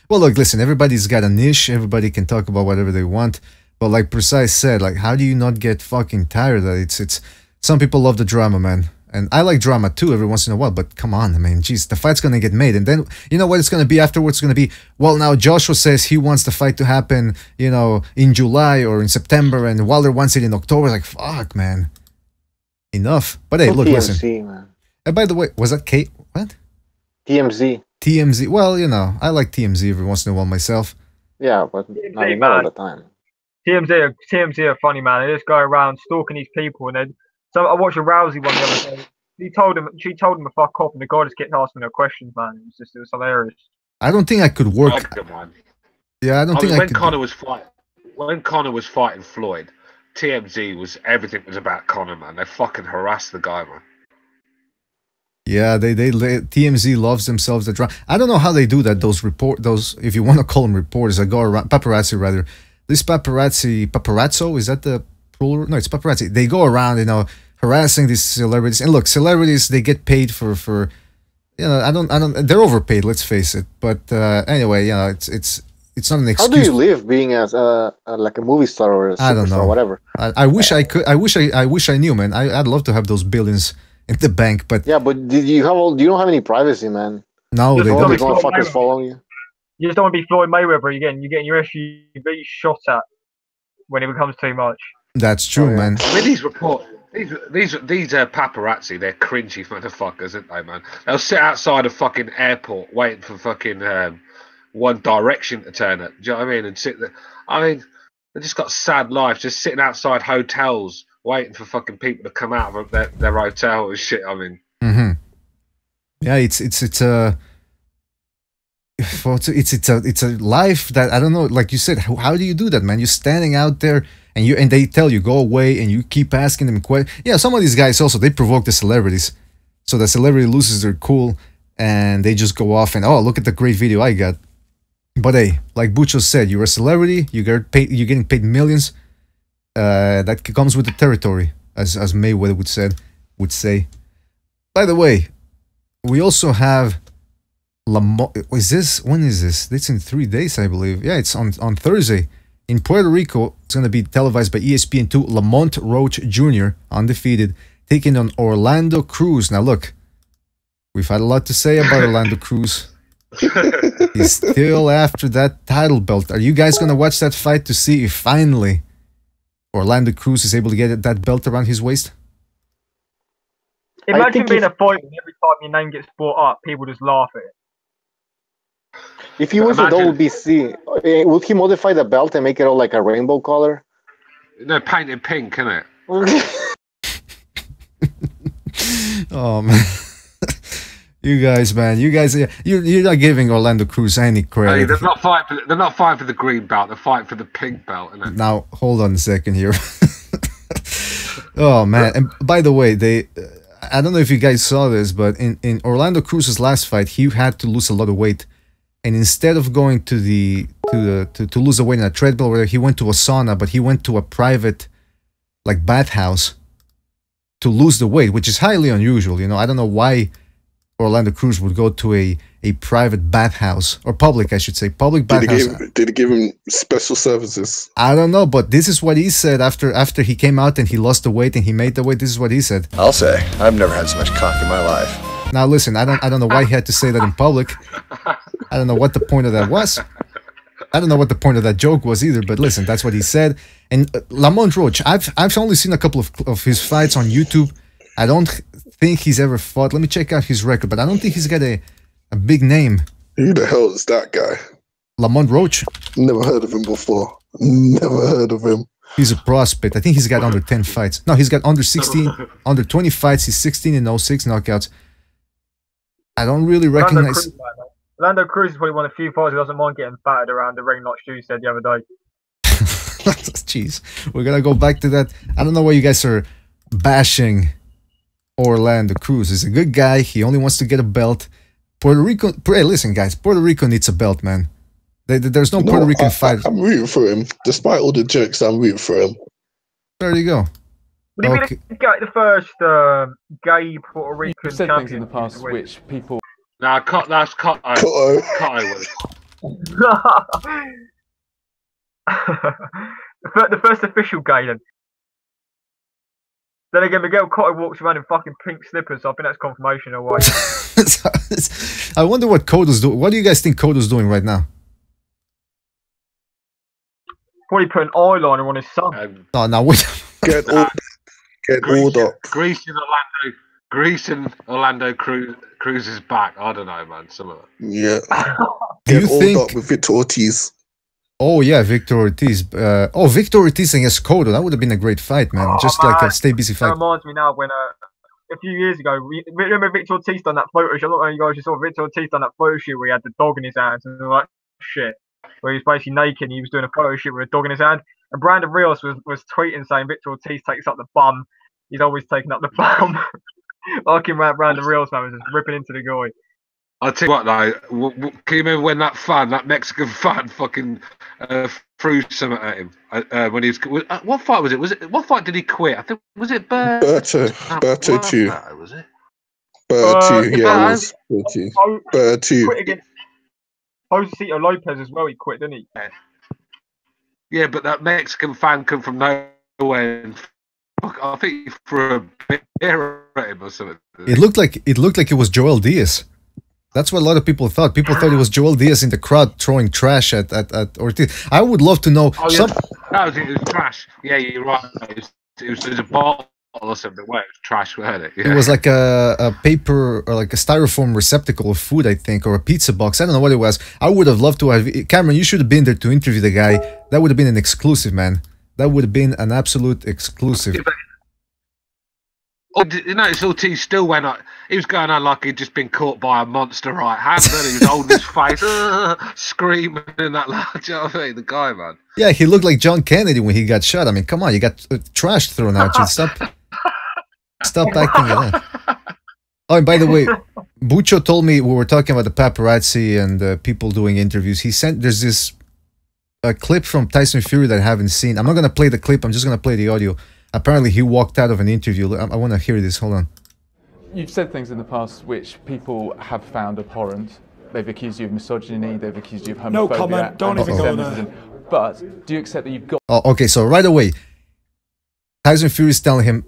Well, look, listen. Everybody's got a niche. Everybody can talk about whatever they want. But like Precise said, like, how do you not get fucking tired of it? It's. Some people love the drama, man. And I like drama too every once in a while, but come on, I mean, geez, the fight's going to get made. And then, you know what it's going to be afterwards? It's going to be, well, now Joshua says he wants the fight to happen, you know, in July or in September, and Wilder wants it in October. Like, fuck, man. Enough. But hey, look, TMZ, listen. Man. And by the way, was that Kate? What? TMZ. TMZ. Well, you know, I like TMZ every once in a while myself. Yeah, but not all the time. TMZ are funny, man. They just go around stalking these people, and then. So I watched a Rousey one the other day. She told him to fuck off, and the guy just kept asking her questions, man. It was hilarious. I don't think I could work. Yeah, I don't think I could. When Conor was fighting Floyd, TMZ everything was about Conor, man. They fucking harassed the guy, man. Yeah, TMZ loves themselves the drama. I don't know how they do that. Those if you want to call them reporters, that go around, paparazzi rather. This paparazzo, is that the plural? No, it's paparazzi. They go around, you know, harassing these celebrities. And look, celebrities, they get paid for you know, I don't. They're overpaid. Let's face it. But anyway, you know, it's not an excuse. How do you live being as like a movie star or a superstar or whatever? I wish I could. I wish I knew, man. I'd love to have those billions in the bank, but yeah, but you don't have any privacy, man. No, they don't. Motherfuckers following you. You just don't want to be Floyd Mayweather. You're getting your SUV shot at when it becomes too much. That's true, man. I mean, these paparazzi, they're cringy motherfuckers, aren't they, man? They'll sit outside a fucking airport waiting for fucking One Direction to turn up. Do you know what I mean? And sit there. I mean, they just got sad lives, just sitting outside hotels waiting for fucking people to come out of their hotel and shit. I mean, yeah, it's a life that I don't know. Like you said, how do you do that, man? You're standing out there and they tell you go away, and you keep asking them questions. Yeah, some of these guys also, they provoke the celebrities, so the celebrity loses their cool and they just go off and, oh, look at the great video I got. But hey, like Bucho said, you're a celebrity. You're getting paid millions. That comes with the territory, as Mayweather would say. By the way, we also have Lamont. When is this? It's in 3 days, I believe. Yeah, it's on Thursday in Puerto Rico. It's going to be televised by ESPN2. Lamont Roach Jr., undefeated, taking on Orlando Cruz. Now look, we've had a lot to say about Orlando Cruz. He's still after that title belt. Are you guys going to watch that fight to see if finally Orlando Cruz is able to get that belt around his waist? Imagine being a fighter and every time your name gets brought up, people just laugh at it. If he was a WBC, would he modify the belt and make it all like a rainbow color? No, paint it pink, isn't it? Oh, man. You guys, man. You're not giving Orlando Cruz any credit. Hey, they're not fighting for the green belt. They're fighting for the pink belt, isn't it? Now, hold on a second here. Oh, man. And by the way, I don't know if you guys saw this, but in Orlando Cruz's last fight, he had to lose a lot of weight. And instead of going to lose the weight in a treadmill, where he went to a sauna, but he went to a private, like, bathhouse to lose the weight, which is highly unusual. You know, I don't know why Orlando Cruz would go to a private bathhouse, or public, I should say, public bathhouse. Did he give him special services? I don't know, but this is what he said after he came out and he lost the weight and he made the weight. This is what he said. I'll say, I've never had so much cock in my life. Now listen, I don't know why he had to say that in public. I don't know what the point of that was. I don't know what the point of that joke was either, but listen, that's what he said. And Lamont Roach, I've only seen a couple of his fights on YouTube. I don't think he's ever fought. Let me check out his record, but I don't think he's got a big name. Who the hell is that guy? Lamont Roach? Never heard of him before. Never heard of him. He's a prospect. I think he's got under 10 fights. No, he's got under 16, under 20 fights. He's 16-0, 6 knockouts. I don't really recognize. Orlando Cruz is probably one of the few fighters who doesn't mind getting battered around the ring, like Stu said the other day. Jeez, we're gonna go back to that. I don't know why you guys are bashing Orlando Cruz. He's a good guy. He only wants to get a belt. Puerto Rico. Hey, listen, guys. Puerto Rico needs a belt, man. There's no Puerto Rican fight. I'm rooting for him, despite all the jokes. I'm rooting for him. There you go. Would he be the first gay Puerto Rican You've said champion things in the past which people... Nah, that's Cotto. Cotto was. The first official gay then. Then again, Miguel Cotto walks around in fucking pink slippers, so I think that's confirmation of why. I wonder what Cotto's doing. What do you guys think Cotto's doing right now? Probably put an eyeliner on his son. No, wait. Get all up. Greasing Orlando Cruz's back. I don't know, man. Some of it. Yeah. Do you Get all think up with Victor Ortiz? Oh yeah, Victor Ortiz. Victor Ortiz against Cotto. That would have been a great fight, man. Just like a stay busy fight. That reminds me now when a few years ago, remember Victor Ortiz done that photo shoot? I don't know if you guys just saw Victor Ortiz done that photo shoot where he had the dog in his hands and all that shit. Where he was basically naked and he was doing a photo shoot with a dog in his hand. And Brandon Rios was tweeting saying Victor Ortiz takes up the bum. He's always taking up the bum. Fucking Brandon Rios, man, was just ripping into the guy. I'll tell you what, though. Can you remember when that Mexican fan fucking threw something at him when he was? What fight was it? What fight did he quit? I think was it Berto 2. Was it? Berto 2, yeah, it was Berto 2. Quit against Josecito Lopez as well. He quit, didn't he? Yeah, but that Mexican fan come from nowhere. And I think he threw a beer at him or something. It looked like it was Joel Diaz. That's what a lot of people thought. People thought it was Joel Diaz in the crowd throwing trash at Ortiz. I would love to know. Oh, yeah. It was trash. Yeah, you're right. It was a bottle or something. Where it was trash, wasn't it? Yeah. It was like a paper or like a styrofoam receptacle of food, I think, or a pizza box. I don't know what it was. I would have loved to have. Cameron, you should have been there to interview the guy. That would have been an exclusive, man. That would have been an absolute exclusive. Yeah, you notice Ortiz still went on. He was going on like he'd just been caught by a monster right hand. Then he was holding his face, screaming in that large. You know what I mean? The guy, man. Yeah, he looked like John Kennedy when he got shot. I mean, come on, you got trash thrown at you. Stop acting like that. Oh, and by the way, Bucho told me we were talking about the paparazzi and people doing interviews. There's this clip from Tyson Fury that I haven't seen. I'm not gonna play the clip. I'm just gonna play the audio. Apparently, he walked out of an interview. I want to hear this. Hold on. You've said things in the past which people have found abhorrent. They've accused you of misogyny. They've accused you of homophobia. No comment. Don't even go there. But do you accept that you've got... Oh, okay, so right away, Tyson Fury is telling him,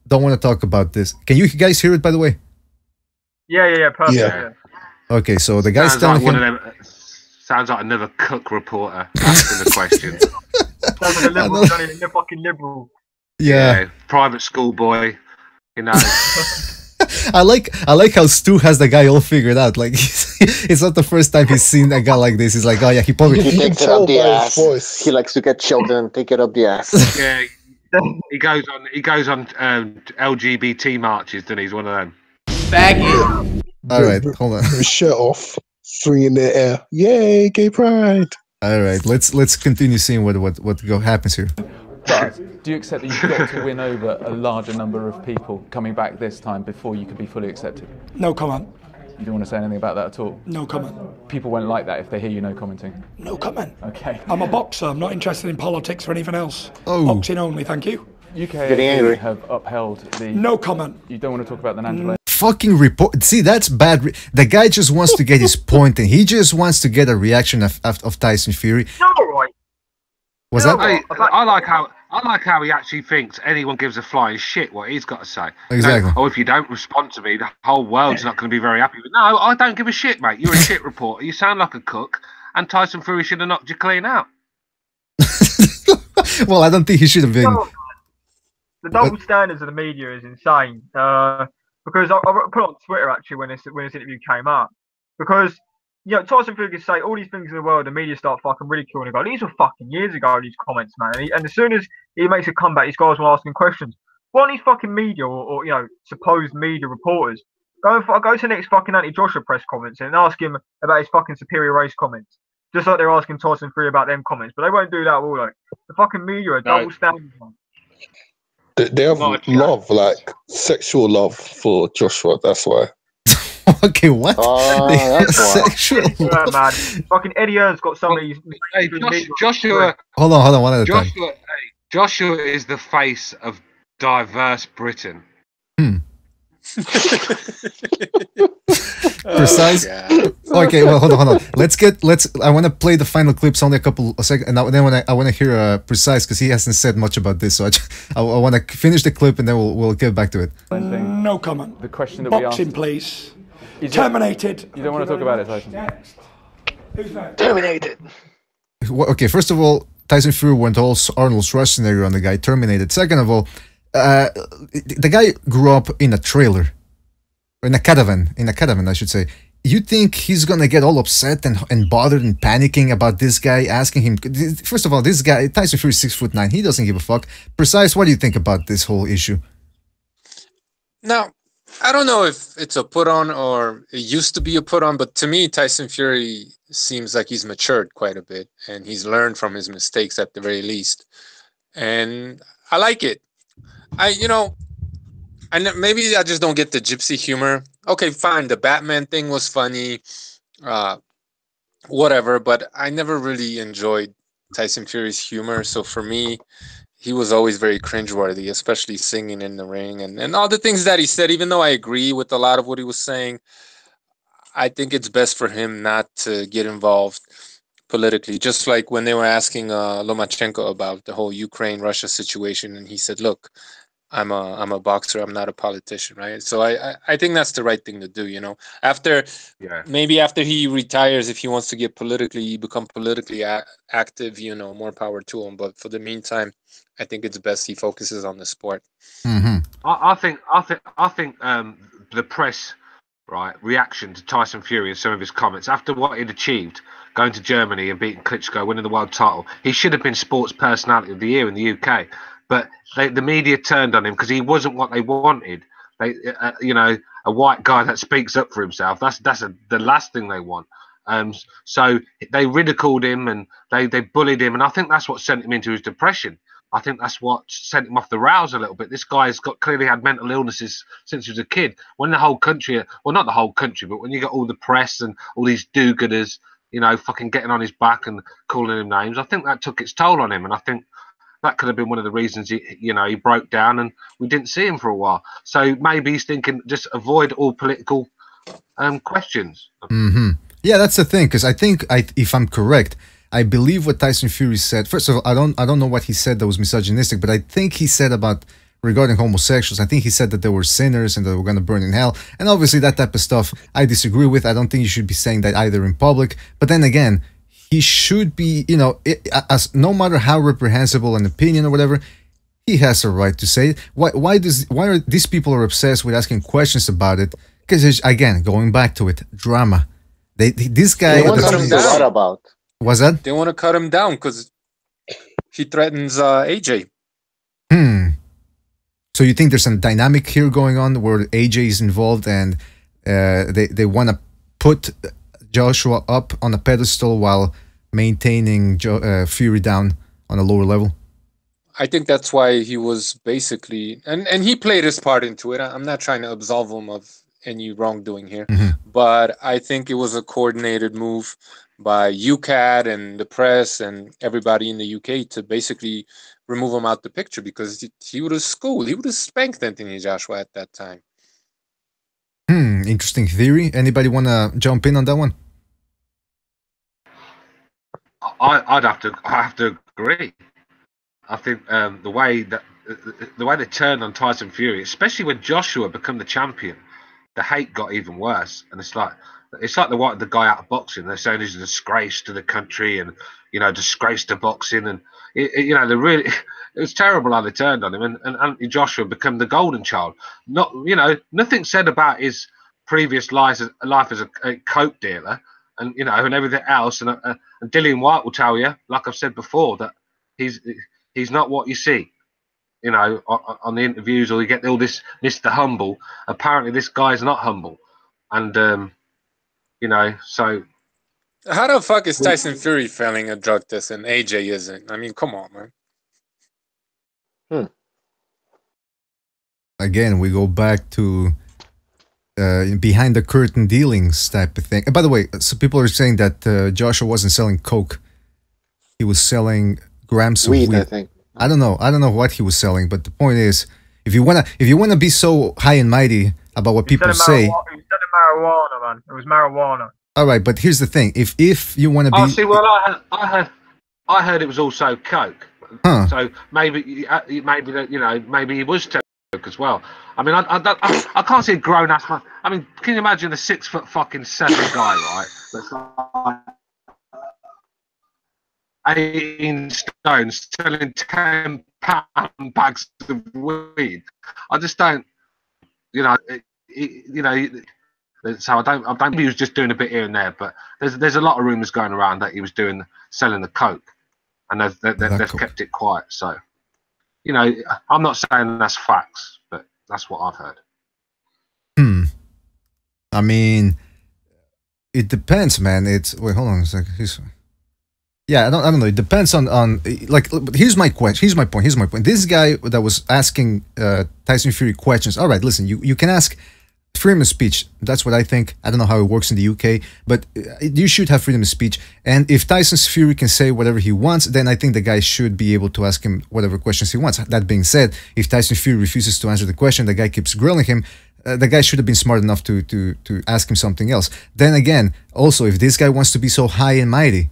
don't want to talk about this. Can you guys hear it, by the way? Yeah, perfect. Yeah. Okay, so the guy's telling him... Sounds like another cook reporter asking the question. Sounds like a liberal, don't he? A fucking liberal. Yeah, private school boy, you know. I like how Stu has the guy all figured out. Like it's not the first time he's seen a guy like this. He's like, oh yeah, he probably takes it up the ass. He likes to get children, take it up the ass. Yeah, he goes on LGBT marches, then he's one of them. Faggot. All right, hold on. Shirt off, 3 in the air. Yay, gay pride. All right, let's continue seeing what happens here. But do you accept that you've got to win over a larger number of people coming back this time before you could be fully accepted? No comment. You don't want to say anything about that at all? No comment. People won't like that if they hear you no commenting? No comment. Okay. I'm a boxer. I'm not interested in politics or anything else. Oh. Boxing only, thank you. UK have upheld the... No comment. You don't want to talk about the Angela... Fucking report. See, that's bad. The guy just wants to get his point, and he just wants to get a reaction of Tyson Fury. No, right. Was that? I like how he actually thinks anyone gives a flying shit what he's got to say. Exactly. Oh, if you don't respond to me, the whole world's not going to be very happy. But no, I don't give a shit, mate. You're a shit reporter. You sound like a cook, and Tyson Fury should have knocked you clean out. Well, I don't think he should have been. The double standards of the media is insane. Because I put it on Twitter actually when this interview came up. Because Tyson Fury can say all these things in the world, the media start fucking ridiculing and go, these were fucking years ago, these comments, man. And as soon as he makes a comeback, these guys will ask him questions. Why don't these fucking media or supposed media reporters go to the next fucking Anthony Joshua press comments and ask him about his fucking superior race comments? Just like they're asking Tyson Fury about them comments, but they won't do that, will they? The fucking media are double standards. They have love, like sexual love for Joshua. That's why. Okay, what? That's why. Sexual love. Man. Fucking Eddie Earn's got some of these. Hey, Joshua. Hold on, one at a time. Joshua is the face of diverse Britain. Precise. Okay, well, hold on. I want to play the final clips, only a couple of seconds, and then I want to hear Precise, because he hasn't said much about this. So I want to finish the clip, and then we'll get back to it. No comment. The question that Boxing, we asked, please. Terminated. You don't want to talk about it, Tyson? Who's next? Terminated. Okay, first of all, Tyson Fury went all Arnold Schwarzenegger on the guy, terminated. Second of all, the guy grew up in a trailer, in a caravan, I should say. You think he's gonna get all upset and bothered and panicking about this guy, asking him? First of all, this guy, Tyson Fury, 6'9", he doesn't give a fuck. Precise, what do you think about this whole issue? Now, I don't know if it's a put on or it used to be a put on, but to me, Tyson Fury seems like he's matured quite a bit and he's learned from his mistakes at the very least. And I like it. Maybe I just don't get the gypsy humor. Okay, fine. The Batman thing was funny, whatever, but I never really enjoyed Tyson Fury's humor. So for me, he was always very cringeworthy, especially singing in the ring and all the things that he said. Even though I agree with a lot of what he was saying, I think it's best for him not to get involved politically. Just like when they were asking Lomachenko about the whole Ukraine-Russia situation, and he said, "Look, I'm a boxer. I'm not a politician," right? So I think that's the right thing to do. Maybe after he retires, if he wants to become politically active, more power to him. But for the meantime, I think it's best he focuses on the sport. Mm-hmm. I think the press reaction to Tyson Fury and some of his comments after what he'd achieved, going to Germany and beating Klitschko, winning the world title, he should have been Sports Personality of the Year in the UK. But the media turned on him because he wasn't what they wanted. A white guy that speaks up for himself. That's the last thing they want. So they ridiculed him and they bullied him, and I think that's what sent him into his depression. I think that's what sent him off the rails a little bit. This guy's clearly had mental illnesses since he was a kid. When the whole country, well, not the whole country, but when you got all the press and all these do-gooders, fucking getting on his back and calling him names, I think that took its toll on him, and I think that could have been one of the reasons he broke down and we didn't see him for a while. So maybe he's thinking just avoid all political questions. Mm-hmm. Yeah, that's the thing, because I think if I'm correct, I believe what Tyson Fury said. First of all, I don't know what he said that was misogynistic, but I think he said regarding homosexuals, I think he said that they were sinners and that they were going to burn in hell. And obviously that type of stuff I disagree with. I don't think you should be saying that either in public. But then again, he should be, as no matter how reprehensible an opinion or whatever, he has a right to say it. Why are these people obsessed with asking questions about it? Because again, going back to it, drama. This guy. They want to cut him down. About. What's that? They want to cut him down because he threatens AJ. So you think there's a dynamic here going on where AJ is involved and they want to put Joshua up on a pedestal while maintaining Fury down on a lower level? I think that's why he was basically, and he played his part into it. I'm not trying to absolve him of any wrongdoing here, but I think it was a coordinated move by UCAD and the press and everybody in the UK to basically remove him out the picture because he would have schooled, he would have spanked Anthony Joshua at that time. Interesting theory. Anybody want to jump in on that one? I have to agree. I think the way they turned on Tyson Fury, especially when Joshua became the champion, the hate got even worse. And it's like they wanted the guy out of boxing. They're saying he's a disgrace to the country and disgrace to boxing. And it was terrible how they turned on him. And Anthony Joshua became the golden child. Nothing said about his previous life as a coke dealer and and everything else. And Dillian White will tell you, like I've said before, that he's not what you see, on the interviews, or you get all this Mr. Humble. Apparently, this guy's not humble, and so How the fuck is Tyson Fury failing a drug test and AJ isn't? I mean, come on, man. Again, we go back to behind the curtain dealings type of thing. And by the way, so people are saying that Joshua wasn't selling coke; he was selling grams of weed. I think. I don't know what he was selling, but the point is, if you wanna be so high and mighty about what people say, he said marijuana, man. It was marijuana. all right. But here's the thing: if you want to be, Oh, see, well, I heard it was also coke. Huh. So maybe that maybe he was coke as well. I mean, I can't see a grown ass man. I mean, can you imagine a 6'7" fucking guy, right? That's like 18 stones selling 10-pound bags of weed. I just don't, So I don't. Maybe he was just doing a bit here and there, but there's a lot of rumors going around that he was selling the coke, and they've kept it quiet. So, I'm not saying that's facts, but that's what I've heard. I mean, it depends, man. Wait, hold on a second. Yeah, I don't know. It depends on like. Here's my question. Here's my point. This guy that was asking Tyson Fury questions. All right, listen. You can ask freedom of speech. That's what I think. I don't know how it works in the UK, but you should have freedom of speech. And if Tyson Fury can say whatever he wants, then I think the guy should be able to ask him whatever questions he wants. That being said, if Tyson Fury refuses to answer the question, the guy keeps grilling him. The guy should have been smart enough to ask him something else. Then again, also, if this guy wants to be so high and mighty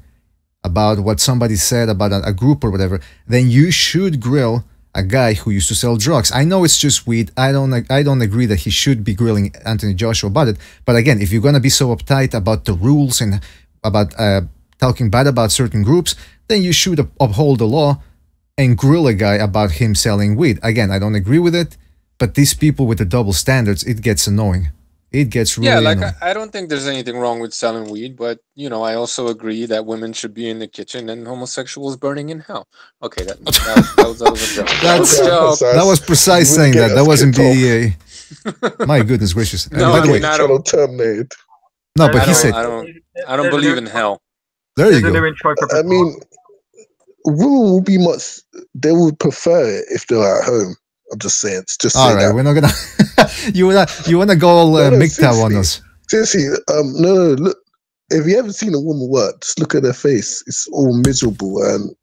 about what somebody said about a group or whatever, then you should grill a guy who used to sell drugs. I know it's just weed. I don't agree that he should be grilling Anthony Joshua about it. But again, if you're gonna be so uptight about the rules and about talking bad about certain groups, then you should uphold the law and grill a guy about him selling weed. Again, I don't agree with it, but these people with the double standards, it gets annoying. It gets really annoying. I don't think there's anything wrong with selling weed, but I also agree that women should be in the kitchen and homosexuals burning in hell. Okay, that was a joke. That was precise saying that. That wasn't BDA. My goodness gracious! No, by the way, terminate. No, but he said I don't believe in hell. There you go. I mean, women will be much. They would prefer it if they're at home. I'm just saying. Just all right. We're not gonna. you wanna go all MGTOW on us? Seriously, no. Look, if you haven't seen a woman work, just look at her face. It's all miserable, and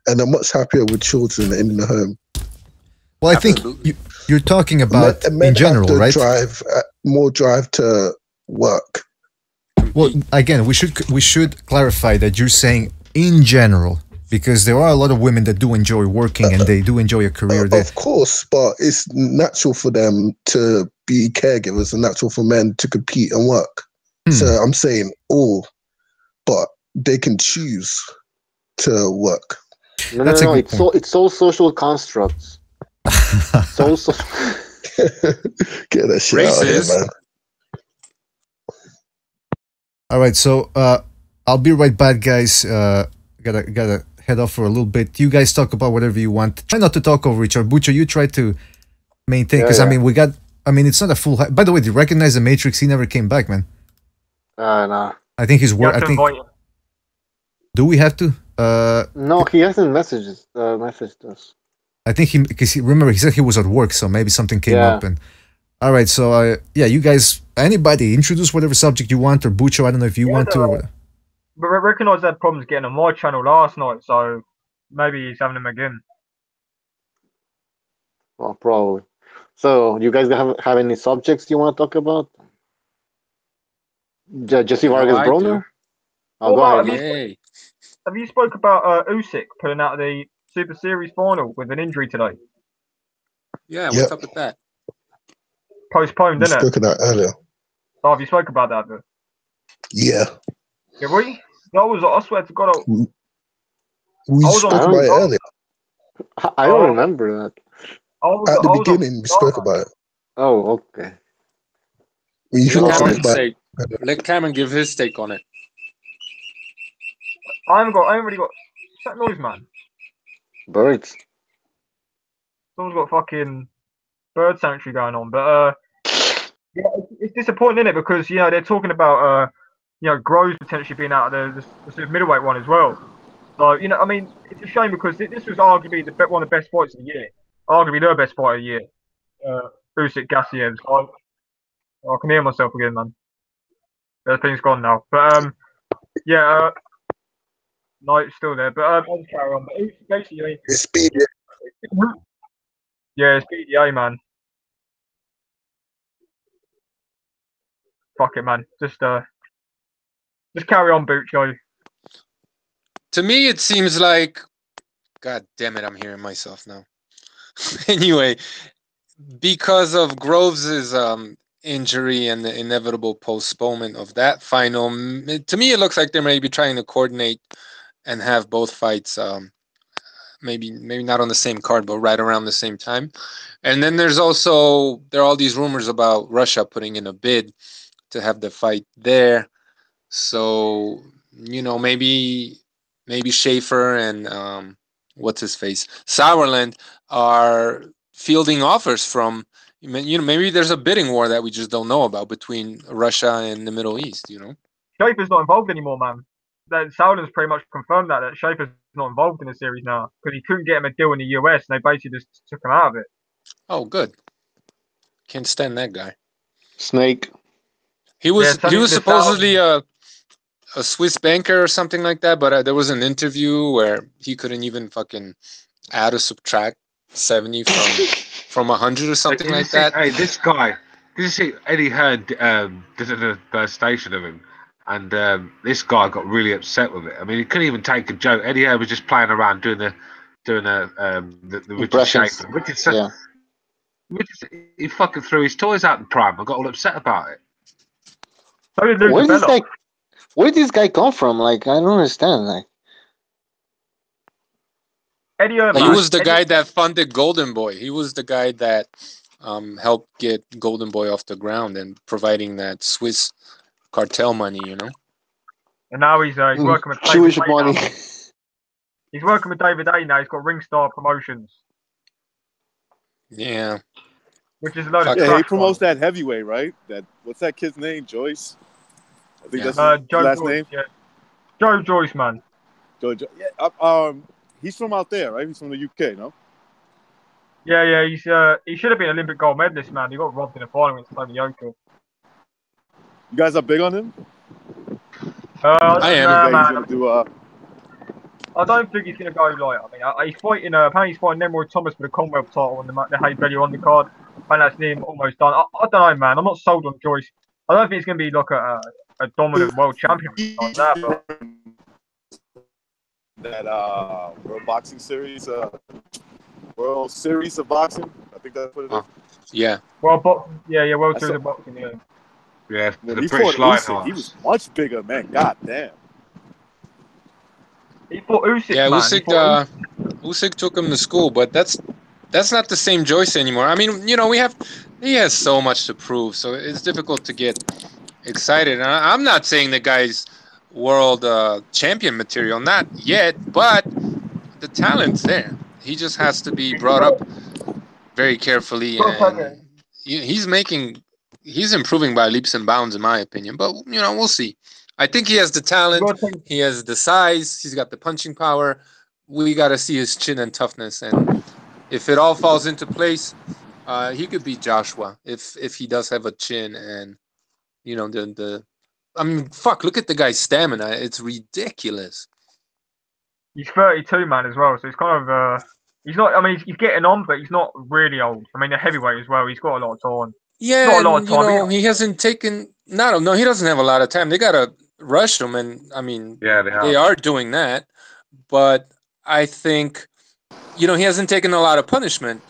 and they're much happier with children in the home. Well, I think you're talking about in general, right? More drive to work. Well, again, we should clarify that you're saying in general. Because there are a lot of women that do enjoy working and they do enjoy a career there. Of course, but it's natural for them to be caregivers and natural for men to compete and work. So I'm saying all, but they can choose to work. No, it's all social constructs. It's all social. Get that shit out of here, man. All right, so I'll be right back, guys. Gotta head off for a little bit. You guys talk about whatever you want. Try not to talk over each other. Butcher, you try to maintain, because I mean, it's not a full. By the way, do you recognize the Matrix? He never came back, man. No. I think he's work. I think. Do we have to? No, he hasn't messaged us. I think because remember he said he was at work, so maybe something came up. And all right, so you guys, anybody, introduce whatever subject you want, or Butcher, I don't know if you want to. But I reckon I had problems getting on my channel last night, so maybe he's having them again. Well, probably. So, you guys have any subjects you want to talk about? Jesse Vargas Broner? Oh, go ahead. Have you spoke about Usyk pulling out of the Super Series final with an injury today? Yeah, what's up with that? Postponed, didn't it? We spoke about that earlier. Oh, have you spoke about that? Though? Yeah. Yeah, really? I swear to God. We spoke about it earlier. I don't remember that. At the beginning, we spoke about it. Oh, okay. Let Cameron give his take on it. I haven't really got. What's that noise, man? Birds. Someone's got fucking bird sanctuary going on, but yeah, it's disappointing, isn't it? Because they're talking about Groves potentially being out of the super middleweight one as well. So, I mean, it's a shame because this was arguably one of the best fights of the year. Arguably the best fight of the year. Usyk Gassiev. I can hear myself again, man. Everything's gone now. But, yeah, no, it's still there. But I'll just carry on. But basically, It's BDA. Yeah, it's BDA, man. Fuck it, man. Just carry on, Buccio. To me, it seems like, God damn it, I'm hearing myself now. Anyway, because of Groves' injury and the inevitable postponement of that final, to me, it looks like they're maybe trying to coordinate and have both fights, maybe not on the same card, but right around the same time. And then there are all these rumors about Russia putting in a bid to have the fight there. So, maybe Schaefer and what's his face, Sauerland are fielding offers from, maybe there's a bidding war that we just don't know about between Russia and the Middle East. Schaefer's not involved anymore, man. Sauerland's pretty much confirmed that Schaefer's not involved in the series now because he couldn't get him a deal in the US, and they basically just took him out of it. Oh, good. Can't stand that guy. Snake. He was supposedly a Swiss banker or something like that, but there was an interview where he couldn't even fucking add or subtract 70 from 100 or something like that. Hey, this guy, did you see Eddie Hearn did a devastation of him? And this guy got really upset with it. I mean, he couldn't even take a joke. Eddie Hearn was just playing around doing the Richard Schaefer. He fucking threw his toys out the pram and got all upset about it. Where did this guy come from? Like, I don't understand. Like, Eddie Hearn, he was the guy that funded Golden Boy. He was the guy that helped get Golden Boy off the ground and providing that Swiss cartel money, And now he's working with Jewish money. He's working with David A now. He's got Ringstar Promotions. Yeah. Which is a load of Yeah, he promotes that heavyweight, right? What's that kid's name? Joyce? I think that's his last name. Yeah. Joe Joyce, man. Joe. Yeah. He's from out there, right? He's from the UK, no? Yeah. He should have been Olympic gold medalist, man. He got robbed in the final against Tony Yoka. You guys are big on him? I am. Man. I don't think he's going to go light. I mean, he's fighting. Apparently, he's fighting Nemrod Thomas for the Commonwealth title on the Hay Belly undercard. And that's him almost done. I don't know, man. I'm not sold on Joyce. I don't think it's going to be like a dominant world champion like that. But... That World Boxing Series, World Series of Boxing. I think that's what it is. Yeah. World Series of Boxing. Yeah. Yeah. When he fought Usyk, he was much bigger, man. God damn. He fought Usyk. Yeah, man. Usyk took him to school, but that's not the same Joyce anymore. I mean, he has so much to prove, so it's difficult to get excited. And I'm not saying the guy's world champion material, not yet, but the talent's there. He just has to be brought up very carefully, and he's improving by leaps and bounds, in my opinion. But we'll see. I think he has the talent, he has the size, he's got the punching power. We got to see his chin and toughness, and if it all falls into place, he could beat Joshua if he does have a chin and I mean, fuck! Look at the guy's stamina; it's ridiculous. He's 32, man, as well. So he's kind of he's not. I mean, he's getting on, but he's not really old. I mean, the heavyweight as well. He's got a lot of time. Yeah, not a lot of time. He hasn't taken. No, he doesn't have a lot of time. They gotta rush him, and I mean, yeah, they are doing that. But I think, he hasn't taken a lot of punishment,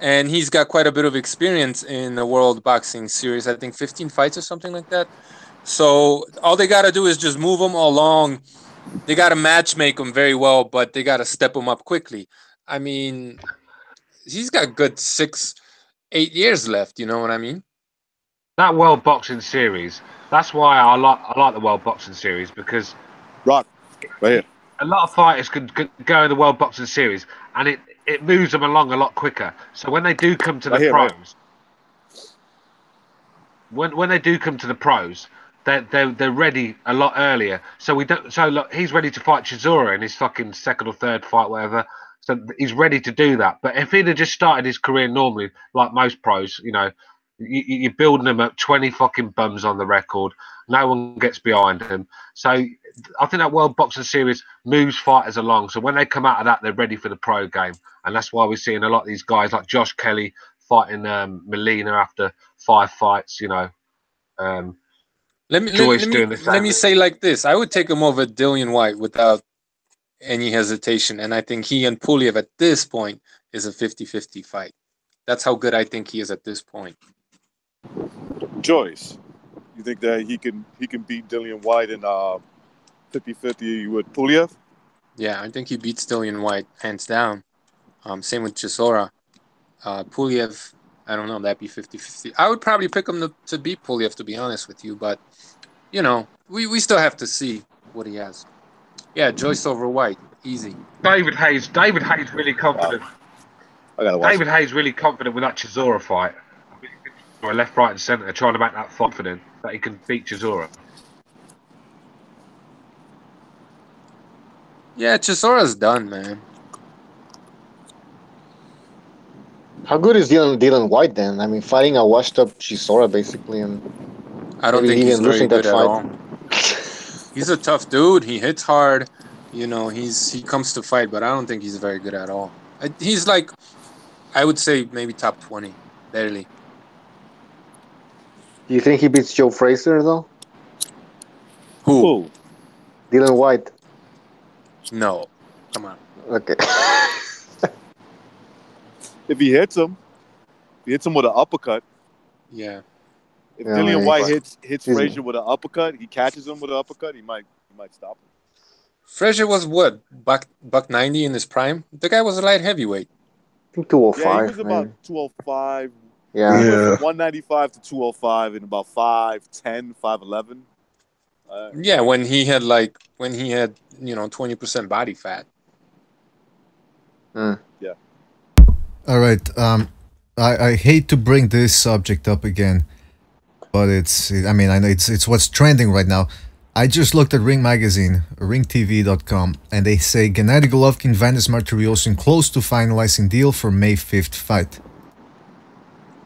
and he's got quite a bit of experience in the World Boxing Series. I think 15 fights or something like that. So all they got to do is just move him along. They got to match make him very well, but they got to step him up quickly. I mean, he's got good 6-8 years left. You know what I mean? That World Boxing Series. That's why I like the World Boxing Series, because right here, a lot of fighters could go in the World Boxing Series, and it moves them along a lot quicker. So when they do come to the pros, when they do come to the pros, they're ready a lot earlier. So we don't. So look, he's ready to fight Chisora in his fucking second or third fight, whatever. So he's ready to do that. But if he'd have just started his career normally, like most pros, you know, you're building him up 20 fucking bums on the record. No one gets behind him. So I think that World Boxing Series moves fighters along. So when they come out of that, they're ready for the pro game. And that's why we're seeing a lot of these guys like Josh Kelly fighting Molina after 5 fights, you know. Let me say like this. I would take him over Dillian White without any hesitation. And I think he and Puliev at this point is a 50-50 fight. That's how good I think he is at this point. Joyce, you think that he can beat Dillian White in 50-50 with Puliev? Yeah, I think he beats Dillian White hands down. Same with Chisora. Puliev, I don't know, that'd be 50-50. I would probably pick him to beat Puliev, to be honest with you, but you know, we still have to see what he has. Yeah, Joyce over White, easy. David Hayes really confident. David Hayes really confident with that Chisora fight. Or left, right, and centre, trying to make that confident that he can beat Chisora. Yeah, Chisora's done, man. How good is Dylan White then? I mean, fighting a washed-up Chisora basically, and I don't think he's very good at all. He's a tough dude. He hits hard. You know, he comes to fight, but I don't think he's very good at all. He's like, I would say maybe top 20, barely. Do you think he beats Joe Frazier though? Who? Dylan White. No, come on. Okay. If he hits him with an uppercut. Yeah. If Dillian White hits Frazier with an uppercut, he catches him with an uppercut, he might stop him. Frazier was what, buck 90 in his prime? The guy was a light heavyweight. I think 205. Yeah, he was about 205. Yeah. 195 to 205 in about 5'10", 5'11". Yeah, when he had 20% body fat. Yeah. All right. I hate to bring this subject up again, but I know it's what's trending right now. I just looked at Ring Magazine, ringtv.com, and they say Gennady Golovkin, Vanes Martirosyan close to finalizing deal for May 5th fight.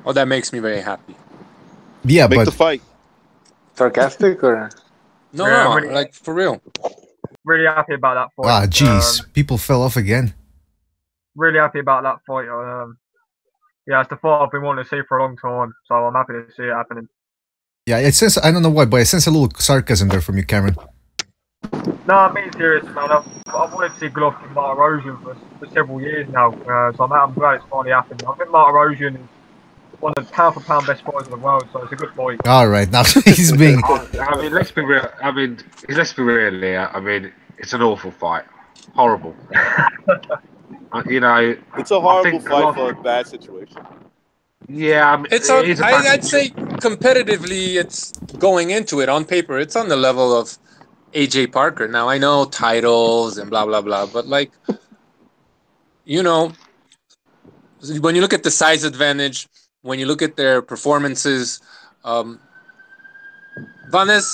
Oh, that makes me very happy. Yeah, Make the fight. Sarcastic or? No, really, like for real. Really happy about that fight. Ah, jeez, people fell off again. Really happy about that fight. Yeah, it's the fight I've been wanting to see for a long time, so I'm happy to see it happening. Yeah, it sense, I don't know why, but I sense a little sarcasm there from you, Cameron. No, I'm being serious, man. I've wanted to see Golovkin Martirosyan for several years now, so I'm glad it's finally happened. I think Martirosyan is one of the pound-for-pound best fighters in the world, so it's a good fight. All right, now he's being... I mean, let's be real. Let's be real here. I mean, it's an awful fight. Horrible. You know... It's a horrible fight for a bad situation. Yeah, I mean, I'd say competitively, it's going into it on paper. It's on the level of AJ Parker. Now I know titles and blah blah blah, but like, you know, when you look at the size advantage, when you look at their performances, Vanes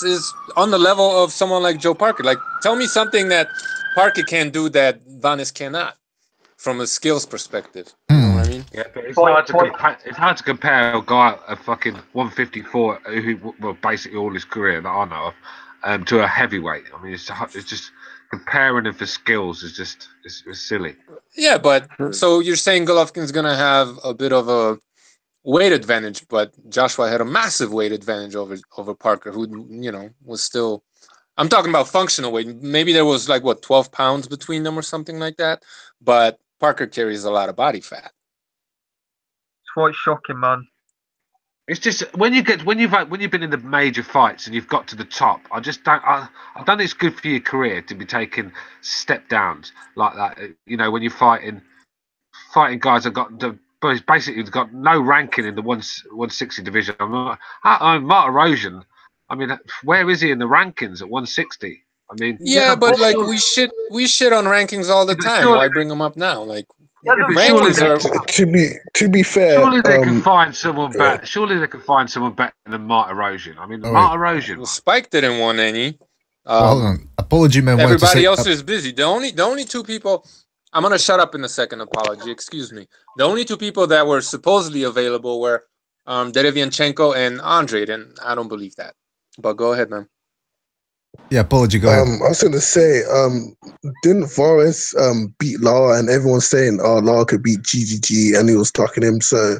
is on the level of someone like Joe Parker. Like, tell me something that Parker can do that Vanes cannot, from a skills perspective. You know what I mean? Yeah, but it's hard to compare a guy at fucking 154 who well basically all his career that I know of to a heavyweight. I mean, it's just comparing him for skills is just it's silly. Yeah, but so you're saying Golovkin's gonna have a bit of a weight advantage, but Joshua had a massive weight advantage over Parker, who was still. I'm talking about functional weight. Maybe there was 12 pounds between them or something like that, but Parker carries a lot of body fat. It's quite shocking, man. It's just when you've been in the major fights and you've got to the top, I don't think it's good for your career to be taking step downs like that. You know, when you're fighting guys that basically got no ranking in the 160 division. Martirosyan. I mean, where is he in the rankings at 160? I mean, yeah, but we shit on rankings all the time. Why bring them up now? To be fair, surely they can find someone better. Surely they can find someone better than Mark Erosion. I mean, Mark Erosion. Well, Spike didn't want any. Hold on, Apology Man. Everybody else is busy. The only two people. I'm gonna shut up in a second. Apology. Excuse me. The only two people that were supposedly available were Derevianchenko and Andre, and I don't believe that. But go ahead, man. Yeah, Apology. Go ahead. I was going to say, didn't Vargas beat Lara, and everyone's saying, "Oh, Lara could beat GGG," and he was talking him. So,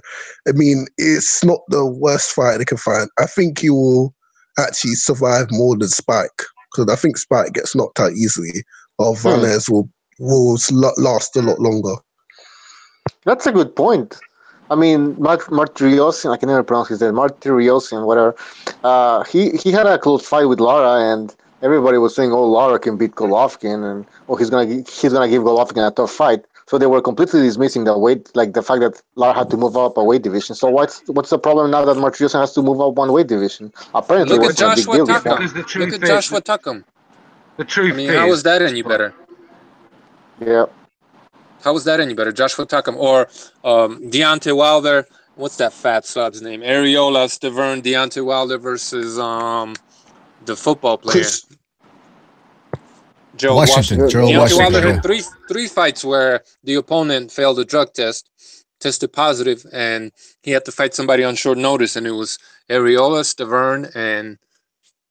I mean, it's not the worst fight they can find. I think he will actually survive more than Spike, because I think Spike gets knocked out easily, or Vargas will last a lot longer. That's a good point. I mean, Martirosyan, I can never pronounce his name, Martirosyan, whatever. He had a close fight with Lara, and everybody was saying, "Oh, Lara can beat Golovkin, and he's gonna give Golovkin a tough fight." So they were completely dismissing the weight, like the fact that Lara had to move up a weight division. So what's the problem now that Martirosyan has to move up one weight division? Apparently, look it wasn't a big deal before. Look at Joshua Tuckham. The truth. I mean, how is that any better? Yeah. How is that any better? Joshua Tuckham or Deontay Wilder? What's that fat slob's name? Areola, Stavern, Deontay Wilder versus the football player. Joe Washington. Deontay Wilder had three fights where the opponent failed a drug test, tested positive, and he had to fight somebody on short notice, and it was Areola, Stavern, and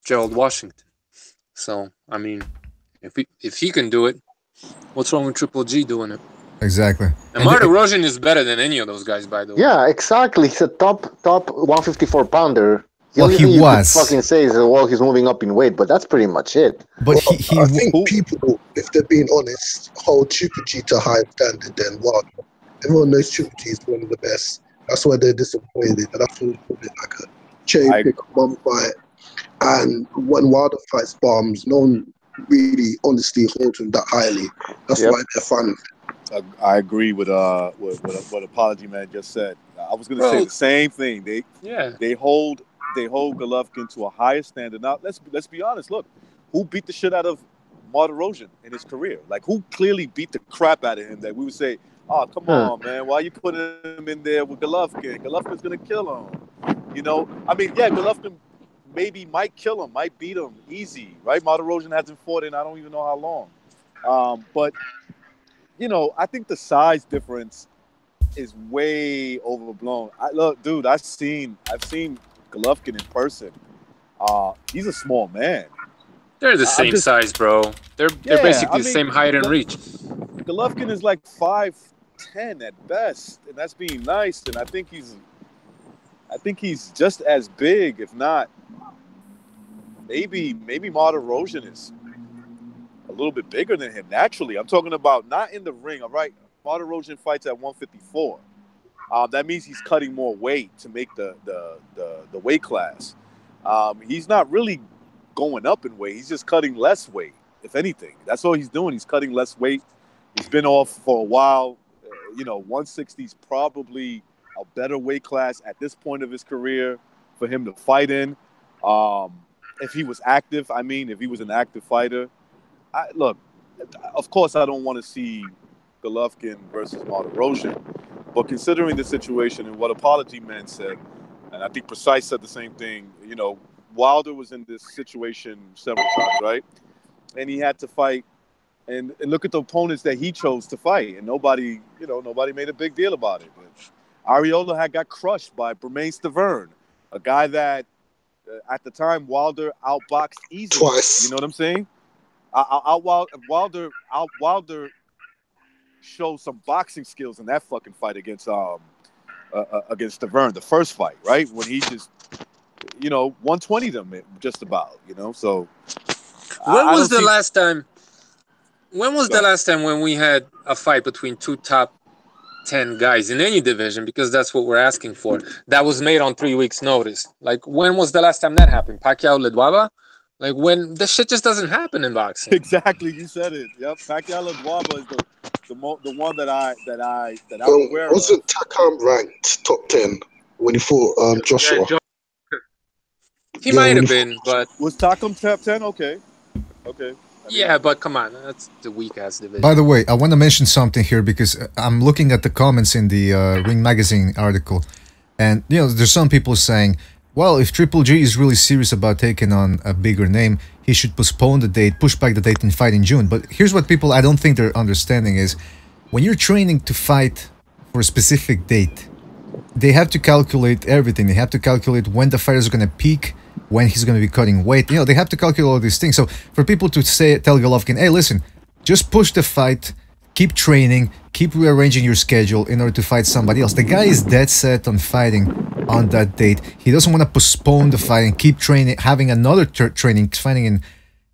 Gerald Washington. So, I mean, if he can do it, what's wrong with Triple G doing it? Exactly. And Mark Erosion is better than any of those guys, by the way. Yeah, exactly. He's a top 154 pounder. Well, he was. You could fucking say is, well, he's moving up in weight, but that's pretty much it. But I think people, if they're being honest, hold Triple G to a higher standard than Wilder. Everyone knows Triple G is one of the best. That's why they're disappointed. And that's what we like a cherry pick bomb fight. And when Wilder fights bombs, no one really honestly holds him that highly. That's why they're fun. I agree with what Apology Man just said. I was going to say the same thing. They hold Golovkin to a higher standard. Now let's be honest. Look, who beat the shit out of Mark Erosion in his career? Like, who clearly beat the crap out of him that we would say, "Oh, come on, man, why you putting him in there with Golovkin? Golovkin's going to kill him." You know, I mean, yeah, Golovkin maybe might kill him, might beat him easy, right? Mark Erosion hasn't fought in I don't even know how long, but. You know, I think the size difference is way overblown. Look, dude, I've seen Golovkin in person. He's a small man. They're the same size, bro. They're basically the same height and reach. Golovkin is like 5'10" at best, and that's being nice. And I think he's just as big, if not, maybe Mark Erosion is a little bit bigger than him naturally. I'm talking about not in the ring, all right? Mark Erosion fights at 154. That means he's cutting more weight to make the weight class. He's not really going up in weight. He's just cutting less weight, if anything. That's all he's doing. He's cutting less weight. He's been off for a while. 160 is probably a better weight class at this point of his career for him to fight in. If he was active, if he was an active fighter. Look, of course, I don't want to see Golovkin versus Mark Erosion, but considering the situation and what Apology Man said, and I think Precise said the same thing, Wilder was in this situation several times, right? And he had to fight, and look at the opponents that he chose to fight, and nobody made a big deal about it. But Areola had got crushed by Bermain Stavern, a guy that at the time Wilder outboxed easily. Twice. You know what I'm saying? Wilder showed some boxing skills in that fucking fight against Stavern, the first fight, right? When he just 120 them just about, so when was the last time when we had a fight between two top 10 guys in any division, because that's what we're asking for, that was made on 3 weeks notice? Like, when was the last time that happened? Pacquiao Ledwaba? Like, when this shit just doesn't happen in boxing. Exactly, you said it. Yep, Pacquiao Ledwaba is the one that I'm aware of. Wasn't Takam ranked top 10 when he fought Joshua? He might have been, but was Takam top 10? Okay. Yeah, but come on, that's the weak ass division. By the way, I want to mention something here because I'm looking at the comments in the Ring Magazine article, and there's some people saying, well, if Triple G is really serious about taking on a bigger name, he should postpone the date, push back the date and fight in June. But here's what people, I don't think they're understanding is, when you're training to fight for a specific date, they have to calculate everything. They have to calculate when the fighter is going to peak, when he's going to be cutting weight. They have to calculate all these things. So for people to tell Golovkin, hey, listen, just push the fight, keep training, keep rearranging your schedule in order to fight somebody else. The guy is dead set on fighting on that date. He doesn't want to postpone the fight and keep training, having another training, fighting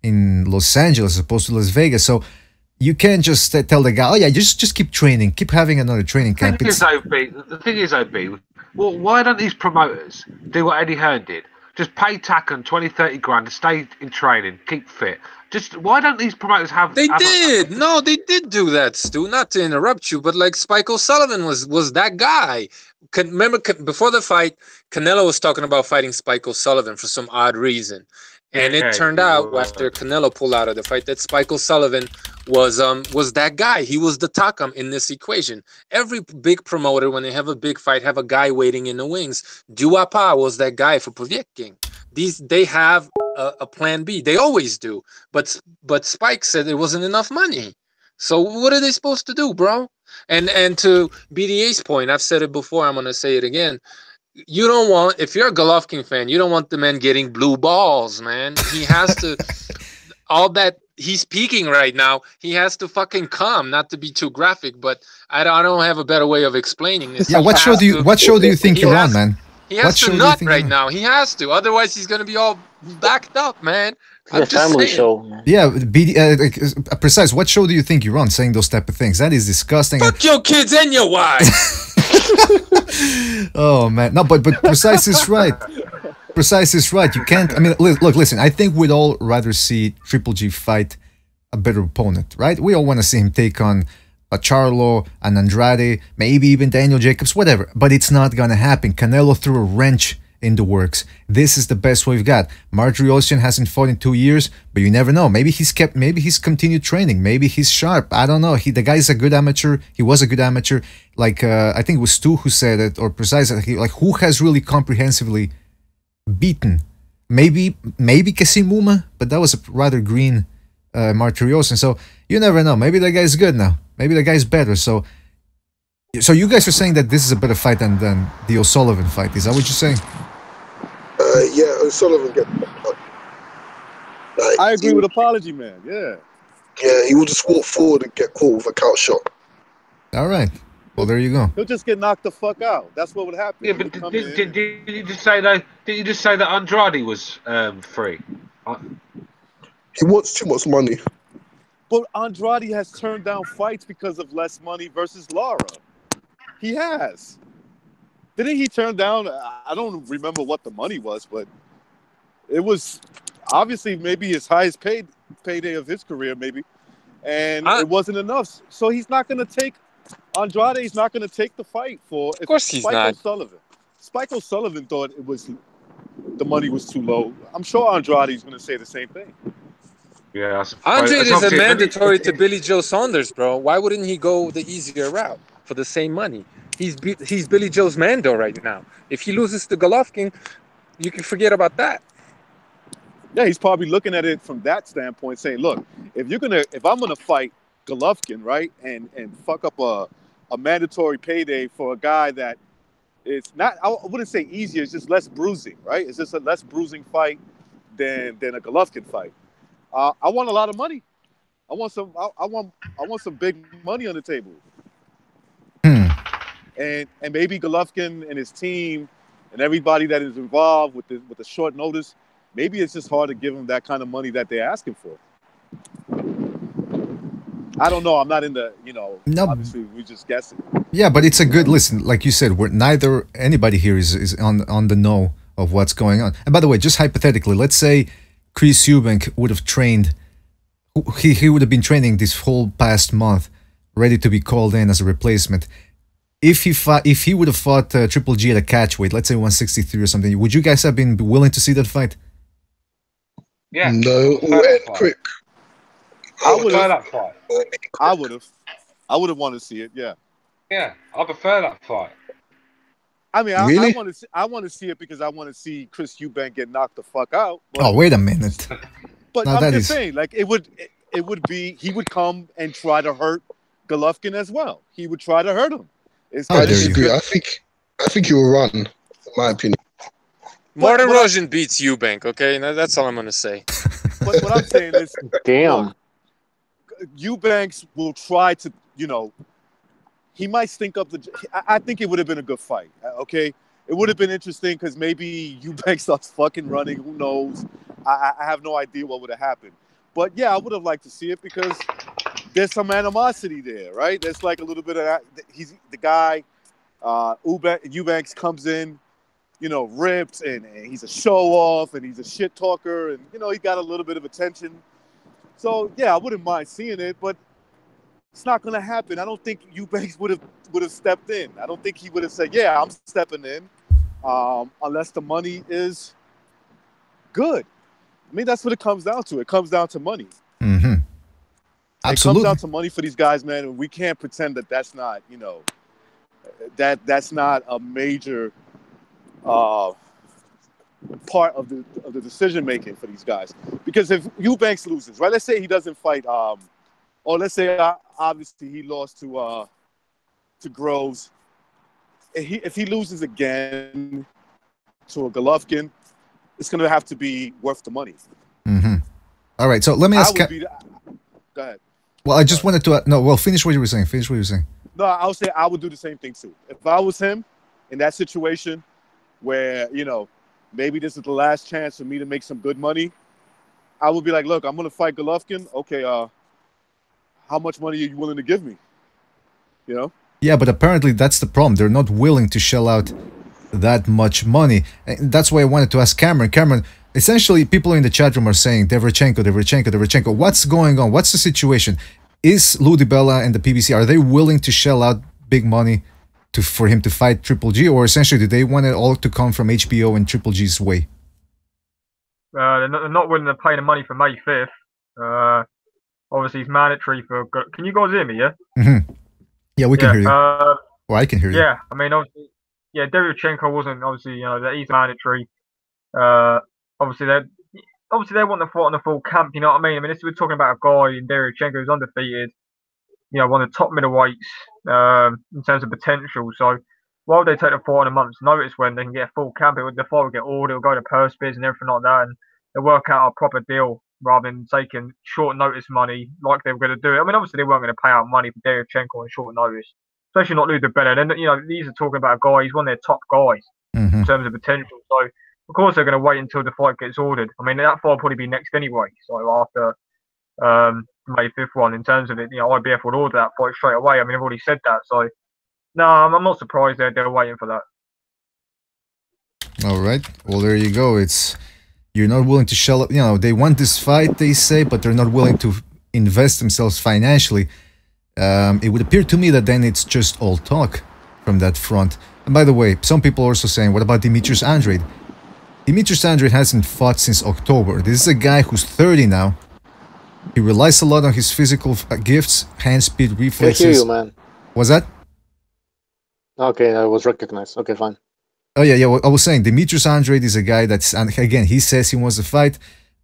in Los Angeles as opposed to Las Vegas. So you can't just tell the guy, oh yeah, just keep training, keep having another training camp. The thing is, OB, well, why don't these promoters do what Eddie Hearn did? Just pay Takan 20, 30 grand to stay in training, keep fit. Just why don't these promoters have? They did do that, Stu. Not to interrupt you, but like Spike O'Sullivan was that guy. Remember before the fight, Canelo was talking about fighting Spike O'Sullivan for some odd reason, and it turned out after Canelo pulled out of the fight that Spike O'Sullivan was that guy. He was the Takam in this equation. Every big promoter, when they have a big fight, have a guy waiting in the wings. Duapa was that guy for Povetkin. They have a plan B. They always do. But Spike said there wasn't enough money. So what are they supposed to do, bro? And to BDA's point, I've said it before, I'm gonna say it again. You don't want, if you're a Golovkin fan, you don't want the man getting blue balls, man. He has to all that he's peaking right now, he has to fucking come, not to be too graphic, but I don't have a better way of explaining this. Yeah, what show do you think you're on, man? He has to nut right now. He has to. Otherwise, he's going to be all backed up, man. I'm just family saying. Show. Yeah, precise. What show do you think you're on saying those type of things? That is disgusting. Fuck your kids and your wife. Oh, man. No, but Precise is right. Precise is right. You can't. I mean, look, listen. I think we'd all rather see Triple G fight a better opponent, right? We all want to see him take on a Charlo, an Andrade, maybe even Daniel Jacobs, whatever. But it's not gonna happen. Canelo threw a wrench in the works. This is the best we've got. Martiriosian hasn't fought in 2 years, but you never know. Maybe he's continued training. Maybe he's sharp. I don't know. The guy's a good amateur. He was a good amateur. Like I think it was Stu who said it, or Precise. Like who has really comprehensively beaten? Maybe Kasim Uma, but that was a rather green Martiriosian. So you never know. Maybe the guy's good now. Maybe the guy's better. So you guys are saying that this is a better fight than the O'Sullivan fight. Is that what you're saying? Yeah, O'Sullivan get. I agree with Apology Man. Yeah. Yeah, he will just walk forward and get caught with a couch shot. All right. Well, there you go. He'll just get knocked the fuck out. That's what would happen. Yeah, but did you just say that? Did you just say that Andrade was free? He wants too much money. But Andrade has turned down fights because of less money versus Lara. He has. Didn't he turn down? I don't remember what the money was, but it was obviously maybe his highest payday of his career, maybe, and it wasn't enough. So he's not going to take. Andrade's not going to take the fight for. Of course he's not. O'Sullivan. Spike O'Sullivan thought the money was too low. I'm sure Andrade's going to say the same thing. Yeah, Andrade is a mandatory to Billy Joe Saunders, bro. Why wouldn't he go the easier route for the same money? He's Billy Joe's Mando right now. If he loses to Golovkin, you can forget about that. Yeah, he's probably looking at it from that standpoint, saying, "Look, if I'm gonna fight Golovkin, right, and fuck up a mandatory payday for a guy that it's not, I wouldn't say easier, it's just less bruising, right? It's just a less bruising fight than a Golovkin fight. I want a lot of money. I want some big money on the table. And maybe Golovkin and his team and everybody that is involved with the short notice, maybe it's just hard to give them that kind of money that they're asking for. I don't know. I'm not in the, obviously we're just guessing. Yeah, but it's a good listen. Like you said, anybody here is on the know of what's going on. And by the way, just hypothetically, let's say Chris Eubank would have trained, he would have been training this whole past month, ready to be called in as a replacement. If he would have fought Triple G at a catch weight, let's say 163 or something, would you guys have been willing to see that fight? Yeah. No, it will end quick. I prefer that fight. I would have wanted to see it. Yeah. Yeah, I prefer that fight. I mean, Really? I want to see it because I want to see Chris Eubank get knocked the fuck out. But, Oh, wait a minute. But Now I'm that just is- saying, like, it would be he would come and try to hurt Golovkin as well. He would try to hurt him. I disagree. I think he will run, in my opinion. Martin Rojan beats Eubank, okay? Now, that's all I'm going to say. But what I'm saying is, damn, Eubanks will try to, he might stink up the. I think it would have been a good fight. Okay, it would have been interesting because maybe Eubanks starts fucking running. Who knows? I have no idea what would have happened. But yeah, I would have liked to see it because there's some animosity there, right? There's like a little bit of that. He's the guy. Eubanks comes in, ripped, and he's a show off, and he's a shit talker, and he got a little bit of attention. So yeah, I wouldn't mind seeing it, but it's not going to happen. I don't think Eubanks would have stepped in. I don't think he would have said, "Yeah, I'm stepping in," unless the money is good. I mean, that's what it comes down to. It comes down to money. Mm-hmm. Absolutely. It comes down to money for these guys, man. And we can't pretend that that's not, that's not a major part of the decision making for these guys. Because if Eubanks loses, right? Let's say he doesn't fight, or let's say obviously he lost to Groves. If he loses again to a Golovkin, it's going to have to be worth the money. Mm-hmm. All right, so let me ask. Go ahead. Well, I just wanted to finish what you were saying. No, I would say I would do the same thing too. If I was him in that situation where, maybe this is the last chance for me to make some good money, I would be like, look, I'm going to fight Golovkin. Okay, how much money are you willing to give me? Yeah, but apparently that's the problem. They're not willing to shell out that much money. And that's why I wanted to ask Cameron. Cameron, essentially, people in the chat room are saying, Derevchenko. What's going on? What's the situation? Is Lou DiBella and the PBC, are they willing to shell out big money for him to fight Triple G? Or essentially, do they want it all to come from HBO and Triple G's way? They're not willing to pay the money for May 5th. Obviously, it's mandatory for... Can you guys hear me, yeah? Mm-hmm. Yeah, we can hear you. Well, I can hear you. Yeah, I mean, obviously... Yeah, Derevchenko wasn't obviously, he's mandatory. Obviously they want to fight on the full camp. You know what I mean? I mean, we're talking about a guy in Derevchenko who's undefeated. One of the top middleweights in terms of potential. So why would they take the fight on a month's notice when they can get a full camp? The fight will get ordered, it'll go to purse bids and everything like that, and they'll work out a proper deal rather than taking short notice money like they were going to do it. I mean, obviously they weren't going to pay out money for Derevchenko on short notice. Especially not Lou DiBella. Then these are talking about a guy. He's one of their top guys in terms of potential. So of course they're going to wait until the fight gets ordered. I mean that fight will probably be next anyway. So after May 5th one, in terms of it, IBF would order that fight straight away. I mean I've already said that. So no, I'm not surprised they're waiting for that. All right. Well, there you go. You're not willing to shell up. They want this fight, they say, but they're not willing to invest themselves financially. It would appear to me that then it's just all talk from that front. And by the way, some people are also saying, what about Demetrius Andrade? Demetrius Andrade hasn't fought since October. This is a guy who's 30 now. He relies a lot on his physical gifts, hand speed, reflexes. I hear you, man. Was that? Okay, I was recognized. Okay, fine. Oh, yeah. Well, I was saying, Demetrius Andrade is a guy that's, and again, he says he wants to fight.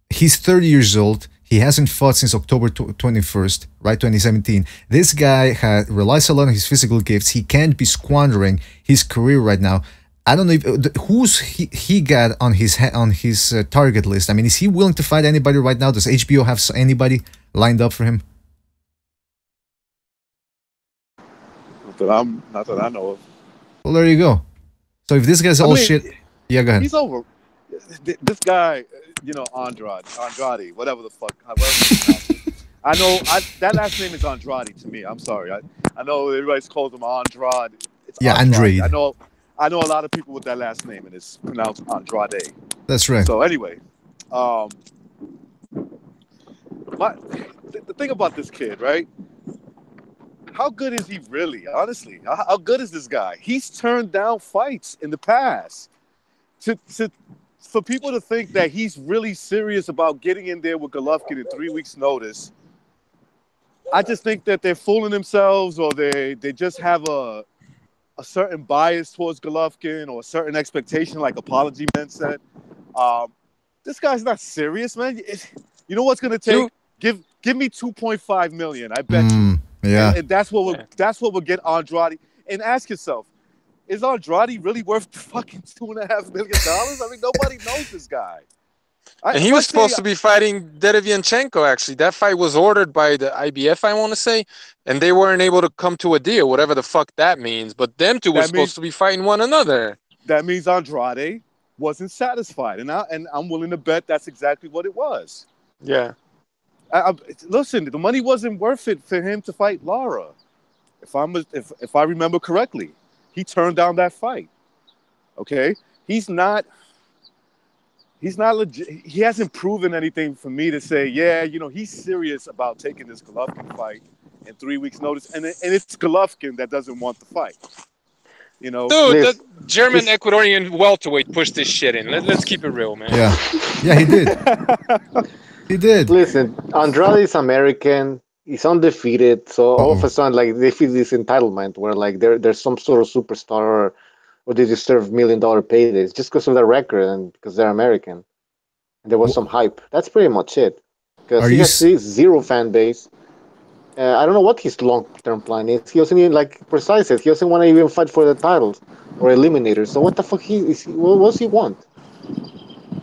He's 30 years old. He hasn't fought since October 21st, right, 2017. This guy relies a lot on his physical gifts. He can't be squandering his career right now. I don't know who's he got on his target list. I mean, is he willing to fight anybody right now? Does HBO have anybody lined up for him? Not that I know of. Well, there you go. So if this guy's all shit, yeah, go ahead. He's over. This guy, Andrade, whatever the fuck. I know that last name is Andrade to me. I'm sorry. I know everybody calls him Andrade. It's Andrade. I know a lot of people with that last name, and it's pronounced Andrade. That's right. So anyway, the thing about this kid, right? How good is he really? Honestly, how good is this guy? He's turned down fights in the past. For people to think that he's really serious about getting in there with Golovkin in 3 weeks' notice, I just think that they're fooling themselves, or they just have a certain bias towards Golovkin or a certain expectation, like Apology Man said. This guy's not serious, man. You know what's gonna take? Give me 2.5 million. I bet you. Yeah. And that's what will get Andrade. And ask yourself, is Andrade really worth fucking $2.5 million? I mean, nobody knows this guy. And he was supposed to be fighting Derevianchenko, actually. That fight was ordered by the IBF, I want to say, and they weren't able to come to a deal, whatever the fuck that means. But them two were supposed to be fighting one another. That means Andrade wasn't satisfied, and I'm willing to bet that's exactly what it was. Yeah. Listen, the money wasn't worth it for him to fight Lara. If I remember correctly, he turned down that fight. Okay, he's not legit. He hasn't proven anything for me to say, yeah, you know, he's serious about taking this Golovkin fight in 3 weeks' notice, and it's Golovkin that doesn't want the fight. You know, dude, the German Ecuadorian welterweight pushed this shit in. Let's keep it real, man. Yeah, he did. He did. Listen, Andrade is American. He's undefeated. So all of a sudden, like, they feel this entitlement where, like, there's some sort of superstar or they deserve $1 million paydays just because of their record and because they're American. And there was some hype. That's pretty much it. Because he has zero fan base. I don't know what his long-term plan is. He doesn't even, like Precise said, he doesn't want to even fight for the titles or eliminators. So what the fuck what does he want?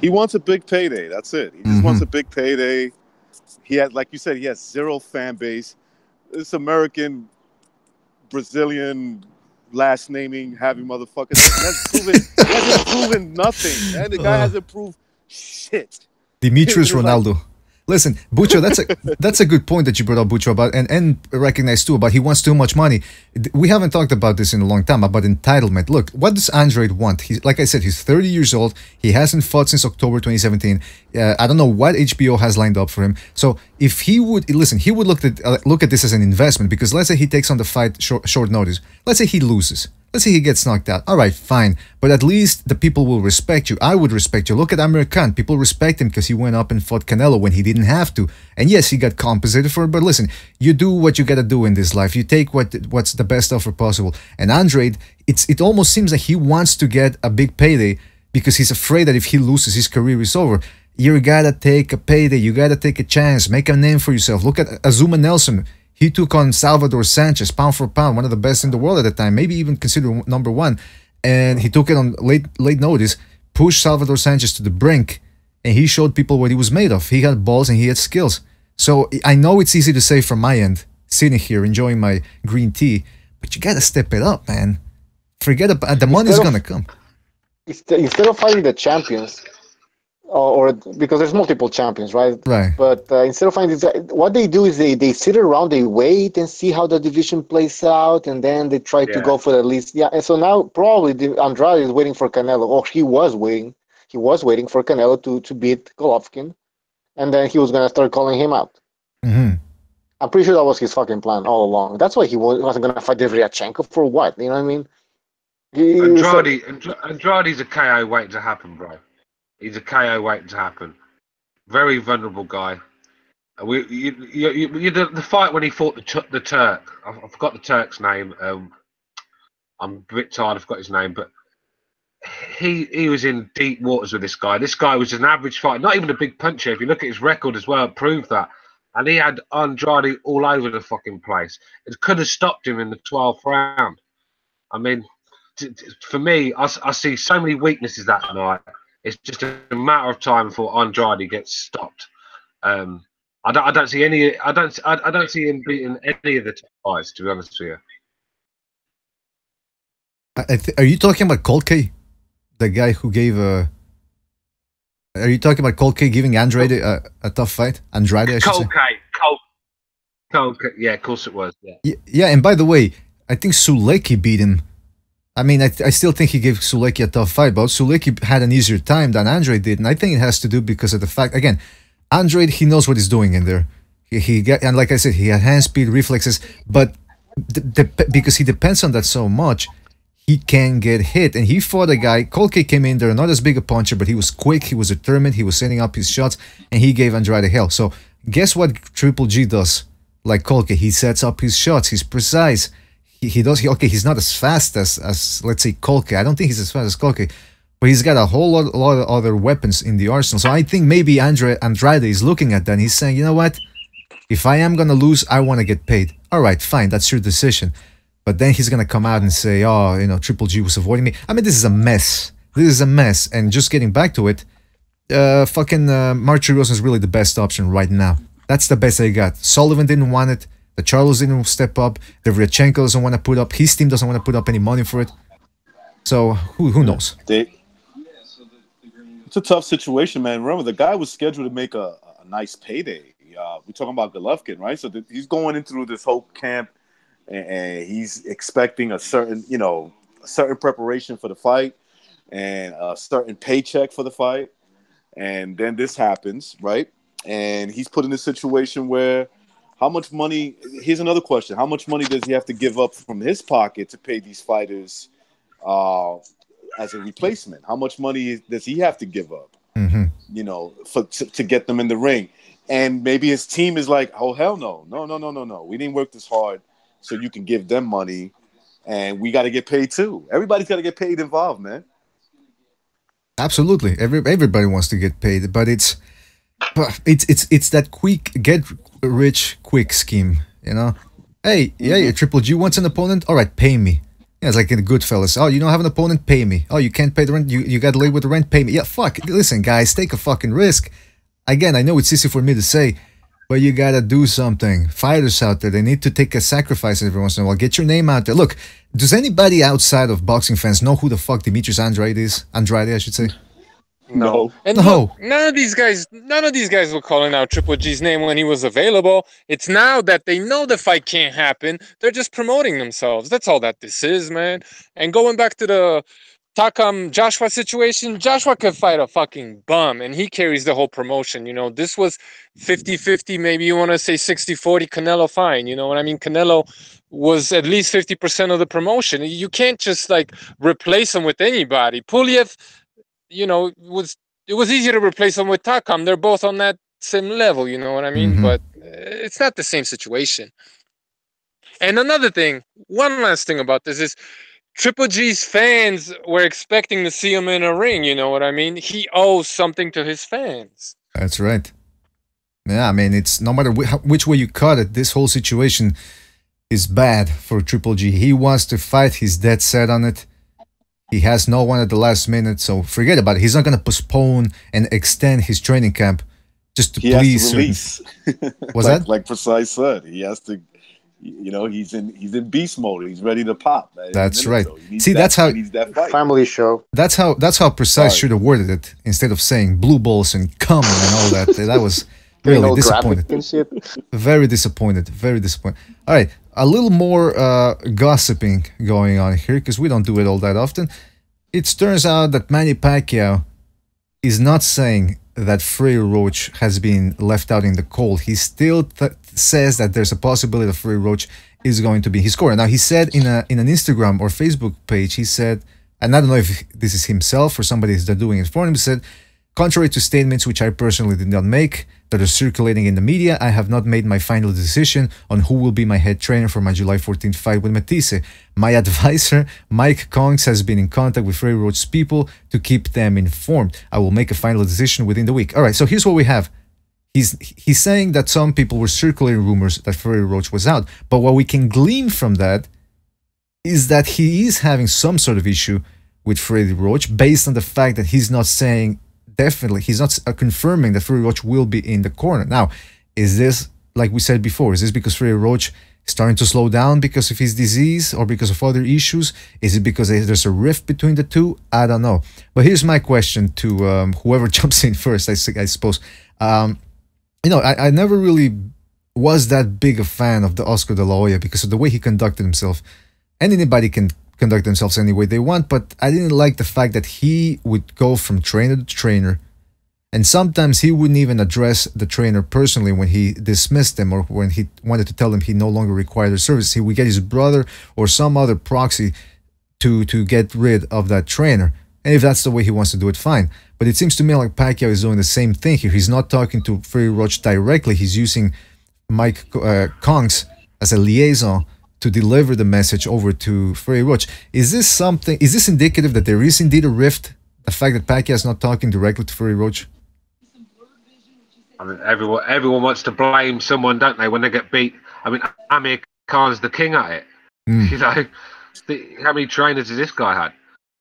He wants a big payday. That's it. He just wants a big payday. He had, like you said, he has zero fan base. This American, Brazilian, last naming having motherfucker hasn't proven nothing. Man. The guy hasn't proved shit. Demetrius Ronaldo. Listen, Bucho, that's a good point that you brought up, Bucho, about and recognize too about he wants too much money. We haven't talked about this in a long time about entitlement. Look, what does Andrade want? Like I said, he's 30 years old. He hasn't fought since October 2017. I don't know what HBO has lined up for him. So if he would listen, he would look at this as an investment, because let's say he takes on the fight short notice. Let's say he loses. Let's say he gets knocked out. All right, fine. But at least the people will respect you. I would respect you. Look at Amir Khan. People respect him because he went up and fought Canelo when he didn't have to. And yes, he got compensated for it. But listen, you do what you got to do in this life. You take what's the best offer possible. And Andrade, it almost seems like he wants to get a big payday because he's afraid that if he loses, his career is over. You got to take a payday. You got to take a chance. Make a name for yourself. Look at Azuma Nelson. He took on Salvador Sanchez, pound for pound, one of the best in the world at the time, maybe even considered number one. And he took it on late notice, pushed Salvador Sanchez to the brink, and he showed people what he was made of. He had balls and he had skills. So I know it's easy to say from my end, sitting here enjoying my green tea, but you got to step it up, man. Forget about the money's going to come. Instead of fighting the champions, or because there's multiple champions, right? Right. But instead of finding what they do is they sit around, they wait and see how the division plays out, and then they try to go for the least. Yeah, and so now probably Andrade is waiting for Canelo, or he was waiting. He was waiting for Canelo to beat Golovkin, and then he was gonna start calling him out. I'm pretty sure that was his fucking plan all along. That's why he wasn't gonna fight Derevianchenko for what? You know what I mean? Andrade's a KO waiting to happen, bro. He's a KO waiting to happen. Very vulnerable guy. The fight when he fought the Turk. I forgot the Turk's name. I'm a bit tired. I forgot his name, but he was in deep waters with this guy. This guy was an average fighter, not even a big puncher. If you look at his record as well, it proved that. And he had Andrade all over the fucking place. It could have stopped him in the 12th round. I mean, for me, I see so many weaknesses that night. It's just a matter of time before Andrade gets stopped. I don't see any. I don't see him beating any of the top guys. To be honest with you. Are you talking about Kolke, the guy who gave a? Are you talking about Kolke giving Andrade a tough fight? Andrade, I should say. Kolke. Yeah, of course it was. Yeah. And by the way, I think Suleki beat him. I mean, I still think he gave Suleki a tough fight, but Suleki had an easier time than Andrade did, and I think it has to do because of the fact, again, Andrade, he knows what he's doing in there. And like I said, he had hand speed, reflexes, but because he depends on that so much, he can get hit. And he fought a guy, Kolke came in there, not as big a puncher, but he was quick, he was determined, he was setting up his shots, and he gave Andrade hell. So guess what Triple G does like Kolke. He sets up his shots. He's precise. Okay, he's not as fast as let's say Kolke. I don't think he's as fast as Kolke, but he's got a whole lot of other weapons in the arsenal. So I think maybe Andrade is looking at that and he's saying, you know what? If I am gonna lose, I want to get paid. All right, fine, that's your decision. But then he's gonna come out and say, oh, you know, Triple G was avoiding me. I mean, this is a mess. This is a mess. And just getting back to it, Marty Rosen is really the best option right now. That's the best they got. Sullivan didn't want it. The Charles didn't step up. The Vyachenko doesn't want to put up. His team doesn't want to put up any money for it. So who knows? It's a tough situation, man. Remember, the guy was scheduled to make a nice payday. We're talking about Golovkin, right? So he's going into this whole camp, and he's expecting a certain preparation for the fight and a certain paycheck for the fight. And then this happens, right? And he's put in a situation where how much money – here's another question. How much money does he have to give up from his pocket to pay these fighters as a replacement? How much money does he have to give up, to get them in the ring? And maybe his team is like, oh, hell no. No. We didn't work this hard so you can give them money, and we got to get paid too. Everybody's got to get paid involved, man. Absolutely. Everybody wants to get paid, but it's that quick get rich quick scheme, you know. Hey, yeah, Triple G wants an opponent. All right, pay me. Yeah, it's like in Goodfellas. Oh, you don't have an opponent? Pay me. Oh, you can't pay the rent? You got to live with the rent? Pay me. Yeah, fuck. Listen, guys, take a fucking risk. Again, I know it's easy for me to say, but you got to do something. Fighters out there, they need to take a sacrifice every once in a while. Get your name out there. Look, does anybody outside of boxing fans know who the fuck Demetrius Andrade is? Andrade, I should say. No. And no. Look, none of these guys were calling out Triple G's name when he was available. It's now that they know the fight can't happen, they're just promoting themselves. That's all that this is, man. And going back to the Takam Joshua situation, Joshua could fight a fucking bum, and he carries the whole promotion. You know, this was 50-50, maybe you want to say 60-40 Canelo fine. You know what I mean? Canelo was at least 50% of the promotion. You can't just like replace him with anybody. Puliev, you know, it was easier to replace him with Takam. They're both on that same level, you know what I mean? But it's not the same situation. And another thing, one last thing about this is Triple G's fans were expecting to see him in a ring, you know what I mean? He owes something to his fans. That's right. Yeah, I mean, it's no matter which way you cut it, this whole situation is bad for Triple G. He wants to fight. He's dead set on it. He has no one at the last minute, so forget about it. He's not going to postpone and extend his training camp just to please. Has to release. Was that? Like Precise said, he has to. You know, he's in beast mode. He's ready to pop. That's right. See, that's how family show. That's how Precise should have worded it instead of saying blue balls and cum and all that. That was really disappointed. Very disappointed. Very disappointed. All right. A little more gossiping going on here because we don't do it all that often. It turns out that Manny Pacquiao is not saying that Freddie Roach has been left out in the cold. He still says that there's a possibility that Freddie Roach is going to be his corner. Now, he said in an Instagram or Facebook page, he said, and I don't know if this is himself or somebody that's doing it for him, he said, contrary to statements which I personally did not make that are circulating in the media, I have not made my final decision on who will be my head trainer for my July 14th fight with Matisse. My advisor, Mike Kongs, has been in contact with Freddie Roach's people to keep them informed. I will make a final decision within the week. All right, so here's what we have. He's saying that some people were circulating rumors that Freddie Roach was out, but what we can glean from that is that he is having some sort of issue with Freddie Roach based on the fact that he's not saying definitely, he's not confirming that Freddie Roach will be in the corner. Now, is this, like we said before, is this because Freddie Roach is starting to slow down because of his disease or because of other issues? Is it because there's a rift between the two? I don't know. But here's my question to whoever jumps in first, I suppose. You know, I never really was that big a fan of the Oscar de la Hoya because of the way he conducted himself. And anybody can conduct themselves any way they want, but I didn't like the fact that he would go from trainer to trainer, and sometimes he wouldn't even address the trainer personally when he dismissed them or when he wanted to tell them he no longer required their service. He would get his brother or some other proxy to get rid of that trainer. And if that's the way he wants to do it, fine. But it seems to me like Pacquiao is doing the same thing here. He's not talking to Freddie Roach directly. He's using Mike Kongs as a liaison to deliver the message over to Freddie Roach. Is this something? Is this indicative that there is indeed a rift? The fact that Pacquiao is not talking directly to Freddie Roach. I mean, everyone wants to blame someone, don't they, when they get beat? I mean, Amir Khan's the king at it. You know, how many trainers has this guy had?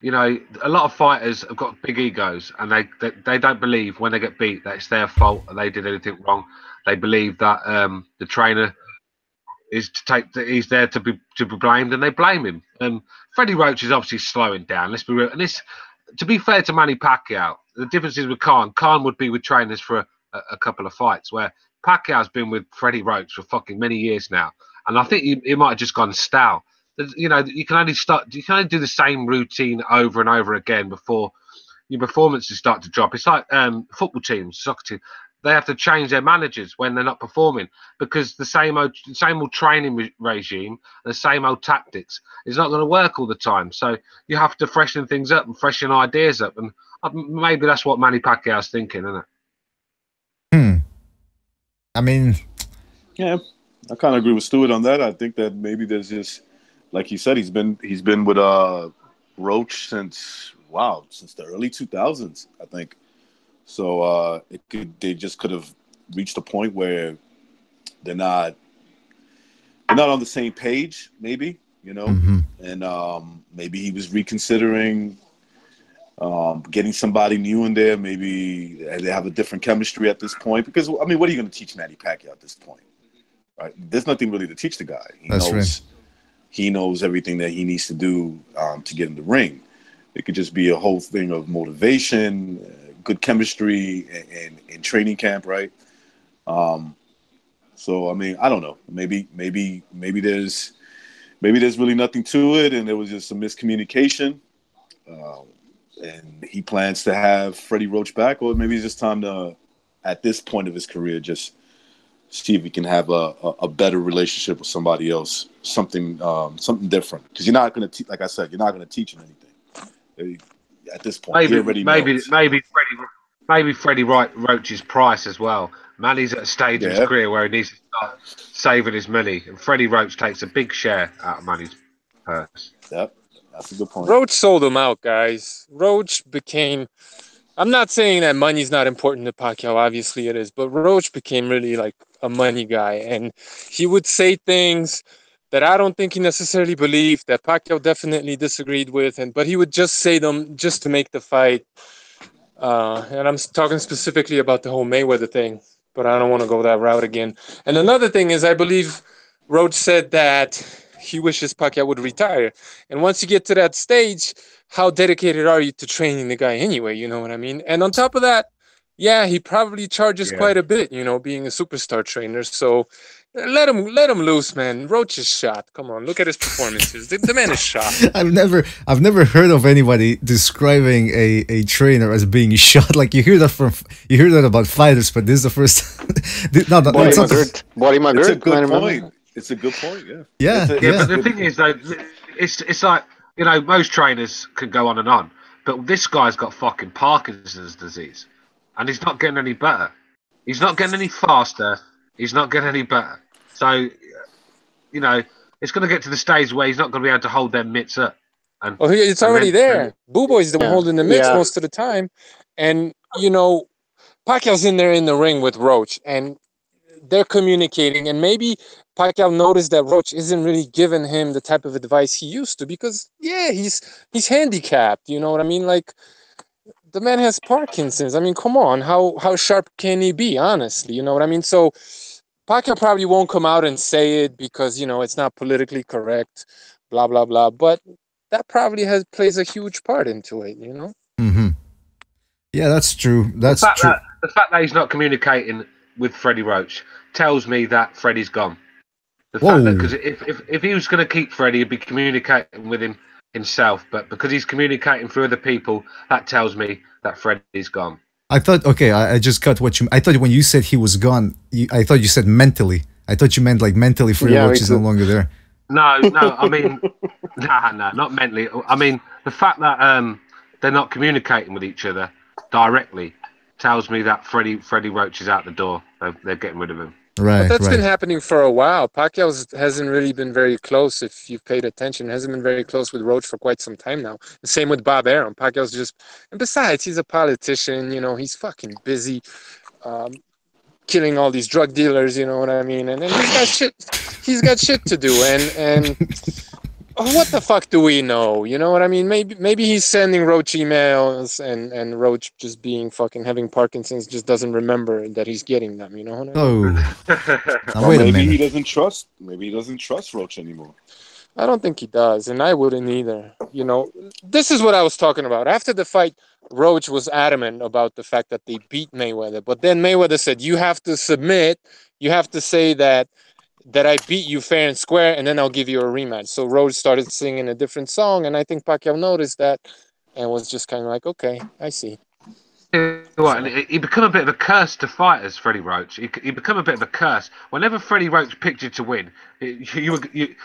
You know, a lot of fighters have got big egos, and they don't believe when they get beat that it's their fault and they did anything wrong. They believe that the trainer is he's there to be blamed, and they blame him. Freddie Roach is obviously slowing down. Let's be real. And this, to be fair to Manny Pacquiao, the difference is with Khan. Khan would be with trainers for a couple of fights, where Pacquiao's been with Freddie Roach for fucking many years now, and I think he might have just gone stale. You know, you can only do the same routine over and over again before your performances start to drop. It's like football teams, soccer teams. They have to change their managers when they're not performing, because the same old training regime, the same old tactics is not going to work all the time. So you have to freshen things up and freshen ideas up, and maybe that's what Manny Pacquiao's thinking, isn't it? I mean, yeah, I kind of agree with Stuart on that. I think that maybe there's just, like he said, he's been with Roach since the early 2000s, I think. So they just could have reached a point where they're not on the same page, maybe, you know, and maybe he was reconsidering getting somebody new in there. Maybe they have a different chemistry at this point, because I mean, what are you going to teach Manny Pacquiao at this point, right? There's nothing really to teach the guy. He knows everything that he needs to do to get in the ring. It could just be a whole thing of motivation, good chemistry, and training camp, right? So I mean, I don't know. Maybe there's really nothing to it, and there was just some miscommunication. And he plans to have Freddie Roach back, or maybe it's just time to, at this point of his career, just see if he can have a better relationship with somebody else, something different. Because you're not going to, like I said, you're not going to teach him anything at this point. Maybe Freddie Roach's price as well. Manny's at a stage in his career where he needs to start saving his money, and Freddie Roach takes a big share out of Manny's purse. Yep, that's a good point. Roach sold him out, guys. Roach became. I'm not saying that money's not important to Pacquiao. Obviously it is, but Roach became really like a money guy, and he would say things that I don't think he necessarily believed, that Pacquiao definitely disagreed with, but he would just say them just to make the fight. And I'm talking specifically about the whole Mayweather thing, but I don't want to go that route again. And another thing is, I believe Roach said that he wishes Pacquiao would retire. And once you get to that stage, how dedicated are you to training the guy anyway? You know what I mean? And on top of that, yeah, he probably charges quite a bit, you know, being a superstar trainer. So let him loose, man. Roach is shot. Come on, look at his performances. The man is shot. I've never heard of anybody describing a trainer as being shot. Like you hear that about fighters, but this is the first. Body McGirt. It's a good point. It's a good point. Yeah. But the thing is, though, it's like, you know, most trainers can go on and on, but this guy's got fucking Parkinson's disease, and he's not getting any better. He's not getting any faster. He's not getting any better. So, you know, it's going to get to the stage where he's not going to be able to hold them mitts up. And, it's already there. Boo Boy's the one holding the mitts most of the time. And, you know, Pacquiao's in there in the ring with Roach, and they're communicating. And maybe Pacquiao noticed that Roach isn't really giving him the type of advice he used to, because, he's handicapped. You know what I mean? Like, the man has Parkinson's. I mean, come on. How sharp can he be, honestly? You know what I mean? So Pacquiao probably won't come out and say it because, you know, it's not politically correct, blah, blah, blah. But that probably plays a huge part into it, you know? Mm-hmm. Yeah, that's true. That's true. The fact that he's not communicating with Freddie Roach tells me that Freddie's gone. The fact that, because if he was going to keep Freddie, he'd be communicating with him himself, but because he's communicating through other people, that tells me that Freddie's gone. I thought, I just cut what you. I thought when you said he was gone, I thought you said mentally. I thought you meant like mentally Freddie Roach is no longer there. No, I mean, no, not mentally. I mean, the fact that they're not communicating with each other directly tells me that Freddie Roach is out the door. They're getting rid of him. Right, But that's right. been happening for a while. Pacquiao hasn't really been very close, if you've paid attention. Hasn't been very close with Roach for quite some time now. The same with Bob Arum. Pacquiao's just... And besides, he's a politician, you know, he's fucking busy killing all these drug dealers, you know what I mean? And then he's got shit to do. And what the fuck do we know? You know what I mean? Maybe he's sending Roach emails and Roach just being fucking having Parkinson's just doesn't remember that he's getting them. You know what I mean? Now, wait a minute. Maybe he doesn't trust Roach anymore. I don't think he does, and I wouldn't either. You know, this is what I was talking about. After the fight, Roach was adamant about the fact that they beat Mayweather, but then Mayweather said, "You have to submit. You have to say that I beat you fair and square, and then I'll give you a rematch." So Roach started singing a different song, and I think Pacquiao noticed that and was just kind of like, "Okay, I see." What, he become a bit of a curse to fighters, Freddie Roach. He become a bit of a curse. Whenever Freddie Roach picked you to win, the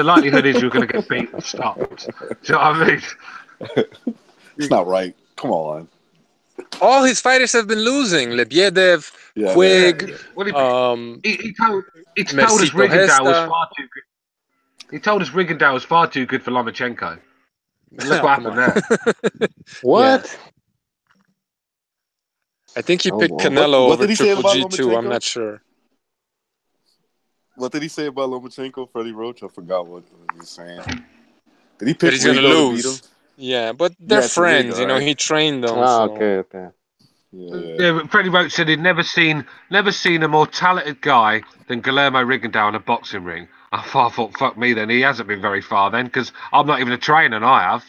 likelihood is you're going to get beat and stopped. Do you know what I mean? It's not right. Come on. All his fighters have been losing. Lebiedev, Quigg. He told us Rigondeaux was far too good. He told us Rigondeaux was far too good for Lomachenko. Look what happened there. What? Yeah. I think he picked Canelo over Triple G too. I'm not sure. What did he say about Lomachenko, Freddie Roach? I forgot what he was saying. Did he pick he's gonna lose? Yeah, but they're friends. You know, he trained them. Oh, okay. Yeah, but Freddie Roach said he'd never seen a more talented guy than Guillermo Rigondeaux in a boxing ring. I thought, fuck me then. He hasn't been very far then, because I'm not even a trainer, and I have.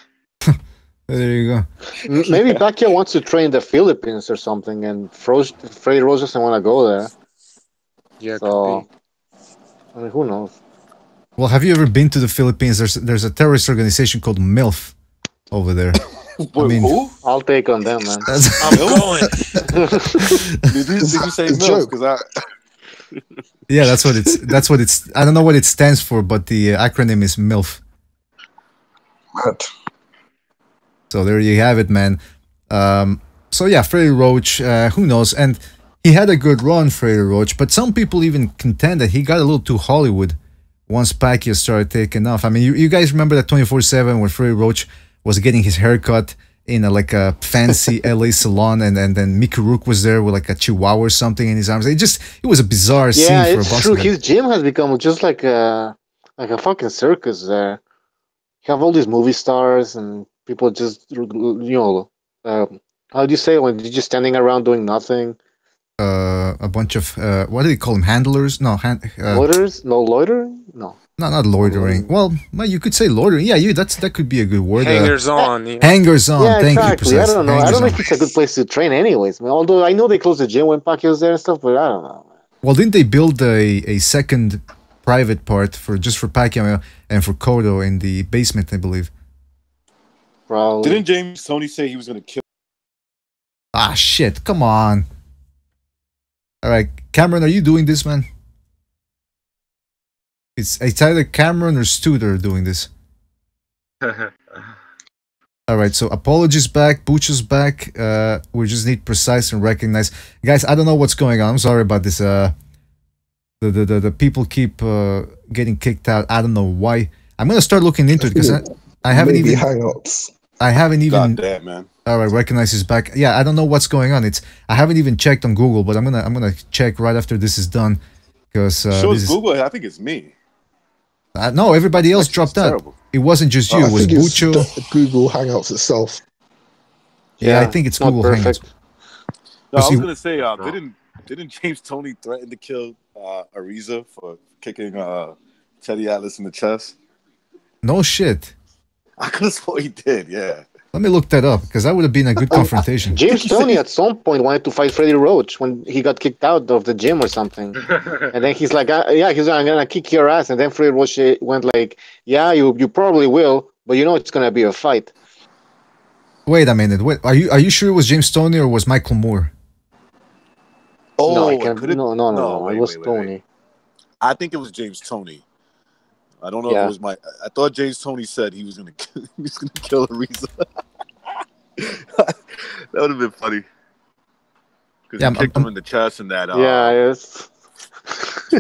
There you go. Maybe Pacquiao wants to train the Philippines or something, and Freddie Roach doesn't want to go there. Yeah, so, I mean, who knows? Well, have you ever been to the Philippines? There's a terrorist organization called MILF over there. I mean, who? I'll take on them, man. I'm going. Did you say MILF? Because yeah, that's what it's. I don't know what it stands for, but the acronym is MILF. What? So there you have it, man. So yeah, Freddie Roach, who knows? And he had a good run, Freddie Roach, but some people even contend that he got a little too Hollywood once Pacquiao started taking off. I mean, you guys remember that 24/7 where Freddie Roach was getting his haircut in like a fancy LA salon, and then Mickey Rourke was there with like a chihuahua or something in his arms. It was a bizarre scene for a boxing. Yeah, it's true. His gym has become just like a fucking circus there. You have all these movie stars and people just, how do you say when you're just standing around doing nothing? A bunch of what do they call them? Handlers? No, loiterers? No, loitering? No. No, not loitering. Well, you could say loitering. Yeah, that could be a good word. Hangers on. Hangers on. Yeah, Thank exactly. you. I don't know. I don't know if it's a good place to train, anyways. I mean, although I know they closed the gym when Pacquiao's there and stuff, but I don't know. Well, didn't they build a second private part for Pacquiao and for Cotto in the basement? I believe. Probably. Didn't James Toney say he was going to kill? Ah, shit! Come on. All right, Cameron, are you doing this, man? It's either Cameron or Stu that are doing this. All right, so Apology's back, Butcher's back. We just need precise and recognize. Guys, I don't know what's going on. I'm sorry about this. The people keep getting kicked out. I don't know why. I'm gonna start looking into it because I haven't even hangouts. I haven't even. God damn, man. All right, recognize is back. Yeah, I don't know what's going on. I haven't even checked on Google, but I'm gonna check right after this is done because Google. I think it's me. No, everybody else dropped out. It wasn't just you. It was Bucho. Google Hangouts itself. Yeah, I think it's Google Hangouts. No, I was gonna say, didn't James Toney threaten to kill Ariza for kicking Teddy Atlas in the chest? No shit. I could have sworn he did. Yeah. Let me look that up because that would have been a good confrontation. James Toney at some point wanted to fight Freddie Roach when he got kicked out of the gym or something, and then he's like, "Yeah, I'm gonna kick your ass." And then Freddie Roach went like, "Yeah, you probably will, but you know it's gonna be a fight." Wait a minute. Wait, are you sure it was James Toney or was Michael Moore? Oh, no, wait, it was Toney. I think it was James Toney. I don't know if it was I thought James Toney said he was gonna kill Ariza. That would have been funny. Because he kicked him in the chest and that. Yeah, yes.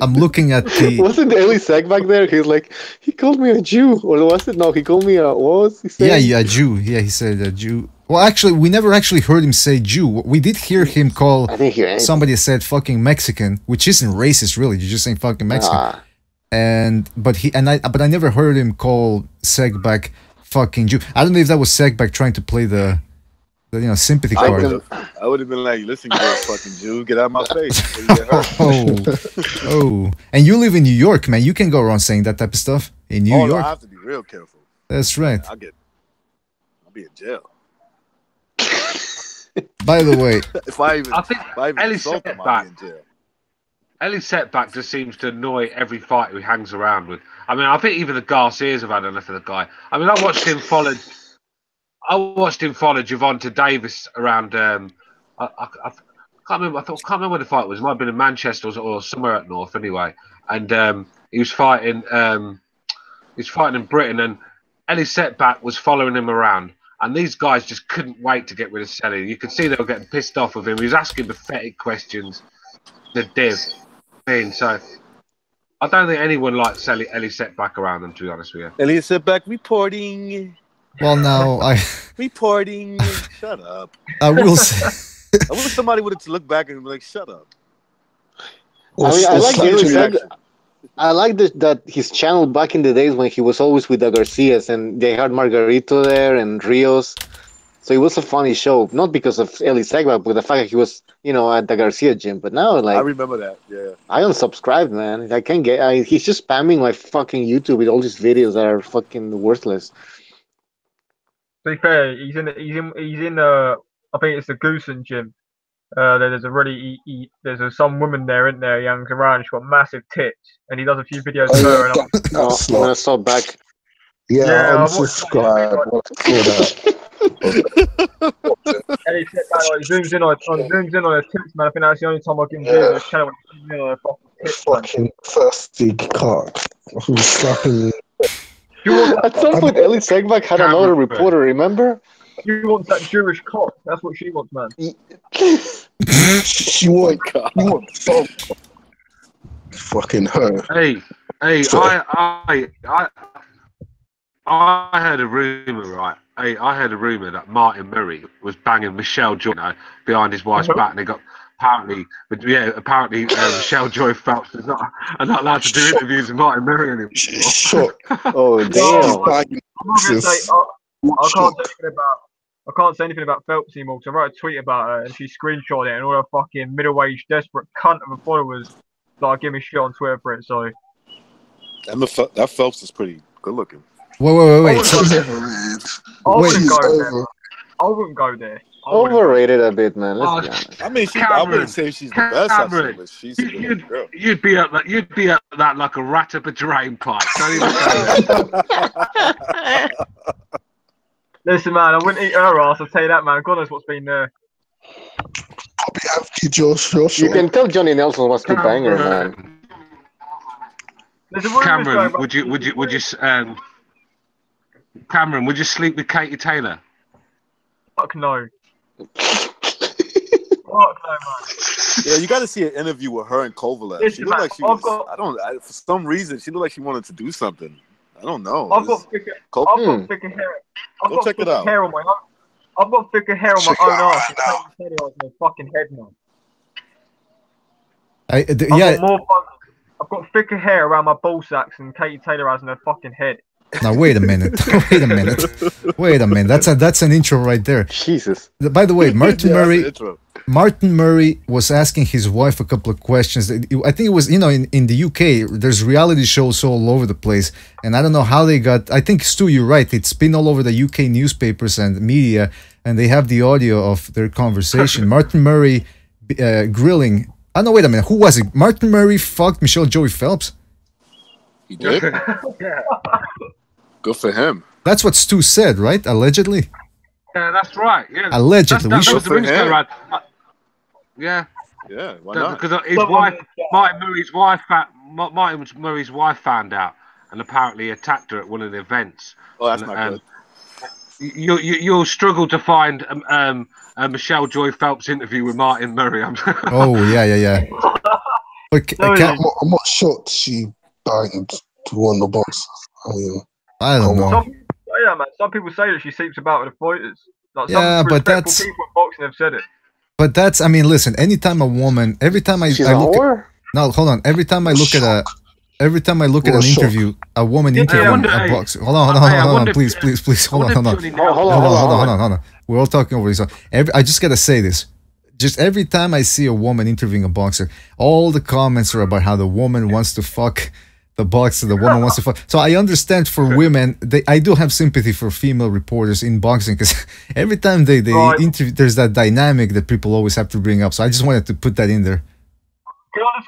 I'm looking at the. Wasn't Ellie Sack back there? He's like, he called me a Jew, or was it? No, he called me a. What was he saying? Yeah, Jew. Yeah, he said a Jew. Well, actually, we never actually heard him say Jew. We did hear him call. I didn't hear anything. Somebody said fucking Mexican, which isn't racist, really. You're just saying fucking Mexican. But I never heard him call Segback fucking Jew. I don't know if that was Segback trying to play the sympathy card. I would have been like, listen, you fucking Jew, get out of my face. Oh, and you live in New York, man. You can go around saying that type of stuff in New York. No, I have to be real careful. That's right. I'll be in jail. By the way, if I even Ellie's insult him, I'll setback. be in jail. Ellie's setback just seems to annoy every fighter he hangs around with. I mean, I think even the Garcias have had enough of the guy. I mean, I watched him follow Gervonta Davis around. I can't remember. I can't remember where the fight was. It might have been in Manchester or somewhere up north, anyway. And he was fighting. He was fighting in Britain, and Ellie Setback was following him around. And these guys just couldn't wait to get rid of Selly. You could see they were getting pissed off with him. He was asking pathetic questions. The div. So I don't think anyone likes Ellie Setback around them, to be honest with you. Elliot Setback reporting. Well, now reporting. Shut up. I will say. I wish somebody would have looked back and be like, "Shut up." I mean, I like that his channel back in the days when he was always with the Garcias and they had Margarito there and Rios. So it was a funny show, not because of Ellie Segba, but the fact that he was, at the Garcia gym. But now, I remember that. Yeah. I unsubscribed, man. I can't get. He's just spamming my fucking YouTube with all these videos that are fucking worthless. To be fair, he's in I think it's the Goosen gym. There's some woman there, isn't there? Young around. She's got massive tits, and he does a few videos of her. And I'm gonna stop back. Yeah, unsubscribe. And he said that he zooms in on her tits, man. I think that's the only time I can do this channel. Fucking thirsty cock. Who's slapping? At some point, Ellie Segback had another reporter. Remember? She wants that Jewish cock. That's what she wants, man. She wants fucking her. Hey, I heard a rumor, right? Hey, I heard a rumor that Martin Murray was banging Michelle Joy behind his wife's back, and they got apparently Michelle Joy Phelps is not allowed to do interviews with Martin Murray anymore. Oh damn! I can't say anything about Phelps anymore because I wrote a tweet about her and she screenshot it, and all her fucking middle-aged desperate cunt of a followers like give me shit on Twitter for it. So that Phelps is pretty good looking. Wait. I wouldn't go there. Overrated a bit, man. Let's be honest. I mean, I wouldn't say she's the best. I've but she's a good girl. You'd be at that like a rat up a drain pipe. Listen, man, I wouldn't eat her ass. I'll tell you that, man. God knows what's been there. You can tell Johnny Nelson was to bang her, man. Cameron, Cameron, would you sleep with Katie Taylor? Fuck no. Fuck no, man. Yeah, you got to see an interview with her and Kovalev. She looked like she was. For some reason, she looked like she wanted to do something. I don't know. I've got thicker hair. I've got thicker hair on my own ass. On my fucking head, man. I've got thicker hair around my ball sacks than Katie Taylor has in her fucking head. Now wait a minute. That's an intro right there. Jesus. By the way, Martin Murray was asking his wife a couple of questions. I think it was, in the UK, there's reality shows all over the place. And I don't know how they got, I think, Stu, you're right. It's been all over the UK newspapers and media, and they have the audio of their conversation. Martin Murray grilling. Oh, no, wait a minute. Who was it? Martin Murray fucked Michelle Joy Phelps? He did? Yeah. Good for him. That's what Stu said, right? Allegedly? Yeah, that's right. Yeah. Allegedly. That was the rumors going around. Yeah, why not? Because his wife, Martin Murray's wife found out and apparently attacked her at one of the events. Oh, that's not good. You'll struggle to find a Michelle Joy Phelps interview with Martin Murray. Oh, yeah. But I'm not shocked she banged one of the boxers. I don't know. Yeah, man. Some people say that she sleeps about with the fighters. Like, Yeah, some but respectful that's. people in boxing have said it. But that's. I mean, listen. Anytime a woman, every time I look. No, hold on. Every time I look at an interview, a woman interviewing a boxer. Hold on. Please. Hold on. We're all talking over this. I just gotta say this. Just every time I see a woman interviewing a boxer, all the comments are about how the woman wants to fuck the boxer, the woman wants to fuck. So I understand for women, I do have sympathy for female reporters in boxing because every time they interview, there's that dynamic that people always have to bring up. So I just wanted to put that in there.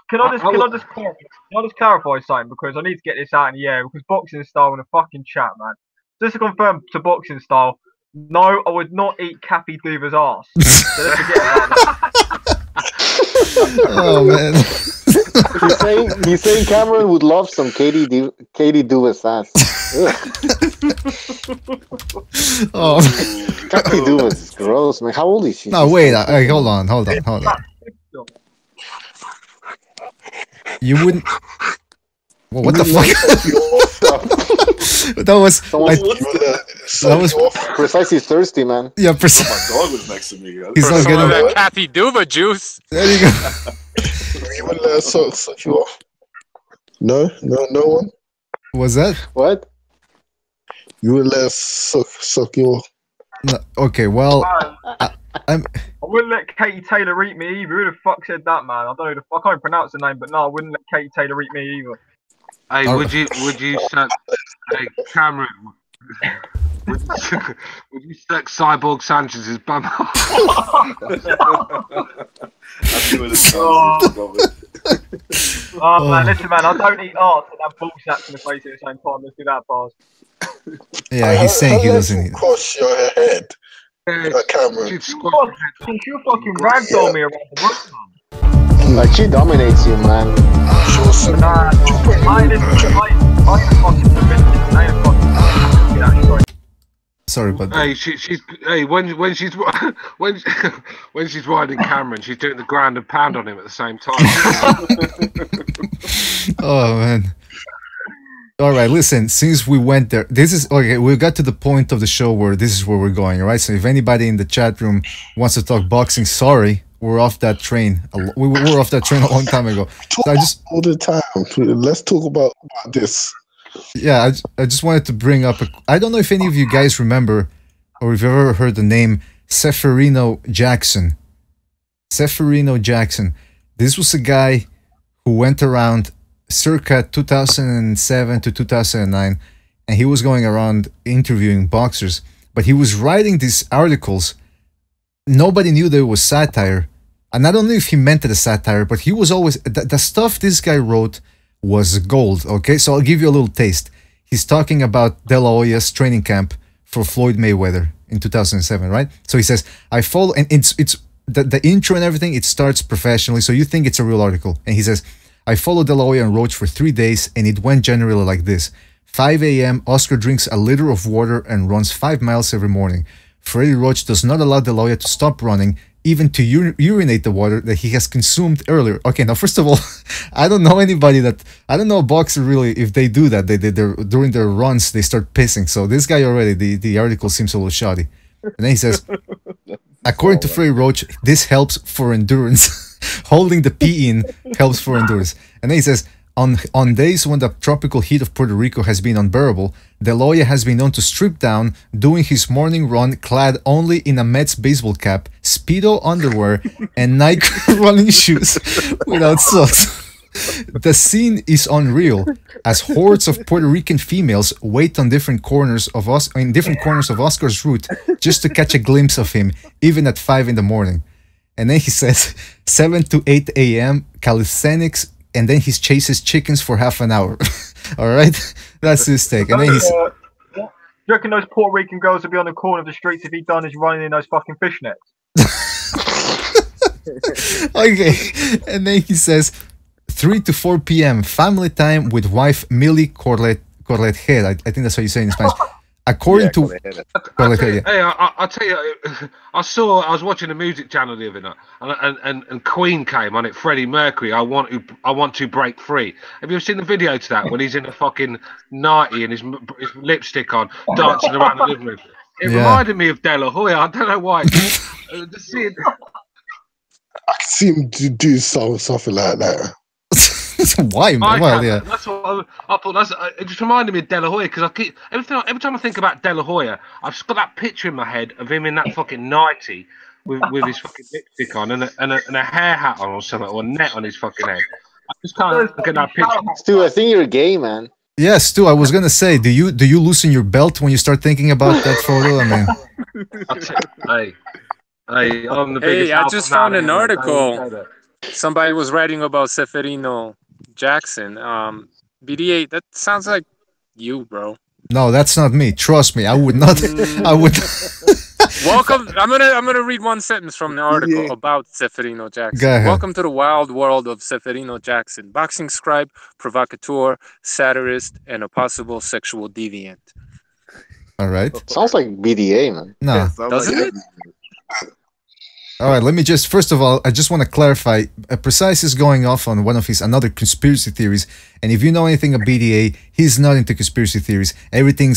Can I just clarify something, because I need to get this out in the air, because Boxing Style in a fucking chat, man. Just to confirm to Boxing Style, no, I would not eat Kathy Duva's ass. So let's forget about that. Oh man. He's saying Cameron would love some Katie Duva's ass. Oh, Kathy Duva's is gross, man. How old is she? No, wait. Hold on. You wouldn't. Well, what the fuck? That was precisely thirsty, man. Yeah, My dog was next to me. He's not getting that Kathy Duva juice. There you go. You wouldn't let her suck you off? No one? Was that? What? You wouldn't let her suck you off? No, okay, well, I wouldn't let Katie Taylor eat me either. Who the fuck said that, man? I don't know. I can't pronounce the name, but no, I wouldn't let Katie Taylor eat me either. Hey, would you suck? Hey, Cameron, would you suck Cyborg Sanchez's bum? Oh man, listen, man, I don't eat arse and have ball sacks in the face at the same time. Let's do that, pause. Yeah, he's saying he doesn't eat. Cross your head, Cameron. You fucking ragdoll me around the room, man. Like, she dominates you, man. Sorry, but hey, when she's riding Cameron, she's doing the ground and pound on him at the same time. Oh man. All right, listen, since we went there, this is okay. We got to the point of the show where this is where we're going, all right? So if anybody in the chat room wants to talk boxing, sorry, we're off that train. We were off that train a long time ago. So all the time. Let's talk about this. Yeah, I just wanted to bring up I don't know if any of you guys remember or if you've ever heard the name Ceferino Jackson. Ceferino Jackson. This was a guy who went around circa 2007 to 2009, and he was going around interviewing boxers, but he was writing these articles. Nobody knew there was satire, and I don't know if he meant it as satire, but he was always the stuff this guy wrote was gold. Okay, so I'll give you a little taste. He's talking about De La Hoya's training camp for Floyd Mayweather in 2007, right? So he says, I follow, and it's the intro and everything, it starts professionally, so you think it's a real article. And he says, I followed De La Hoya and Roach for 3 days, and it went generally like this. 5 a.m., Oscar drinks a liter of water and runs 5 miles every morning. Freddie Roach does not allow De La Hoya to stop running, even to urinate the water that he has consumed earlier. Okay, now first of all, I don't know a boxer really, if they do that, they're during their runs, they start pissing. So this guy already, the article seems a little shoddy. And then he says, according to Freddie Roach, this helps for endurance. Holding the pee in helps for endurance. And then he says, on days when the tropical heat of Puerto Rico has been unbearable, De La Hoya has been known to strip down, doing his morning run clad only in a Mets baseball cap, Speedo underwear, and Nike running shoes without socks. The scene is unreal, as hordes of Puerto Rican females wait on different corners of Oscar's route just to catch a glimpse of him, even at 5 in the morning. And then he says 7 to 8 a.m. calisthenics, and then he chases chickens for half an hour. All right, that's his take. And then he's. Do you reckon those Puerto Rican girls would be on the corner of the streets if he done his running in those fucking fishnets? Okay, and then he says 3 to 4 p.m. family time with wife Millie Corletjer. I think that's how you say it in Spanish. According to, I'll tell you, I was watching a music channel the other night, and Queen came on it. Freddie Mercury, I want to break free. Have you ever seen the video to that when he's in a fucking 90 and his lipstick on, dancing around the living room? It reminded me of De La Hoya. I don't know why. Just seeing. I can see him do something like that. Why, man? Well, yeah. That's what I thought. It just reminded me of De La Hoya because every time I think about De La Hoya, I've just got that picture in my head of him in that fucking 90 with his fucking lipstick on and a hair hat on or something, or a net on his fucking head. I just can't look at that picture. Stu, I think you're gay, man. Yeah, Stu, I was gonna say, do you loosen your belt when you start thinking about that photo? I mean, hey, I'm the biggest. Hey, I just found an article. Somebody was writing about Seferino Jackson. BDA, that sounds like you, bro. No, that's not me. Trust me, I would not. I would. Welcome. I'm gonna read one sentence from the article about Seferino Jackson. Go ahead. Welcome to the wild world of Seferino Jackson, boxing scribe, provocateur, satirist, and a possible sexual deviant. All right. Sounds like BDA, man. No, doesn't it? All right, let me just, first of all, I just want to clarify, Precise is going off on one of his another conspiracy theories, and if you know anything of BDA, he's not into conspiracy theories. Everything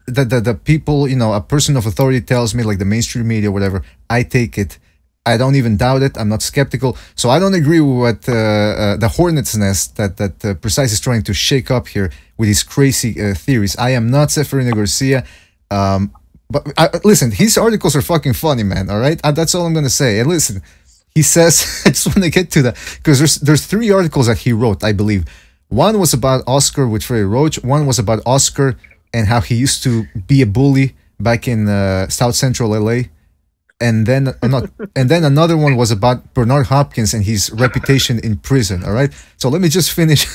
that the people, you know, a person of authority tells me, like the mainstream media, whatever, I take it. I don't even doubt it. I'm not skeptical. So I don't agree with what the hornet's nest that Precise is trying to shake up here with his crazy theories. I am not Seferino Garcia. But listen, his articles are fucking funny, man. All right, that's all I'm gonna say. And listen, he says, I just want to get to that because there's 3 articles that he wrote, I believe. One was about Oscar with Freddie Roach. One was about Oscar and how he used to be a bully back in South Central LA. And then another one was about Bernard Hopkins and his reputation in prison. All right, so let me just finish.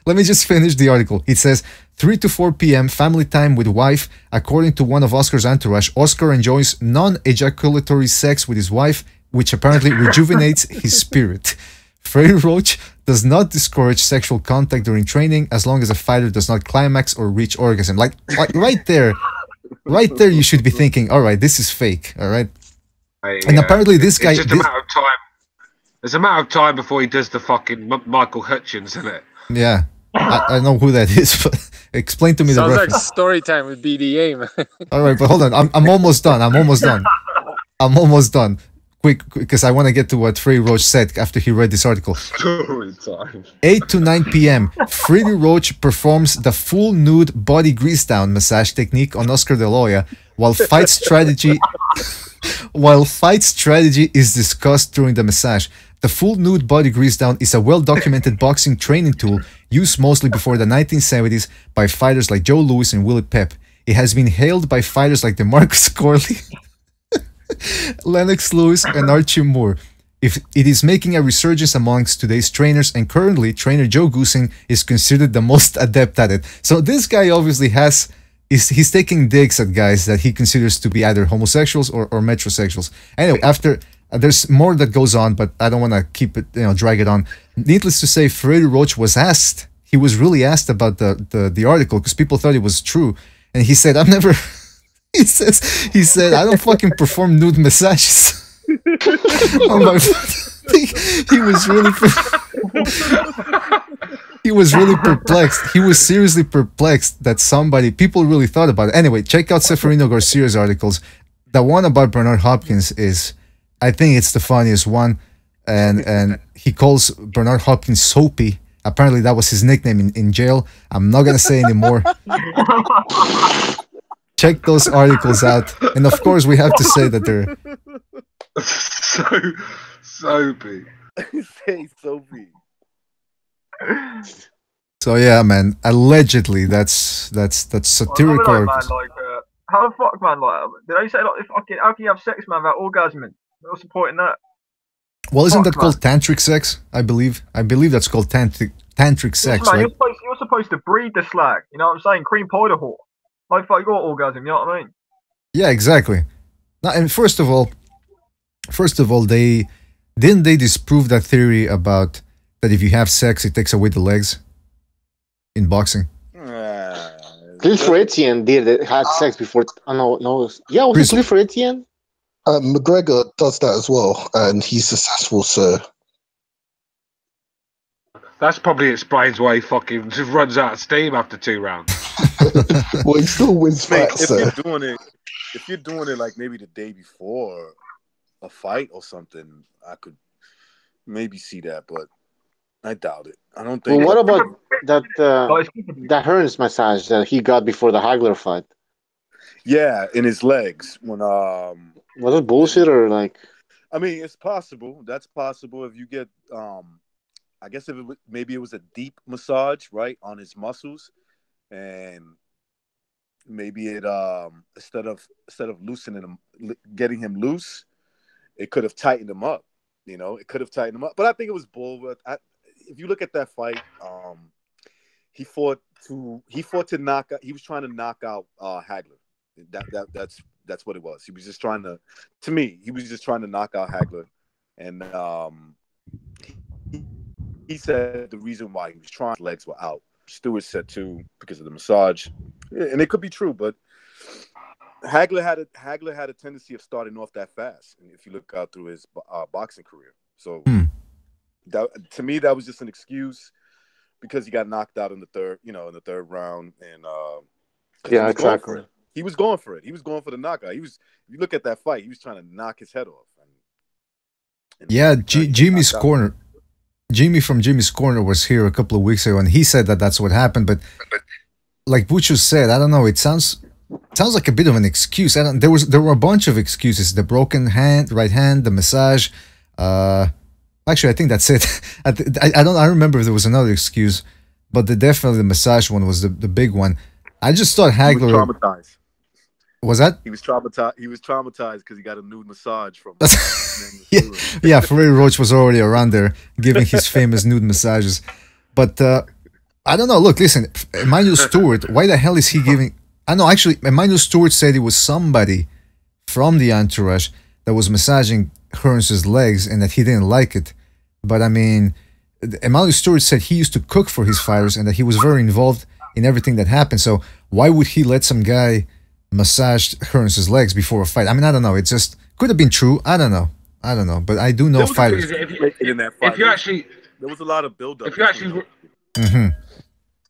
Let me just finish the article. It says 3 to 4 p.m. family time with wife. According to one of Oscar's entourage, Oscar enjoys non-ejaculatory sex with his wife, which apparently rejuvenates his spirit. Freddie Roach does not discourage sexual contact during training as long as a fighter does not climax or reach orgasm. Like right there, you should be thinking, all right, this is fake. All right. And apparently this guy... It's just a matter of time. It's a matter of time before he does the fucking Michael Hutchins, isn't it? Yeah. I know who that is, but explain to me the reference. Sounds like story time with BDA, man. All right, but hold on. I'm almost done. I'm almost done. Quick, because I want to get to what Freddie Roach said after he read this article. Story time. 8 to 9 p.m. Freddie Roach performs the full nude body grease down massage technique on Oscar De La Hoya while fight strategy is discussed during the massage. The full nude body grease down is a well-documented boxing training tool used mostly before the 1970s by fighters like Joe Louis and Willie Pep. It has been hailed by fighters like DeMarcus Corley, Lennox Lewis, and Archie Moore. It is making a resurgence amongst today's trainers, and currently trainer Joe Goosing is considered the most adept at it. So this guy obviously he's taking digs at guys that he considers to be either homosexuals or metrosexuals. Anyway, after... there's more that goes on, but I don't want to keep it, drag it on. Needless to say, Freddie Roach was asked. He was really asked about the article because people thought it was true, and he said, "I've never." He said, "I don't fucking perform nude massages." Oh my! He was really perplexed. He was seriously perplexed that people really thought about it. Anyway, check out Seferino Garcia's articles. The one about Bernard Hopkins is, I think it's the funniest one, and he calls Bernard Hopkins Soapy. Apparently that was his nickname in jail. I'm not gonna say anymore. Check those articles out, and of course we have to say that they're Soapy. Say Soapy. So yeah, man. Allegedly, that's satirical. Man, how the fuck, man? Did I say how can you have sex, man, without orgasming? What's the point in that? Well, isn't that called tantric sex? I believe that's called tantric sex, man, right? You're supposed to breed the slag. You know what I'm saying? Cream pie the whore. Like, fuck, you got orgasm. You know what I mean? Yeah, exactly. Now, and first of all, they disprove that theory about that if you have sex, it takes away the legs in boxing. Clifford Etienne had sex before. Oh, no. Yeah, was it Clifford Etienne? McGregor does that as well, and he's successful, so... That's probably explains why he fucking just runs out of steam after 2 rounds. Well, he still wins fights, so... If you're doing it like maybe the day before a fight or something, I could maybe see that, but I doubt it. I don't think. Well, what about that Hearns massage that he got before the Hagler fight? Yeah, in his legs when was it bullshit or like? I mean, it's possible. That's possible if you get I guess maybe it was a deep massage, right, on his muscles, and maybe it instead of loosening him, getting him loose, it could have tightened him up. You know, it could have tightened him up. But I think it was bull. If you look at that fight, he fought to knock out. He was trying to knock out Hagler. That's what it was. He was just trying to. To me, he was just trying to knock out Hagler, and he said the reason why he was trying, his legs were out. Stewart said too because of the massage, and it could be true, but Hagler had a tendency of starting off that fast. And if you look out through his boxing career, so that, to me, that was just an excuse because he got knocked out in the third round, and yeah, exactly. He was going for it. He was going for the knockout. If you look at that fight, he was trying to knock his head off. And yeah, Jimmy's corner. Jimmy from Jimmy's Corner was here a couple of weeks ago, and he said that that's what happened. But like Bucho said, I don't know. It sounds like a bit of an excuse. There were a bunch of excuses: the broken right hand, the massage. Actually, I think that's it. I remember if there was another excuse, but definitely the massage one was the big one. I just thought Hagler was traumatized. Was that? He was traumatized. He was traumatized because he got a nude massage from. yeah, Ferrari Roach was already around there giving his famous nude massages. But I don't know. Look, listen, Emmanuel Stewart, why the hell is he giving... I know, actually, Emmanuel Stewart said it was somebody from the entourage that was massaging Hearns' legs and that he didn't like it. But, I mean, Emmanuel Stewart said he used to cook for his fighters and that he was very involved in everything that happened. So why would he let some guy massage Hearns' legs before a fight? I mean, I don't know. It just could have been true. I don't know. But I do know fighters. If you actually, there was a lot of build-up. If you actually,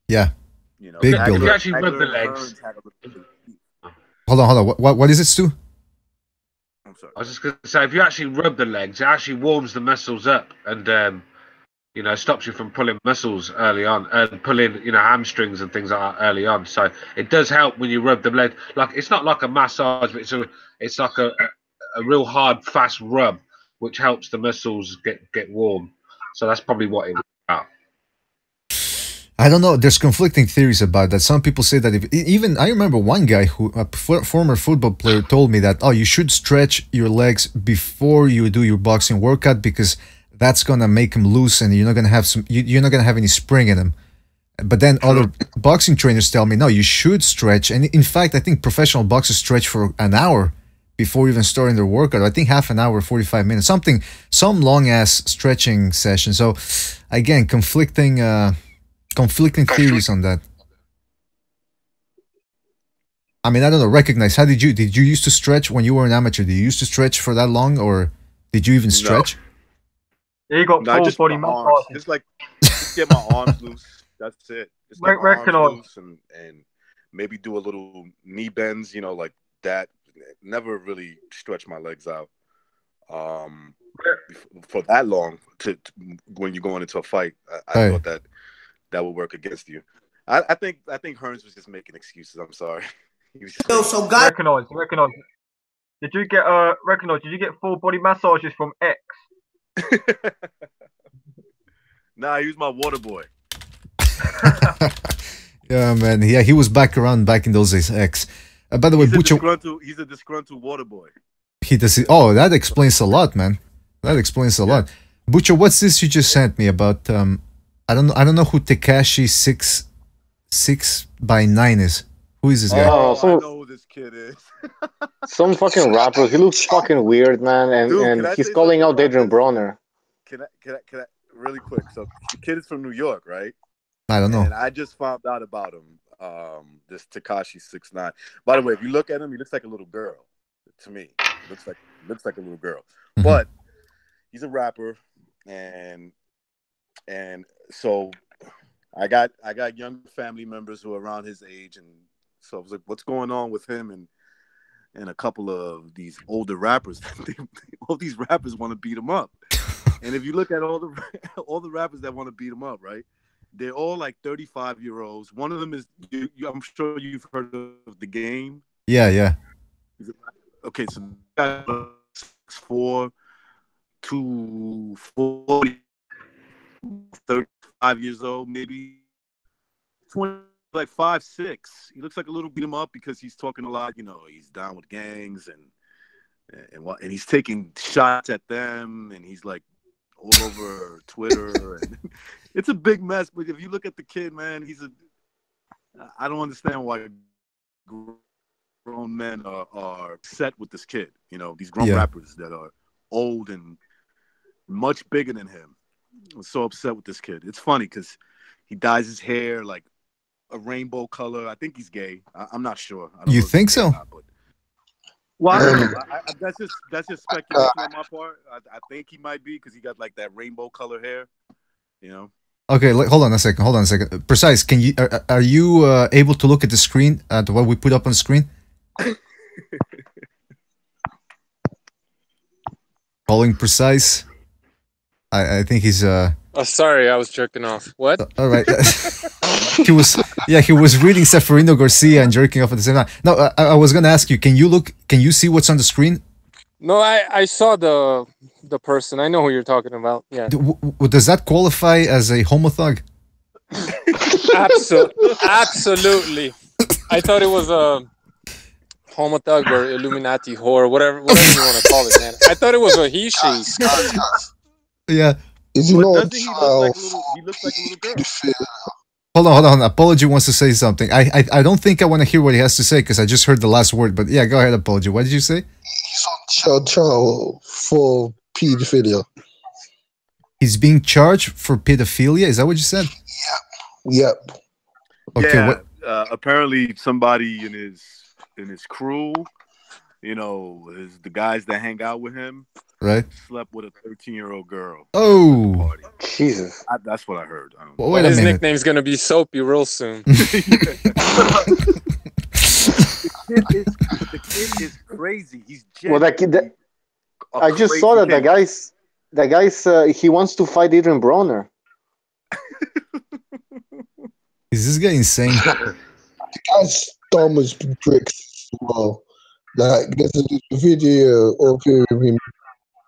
yeah, you know, big build-up. If you actually rub the legs. Hold on. What is it, Stu? I'm sorry. I was just going to say, if you actually rub the legs, it actually warms the muscles up and stops you from pulling muscles early on and pulling hamstrings and things like that early on. So it does help when you rub the leg. Like it's not like a massage, but it's like a real hard, fast rub, which helps the muscles get warm. So that's probably what it was about. I don't know. There's conflicting theories about that. Some people say that I remember one guy a former football player told me that, you should stretch your legs before you do your boxing workout because that's gonna make them loose and you're not gonna have any spring in them. But then other boxing trainers tell me, no, you should stretch. And in fact, I think professional boxers stretch for an hour before even starting their workout. I think half an hour, 45 minutes, some long ass stretching session. So again, conflicting theories on that. I mean, I don't know. Recognize. How did you used to stretch when you were an amateur? Did you used to stretch for that long, or did you even stretch? Yeah, you got full body massage. Just get my arms loose. That's it. Just get my arms loose and maybe do a little knee bends. Like that. Never really stretch my legs out for that long to when you're going into a fight. I thought that would work against you. I think Hearns was just making excuses. I'm sorry. He was just recognize. Did you get full body massages from X? Nah, he was my water boy. Yeah, man. Yeah, he was back in those days. X. By the way, Bucho, he's a disgruntled water boy. He does. Oh, that explains a lot, man. That explains a lot. Bucho, what's this you just sent me about? I don't know who Tekashi 6'9" is. Who is this guy? I know who this kid is. Some fucking rapper. He looks fucking weird, man, and he's calling out Adrien Broner. Can I really quick? So the kid is from New York, right? I don't know. And I just found out about him This Tekashi 6ix9ine. By the way, if you look at him, he looks like a little girl. To me, looks like a little girl. But he's a rapper, and so I got young family members who are around his age, and so I was like, what's going on with him and a couple of these older rappers? All these rappers want to beat him up. And if you look at all the rappers that want to beat him up, right? They're all like 35-year-olds. One of them is, I'm sure you've heard of The Game. Yeah. Okay, so 6'4", 240, 35 years old, maybe 20, like 5'6". He looks like a little beat him up because he's talking a lot. You know, he's down with gangs and he's taking shots at them, and he's like all over Twitter, and it's a big mess. But if you look at the kid, man, I don't understand why grown men are upset with this kid. You know, these grown rappers that are old and much bigger than him. I'm so upset with this kid. It's funny because he dyes his hair like a rainbow color. I think he's gay. I'm not sure. I don't You know think so? Well, that's just speculation on my part. I think he might be because he got like that rainbow color hair, you know. Okay, hold on a second. Precise, can you are you able to look at the screen at what we put up on the screen? Calling Precise. I think he's Oh, sorry, I was jerking off. What? All right. he was reading Seferino Garcia and jerking off at the same time. No, I was gonna ask you. Can you see what's on the screen? No, I saw the person. I know who you're talking about. Yeah. Does that qualify as a homo thug? Absolutely. I thought it was a homo thug or Illuminati whore, whatever you want to call it, man. I thought it was a he/she. Yeah. Is he not? He looks like a little girl. Hold on. Apology wants to say something. I don't think I want to hear what he has to say because I just heard the last word. But yeah, go ahead, Apology. What did you say? He's on trial for pedophilia. He's being charged for pedophilia. Is that what you said? Yep. Okay. Yeah, What? Apparently somebody in his crew, you know, the guys that hang out with him, Right. slept with a 13-year-old girl. Oh. Jesus. That's what I heard. I don't know. Well, wait a His minute. nickname's gonna be Soapy real soon. The kid is crazy. He's Well, that kid. I just saw that the guy's he wants to fight Adrien Broner. Is this guy insane? The guy's dumb as bricks as well. Like, there's a video of him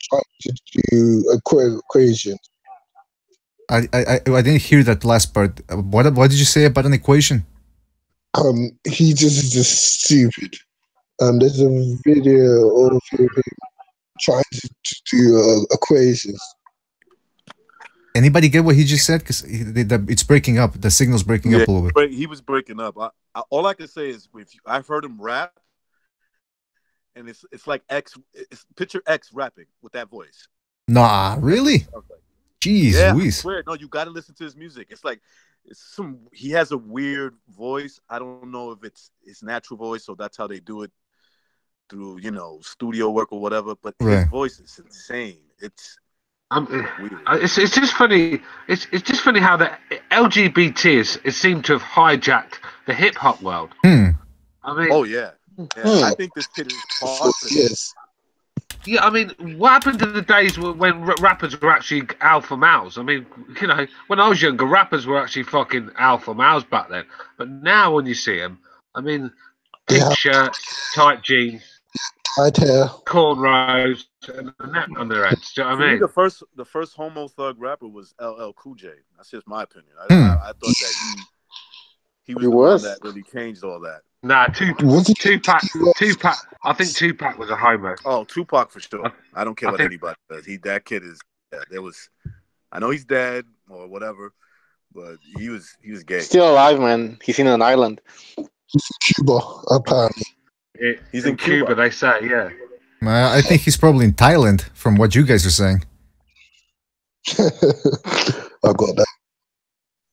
trying to do equations. I didn't hear that last part. What did you say about an equation? He just stupid. There's a video of him trying to do equations. Anybody get what he just said? Because it's breaking up. The signal's breaking up a little bit. He was breaking up. All I can say is I've heard him rap, and it's like picture X rapping with that voice. Nah, really? Jeez, yeah, Luis. I swear. No, you got to listen to his music. It's like he has a weird voice. I don't know if it's his natural voice, so that's how they do it through, you know, studio work or whatever. But his voice is insane. It's just funny. It's just funny how the LGBTs seem to have hijacked the hip hop world. I mean, oh yeah. I think this kid is part of this. Yeah, I mean, what happened to the days when rappers were actually alpha males? I mean, you know, when I was younger, rappers were actually fucking alpha males back then. But now when you see them, I mean, pink shirts, tight jeans, tight hair, cornrows, and a net on their heads. Do you know what I mean? The first homo thug rapper was LL Cool J. That's just my opinion. I thought that he was the one that really changed all that. Nah, Tupac. I think Tupac was a homo. Oh, Tupac for sure. I don't care what anybody does. That kid is. Yeah, there was. I know he's dead or whatever, but he was gay. Still alive, man. He's in an island. He's in Cuba, apparently. He's in Cuba, they say. Yeah. I think he's probably in Thailand, from what you guys are saying. I got that.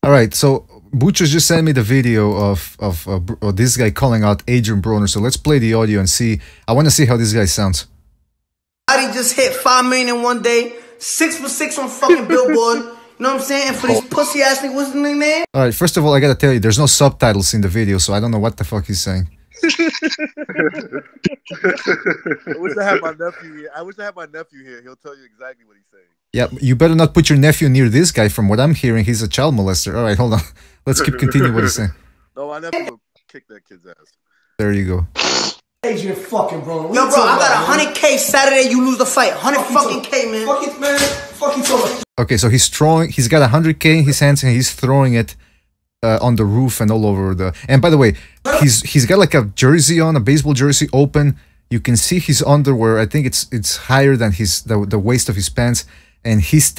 All right, so Butchers just sent me the video of this guy calling out Adrien Broner. So let's play the audio and see. I want to see how this guy sounds. He just hit 5 million in one day, 6 for 6 on fucking Billboard. You know what I'm saying? And for these pussy ass niggas, what's the name, man? All right, first of all, I gotta tell you, there's no subtitles in the video, so I don't know what the fuck he's saying. I wish I had my nephew here. He'll tell you exactly what he's saying. Yeah, you better not put your nephew near this guy. From what I'm hearing, he's a child molester. All right, hold on. Let's keep continuing what he's saying. No, my nephew will kick that kid's ass. There you go. Adrien fucking Broner. Yo, bro, I got 100K Saturday. You lose the fight. 100 fucking K, man. Fuck it, man. Fucking talking. Okay, so he's throwing. He's got 100K in his hands, and he's throwing it on the roof and all over the. And by the way, he's got like a jersey on, a baseball jersey open. You can see his underwear. I think it's higher than the waist of his pants. And his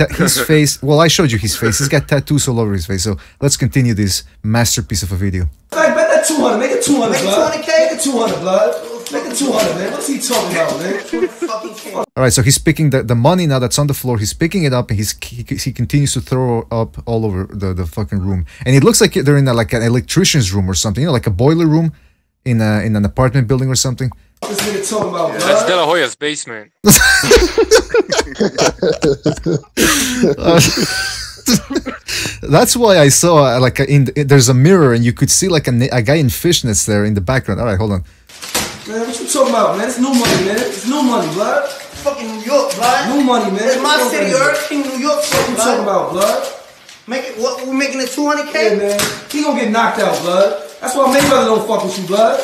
face. Well, I showed you his face. He's got tattoos all over his face. So let's continue this masterpiece of a video. Like, bet that 200. Make it 200, make blood. Make it 200, blood. Make it 200, man. What's he talking about, man? All right, so he's picking the money now that's on the floor. He's picking it up, and he continues to throw up all over the fucking room. And it looks like they're in like an electrician's room or something. You know, like a boiler room in an apartment building or something. This nigga talking about blood. That's De La Hoya's basement. That's why I saw like there's a mirror, and you could see like a guy in fishnets there in the background. All right, hold on. Man, what you talking about, man? It's new money, man. It's new money, blood. Fucking New York, blood. New money, man. It's my city, Earth King, New York. What you talking about, blood? Make it. What? We making it 200K? Yeah, man. He gonna get knocked out, blood. That's why Mayweather don't fuck with you, blood.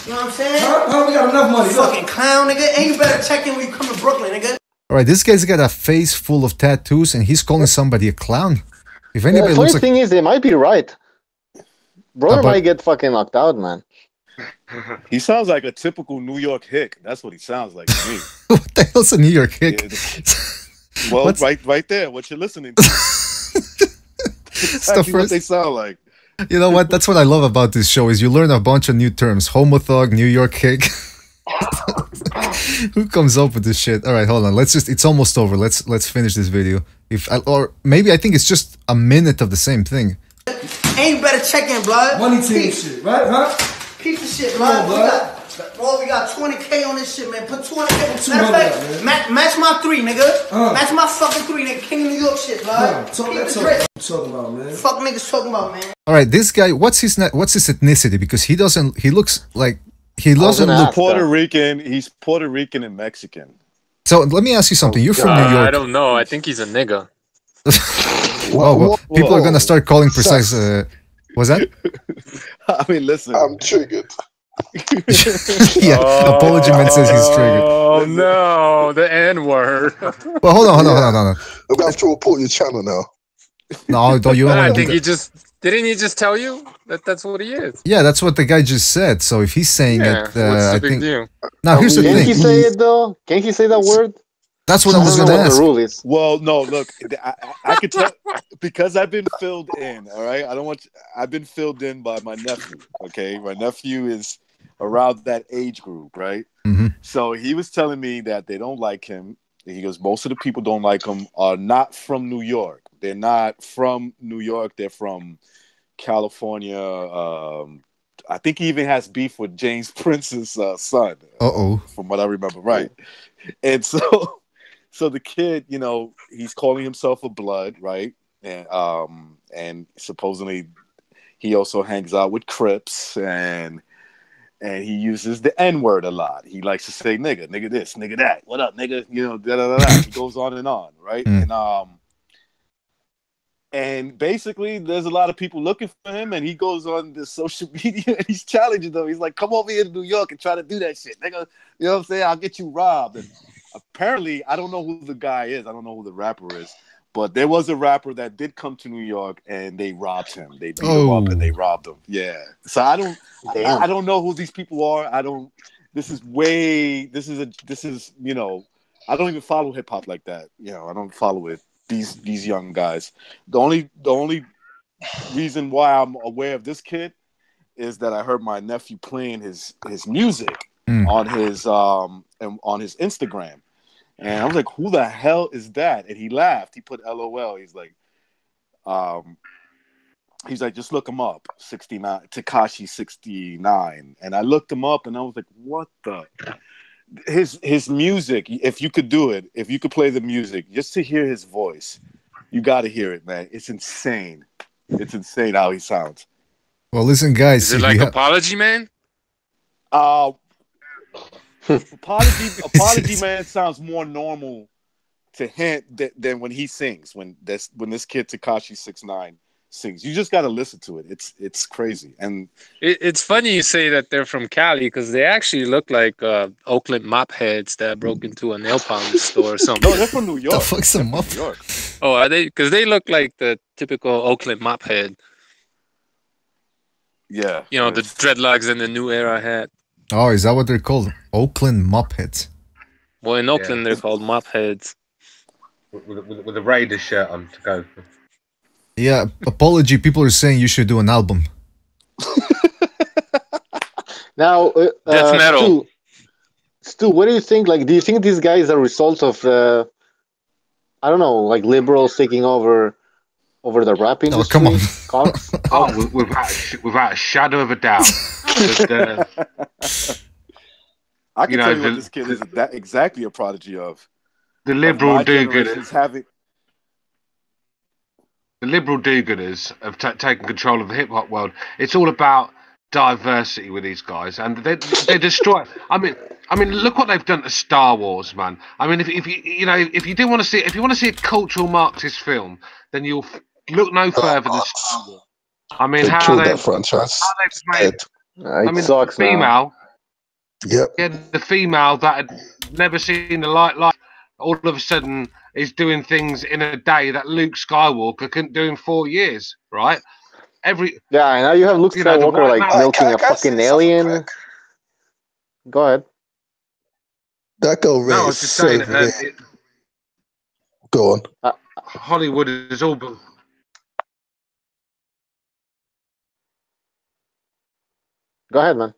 You know what I'm saying? Huh? We got enough money. Fucking clown, nigga. And you better check in when you come to Brooklyn, nigga. All right, this guy's got a face full of tattoos, and he's calling somebody a clown. If anybody the looks funny thing is, they might be right. Broner might get fucking knocked out, man. He sounds like a typical New York hick. That's what he sounds like to me. What the hell's a New York hick? Yeah, well, right there, what you're listening to. Exactly what they sound like. You know what? That's what I love about this show is you learn a bunch of new terms. Homothug, New York hick. Who comes up with this shit? All right, hold on. It's almost over. Let's finish this video. Or maybe I think it's just a minute of the same thing. Ain't better check in, blood. Money team shit, right? Huh? Keep the shit, blood. We got 20K on this shit, man. Put 200K. Matter of fact, match my 3, nigga. Match my fucking 3, nigga. King of New York shit, blood. Talking about, man. Fuck niggas talking about, man. All right, this guy. What's his ethnicity? Because he looks like he doesn't look Puerto Rican. He's Puerto Rican and Mexican. So let me ask you something. You're from New York. I don't know. I think he's a nigga. Well, people are gonna start calling precise. What's that? I mean, listen. I'm triggered. Yeah, Apology Man says he's triggered. Oh no, the N word. Well, hold on. I'm gonna have to report your channel now. No, don't you? I think didn't he just tell you that that's what he is? Yeah, that's what the guy just said. So if he's saying it, what's the I big think. deal? Now here's the thing. Can he say it though? Can he say that word? That's what I was going to ask. The rule is. Well, no, look, I could tell because I've been filled in. All right, I've been filled in by my nephew. Okay, my nephew is around that age group, right? Mm-hmm. So he was telling me that they don't like him. He goes, most of the people don't like him are not from New York. They're not from New York. They're from California. I think he even has beef with James Prince's son. From what I remember, right? And so the kid, you know, he's calling himself a blood, right? And supposedly he also hangs out with Crips and he uses the N-word a lot. He likes to say nigga this, nigga that. What up, nigga? You know, da da da. He goes on, right? And basically, there's a lot of people looking for him, and he goes on the social media and he's challenging them. He's like, "Come over here to New York and try to do that shit, nigga. You know what I'm saying? I'll get you robbed." And apparently, I don't know who the guy is. I don't know who the rapper is. But there was a rapper that did come to New York and they robbed him. They beat him up and they robbed him. Yeah. So I don't know who these people are. This is you know, I don't even follow hip hop like that. You know, I don't follow it. These young guys. The only reason why I'm aware of this kid is that I heard my nephew playing his music on his Instagram. And I was like, who the hell is that? And he laughed. He put LOL. He's like, he's like, just look him up, 69, Tekashi 69. And I looked him up and I was like, what the? His music, if you could do it, if you could play the music, just to hear his voice, you got to hear it, man. It's insane. It's insane how he sounds. Well, listen, guys. Is it like Apology Man? Apology Man sounds more normal to him than when he sings. When this kid Tekashi 69 sings, you just got to listen to it. It's crazy, and it's funny you say that they're from Cali because they actually look like Oakland mop heads that broke into a nail polish store or something. No, they're from New York. The fuck's a mop? Oh, are they? Because they look like the typical Oakland mop head. Yeah, you know, the dreadlocks and the new era hat. Oh, is that what they're called? Oakland mop heads. Well, in Oakland they're called mop heads. With a Raiders shirt on to go. Yeah, Apology. People are saying you should do an album. Now, death metal. Stu, what do you think? Like, do you think this guy is a result of, I don't know, like liberals taking over the rap industry? Oh, come on. without a shadow of a doubt. I can tell you what this kid is exactly a prodigy of. The liberal do-gooders the liberal do-gooders have taken control of the hip-hop world. It's all about diversity with these guys, and they destroy. I mean, look what they've done to Star Wars, man. I mean, if you do want to see, if you want to see a cultural Marxist film, then you'll look no further than Star Wars. I mean, how they that franchise. It sucks, the female. Yep. Yeah, the female that had never seen the light, all of a sudden is doing things in a day that Luke Skywalker couldn't do in 4 years, right? And now you have Luke Skywalker milking a fucking alien. Go ahead. That girl No, I was just saying. Go on. Hollywood is all. Go ahead, man.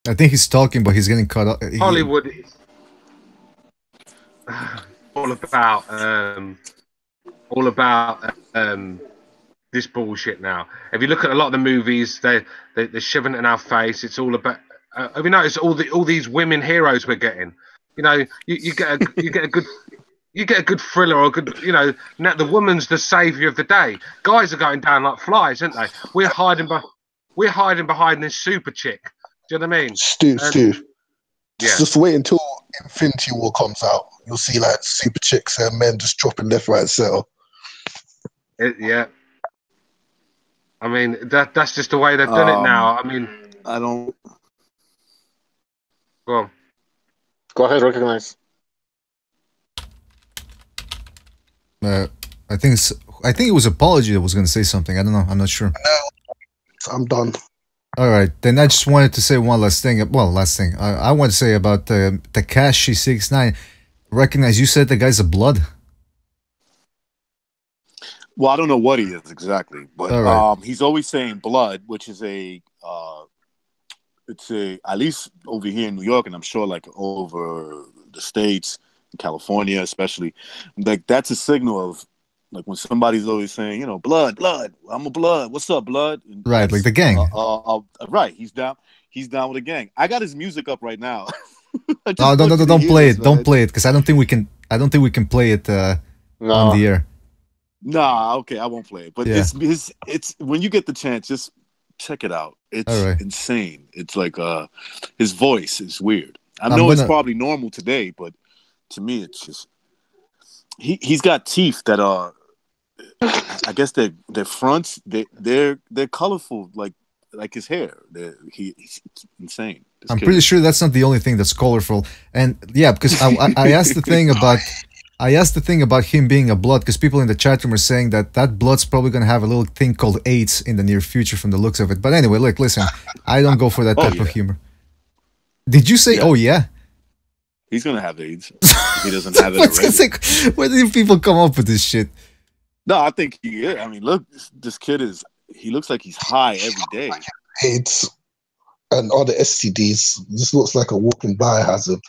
I think he's talking, but he's getting cut off. Hollywood is all about this bullshit now. If you look at a lot of the movies, they're shoving it in our face. It's all about. Have you noticed all these women heroes we're getting? You know, you get a good thriller or a good, you know. Now the woman's the savior of the day. Guys are going down like flies, aren't they? We're hiding behind this super chick. Do you know what I mean? Stu. Yeah. Just wait until Infinity War comes out. You'll see like super chicks and men just dropping left, right, center. Yeah. I mean, that's just the way they've done it now. I mean, I don't. Go on. Go ahead, recognize. I think it was Apology that was going to say something. I don't know. I'm not sure. No, I'm done. All right, then I just wanted to say one last thing. Well, last thing I want to say about Tekashi 69. Recognize you said the guy's a blood. Well, I don't know what he is exactly, but right. He's always saying blood, which is it's at least over here in New York, and I'm sure like over the States, California especially, like that's a signal of like when somebody's always saying, you know, blood, I'm a blood. What's up, blood? And right, like the gang. Right, he's down with the gang. I got his music up right now. No, don't play it. Don't play it because I don't think we can play it on the air. Nah, okay, I won't play it. But Yeah. it's when you get the chance, just check it out. It's insane. It's like his voice is weird. I know it's probably normal today, but to me, it's just he's got teeth that are. I guess their fronts they're colorful like his hair. He's insane. I'm pretty sure that's not the only thing that's colorful. And yeah, because I asked the thing about him being a blood because people in the chat room are saying that blood's probably gonna have a little thing called AIDS in the near future from the looks of it. But anyway, look, listen, I don't go for that type of humor. Did you say? Yeah. Oh yeah. He's gonna have AIDS. If he doesn't have it already. Like, where do people come up with this shit? No, I think he is. I mean, look, this kid he looks like he's high every day. AIDS and other STDs. This looks like a walking biohazard.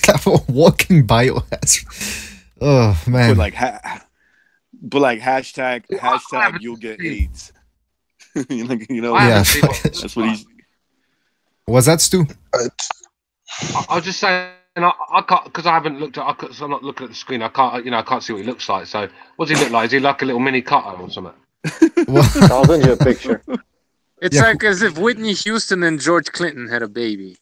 A walking biohazard. Oh man. But like But like hashtag you'll get AIDS. you know, Yeah. that's what he's. Was that Stu? I was just saying, I can't because I haven't looked at. So I'm not looking at the screen. I can't, I can't see what he looks like. So, what does he look like? Is he like a little mini cutter or something? I'll send you a picture. It's like as if Whitney Houston and George Clinton had a baby.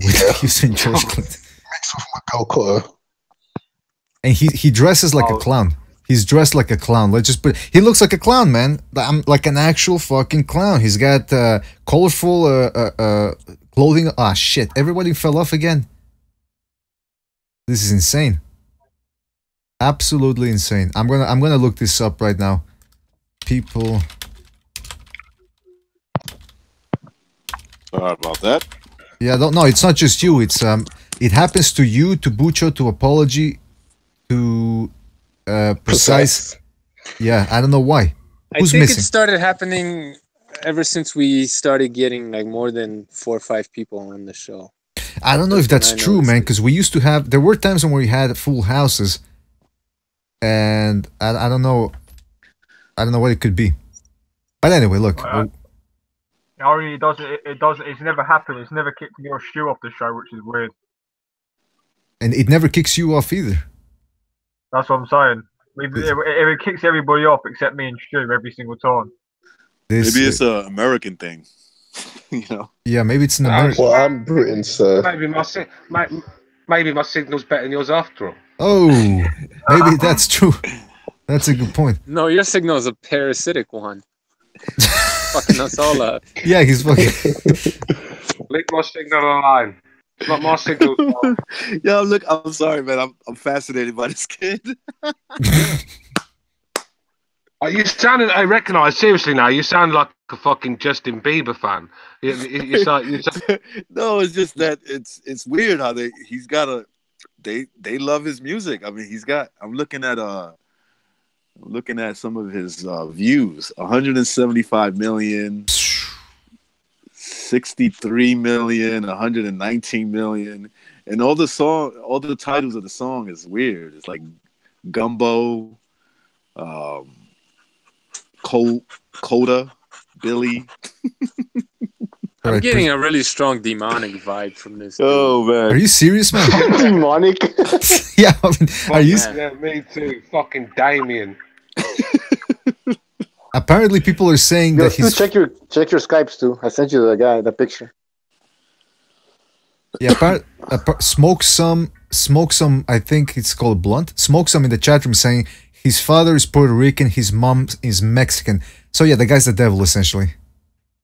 Whitney Houston and George Clinton. Mixed with Miguel Cotto. And he dresses like a clown. He's dressed like a clown. Let's just put. He looks like a clown, man. I'm like an actual fucking clown. He's got colorful clothing. Ah, shit! Everybody fell off again. This is insane. Absolutely insane. I'm gonna look this up right now. People. Sorry about that. Yeah, no, it's not just you. It's it happens to you, to Bucho, to Apology, to Precise. Yeah, I don't know why. Who's I think missing? it started happening ever since we started getting like more than 4 or 5 people on the show. I don't know if that's true, man, because we used to have. There were times when we had full houses, and I don't know. I don't know what it could be. But anyway, look. It does. It's never happened. It's never kicked me or Stu off the show, which is weird. And it never kicks you off either. That's what I'm saying. It kicks everybody off except me and Stu every single time. Maybe it's an American thing. You know? Yeah, maybe it's an American. Well, I'm Britain, sir. Maybe my signal's better than yours after all. Oh, maybe that's true. That's a good point. No, your signal is a parasitic one. Fucking us all up. Yeah, he's fucking. Leave my signal alone. It's not my signal. Yo, look, I'm sorry, man. I'm fascinated by this kid. You sounded. I recognise seriously now. You sound like a fucking Justin Bieber fan. You sound. No, it's just that it's weird how they love his music. I mean, he's got. I'm looking at some of his views. 175 million, 63 million, 119 million, and all the titles of the song is weird. It's like Gumbo, Coda, Billy. I'm getting a really strong demonic vibe from this. Oh man, are you serious, man? Demonic. Yeah, I mean, are you? Yeah, me too. Fucking Damien. Apparently, people are saying that he's. Check your Skypes too. I sent you the picture. Yeah, smoke some. I think it's called blunt. Smoke some in the chat room saying his father is Puerto Rican, his mom is Mexican. So yeah, the guy's the devil essentially.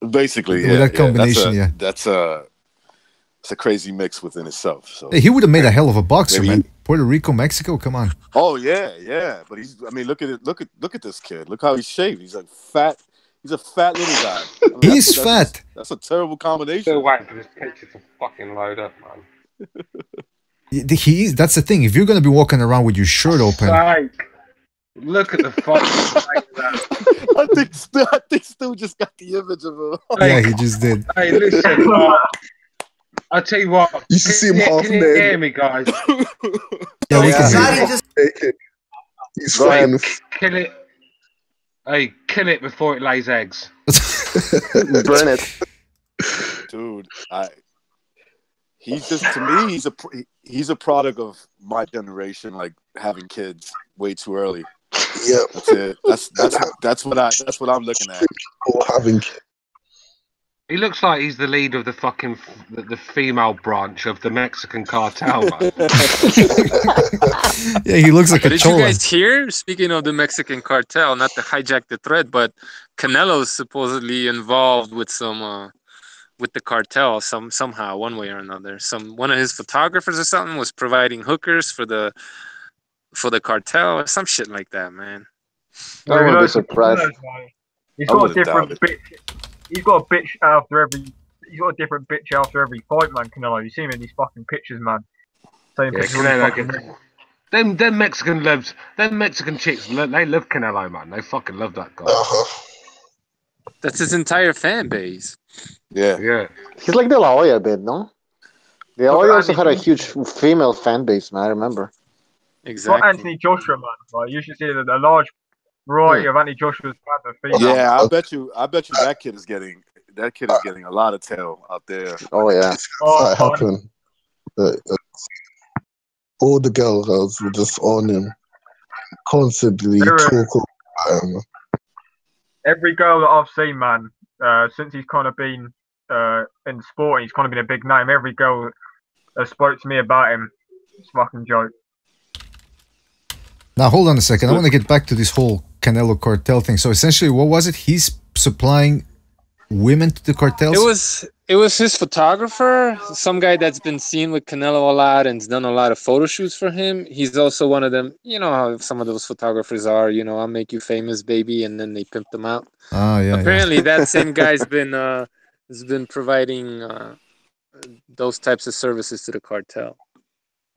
Basically, with that combination, that's it's a crazy mix within itself. So hey, he would have made a hell of a boxer, man. Puerto Rico, Mexico, come on. Oh yeah. But look at it. Look at this kid. Look how he's shaved. He's like fat. He's a fat little guy. I mean, he's fat. That's a terrible combination. Still waiting for this picture to fucking load up, man. He is. That's the thing. If you're gonna be walking around with your shirt open, look at the fucking. I think Stu just got the image of him. Yeah, he just did. Hey, listen. I'll tell you what. You should see him half Can you hear me, guys? Yeah, we can hear you. He's fine. Kill it. Hey, kill it before it lays eggs. Burn it, dude. He's just, to me, he's a product of my generation, like having kids way too early. Yeah, that's it. That's what I'm looking at. Or having kids. He looks like he's the leader of the fucking the female branch of the Mexican cartel, man. Yeah, he looks like a Did chola. you guys hear? Speaking of the Mexican cartel, not to hijack the thread, but Canelo's supposedly involved with some with the cartel somehow, one way or another. One of his photographers or something was providing hookers for the cartel or some shit like that, man. I wouldn't be surprised. He's got a different bitch. He's got a bitch after every. He's got a different bitch after every fight, man. Canelo, you see him in these fucking pictures, man. Same pictures. Them Mexican chicks, they love Canelo, man. They fucking love that guy. That's his entire fan base. Yeah. He's like De La Hoya a bit, no? De La Hoya also had a huge female fan base, man. I remember. Exactly. Got Anthony Joshua, man. Like, you should see a large variety of Anthony Joshua's fans. Yeah, I bet you that kid is getting a lot of tail out there. Oh yeah. That happened. All the girls were just on him, constantly talking about him. Every girl that I've seen, man, since he's kind of been in sport, he's kind of been a big name. Every girl that spoke to me about him, it's a fucking joke. Now, hold on a second. I want to get back to this whole Canelo cartel thing. So, essentially, what was it? He's supplying women to the cartels? It was his photographer, some guy that's been seen with Canelo a lot and's done a lot of photo shoots for him. He's also one of them. You know how some of those photographers are. You know, I'll make you famous, baby, and then they pimp them out. Oh yeah. Apparently, that same guy's been has been providing those types of services to the cartel,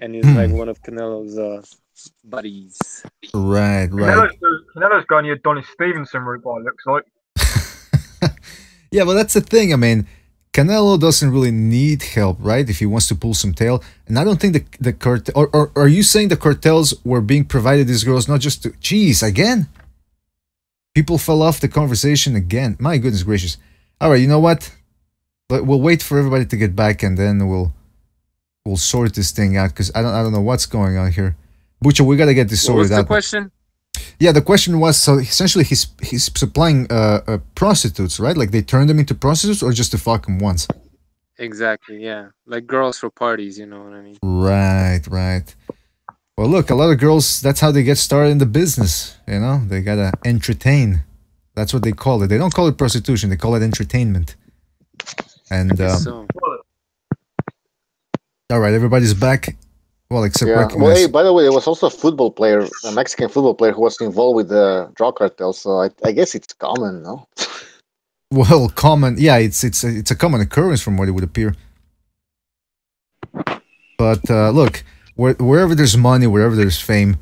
and he's like one of Canelo's buddies. Right. Canelo's going your Adonis Stevenson route, by it looks like. Yeah, but that's the thing. I mean, Canelo doesn't really need help, right? If he wants to pull some tail. And I don't think the cartel... Or are you saying the cartels were being provided these girls not just to... Jeez, again? People fell off the conversation again. My goodness gracious. All right, you know what? We'll wait for everybody to get back and then we'll sort this thing out because I don't know what's going on here. Butcher, we got to get this sorted out. What's the question? Yeah, the question was, so essentially he's supplying prostitutes, right? Like they turn them into prostitutes or just to fuck them once? Exactly, yeah. Like girls for parties, you know what I mean? Right. Well, look, a lot of girls, that's how they get started in the business, you know? They gotta entertain. That's what they call it. They don't call it prostitution, they call it entertainment. And, all right, everybody's back. Well, except Well, hey, by the way, there was also a Mexican football player who was involved with the drug cartel. So I guess it's common, no? Well, common, yeah, it's a common occurrence from what it would appear. But look, wherever there's money, wherever there's fame,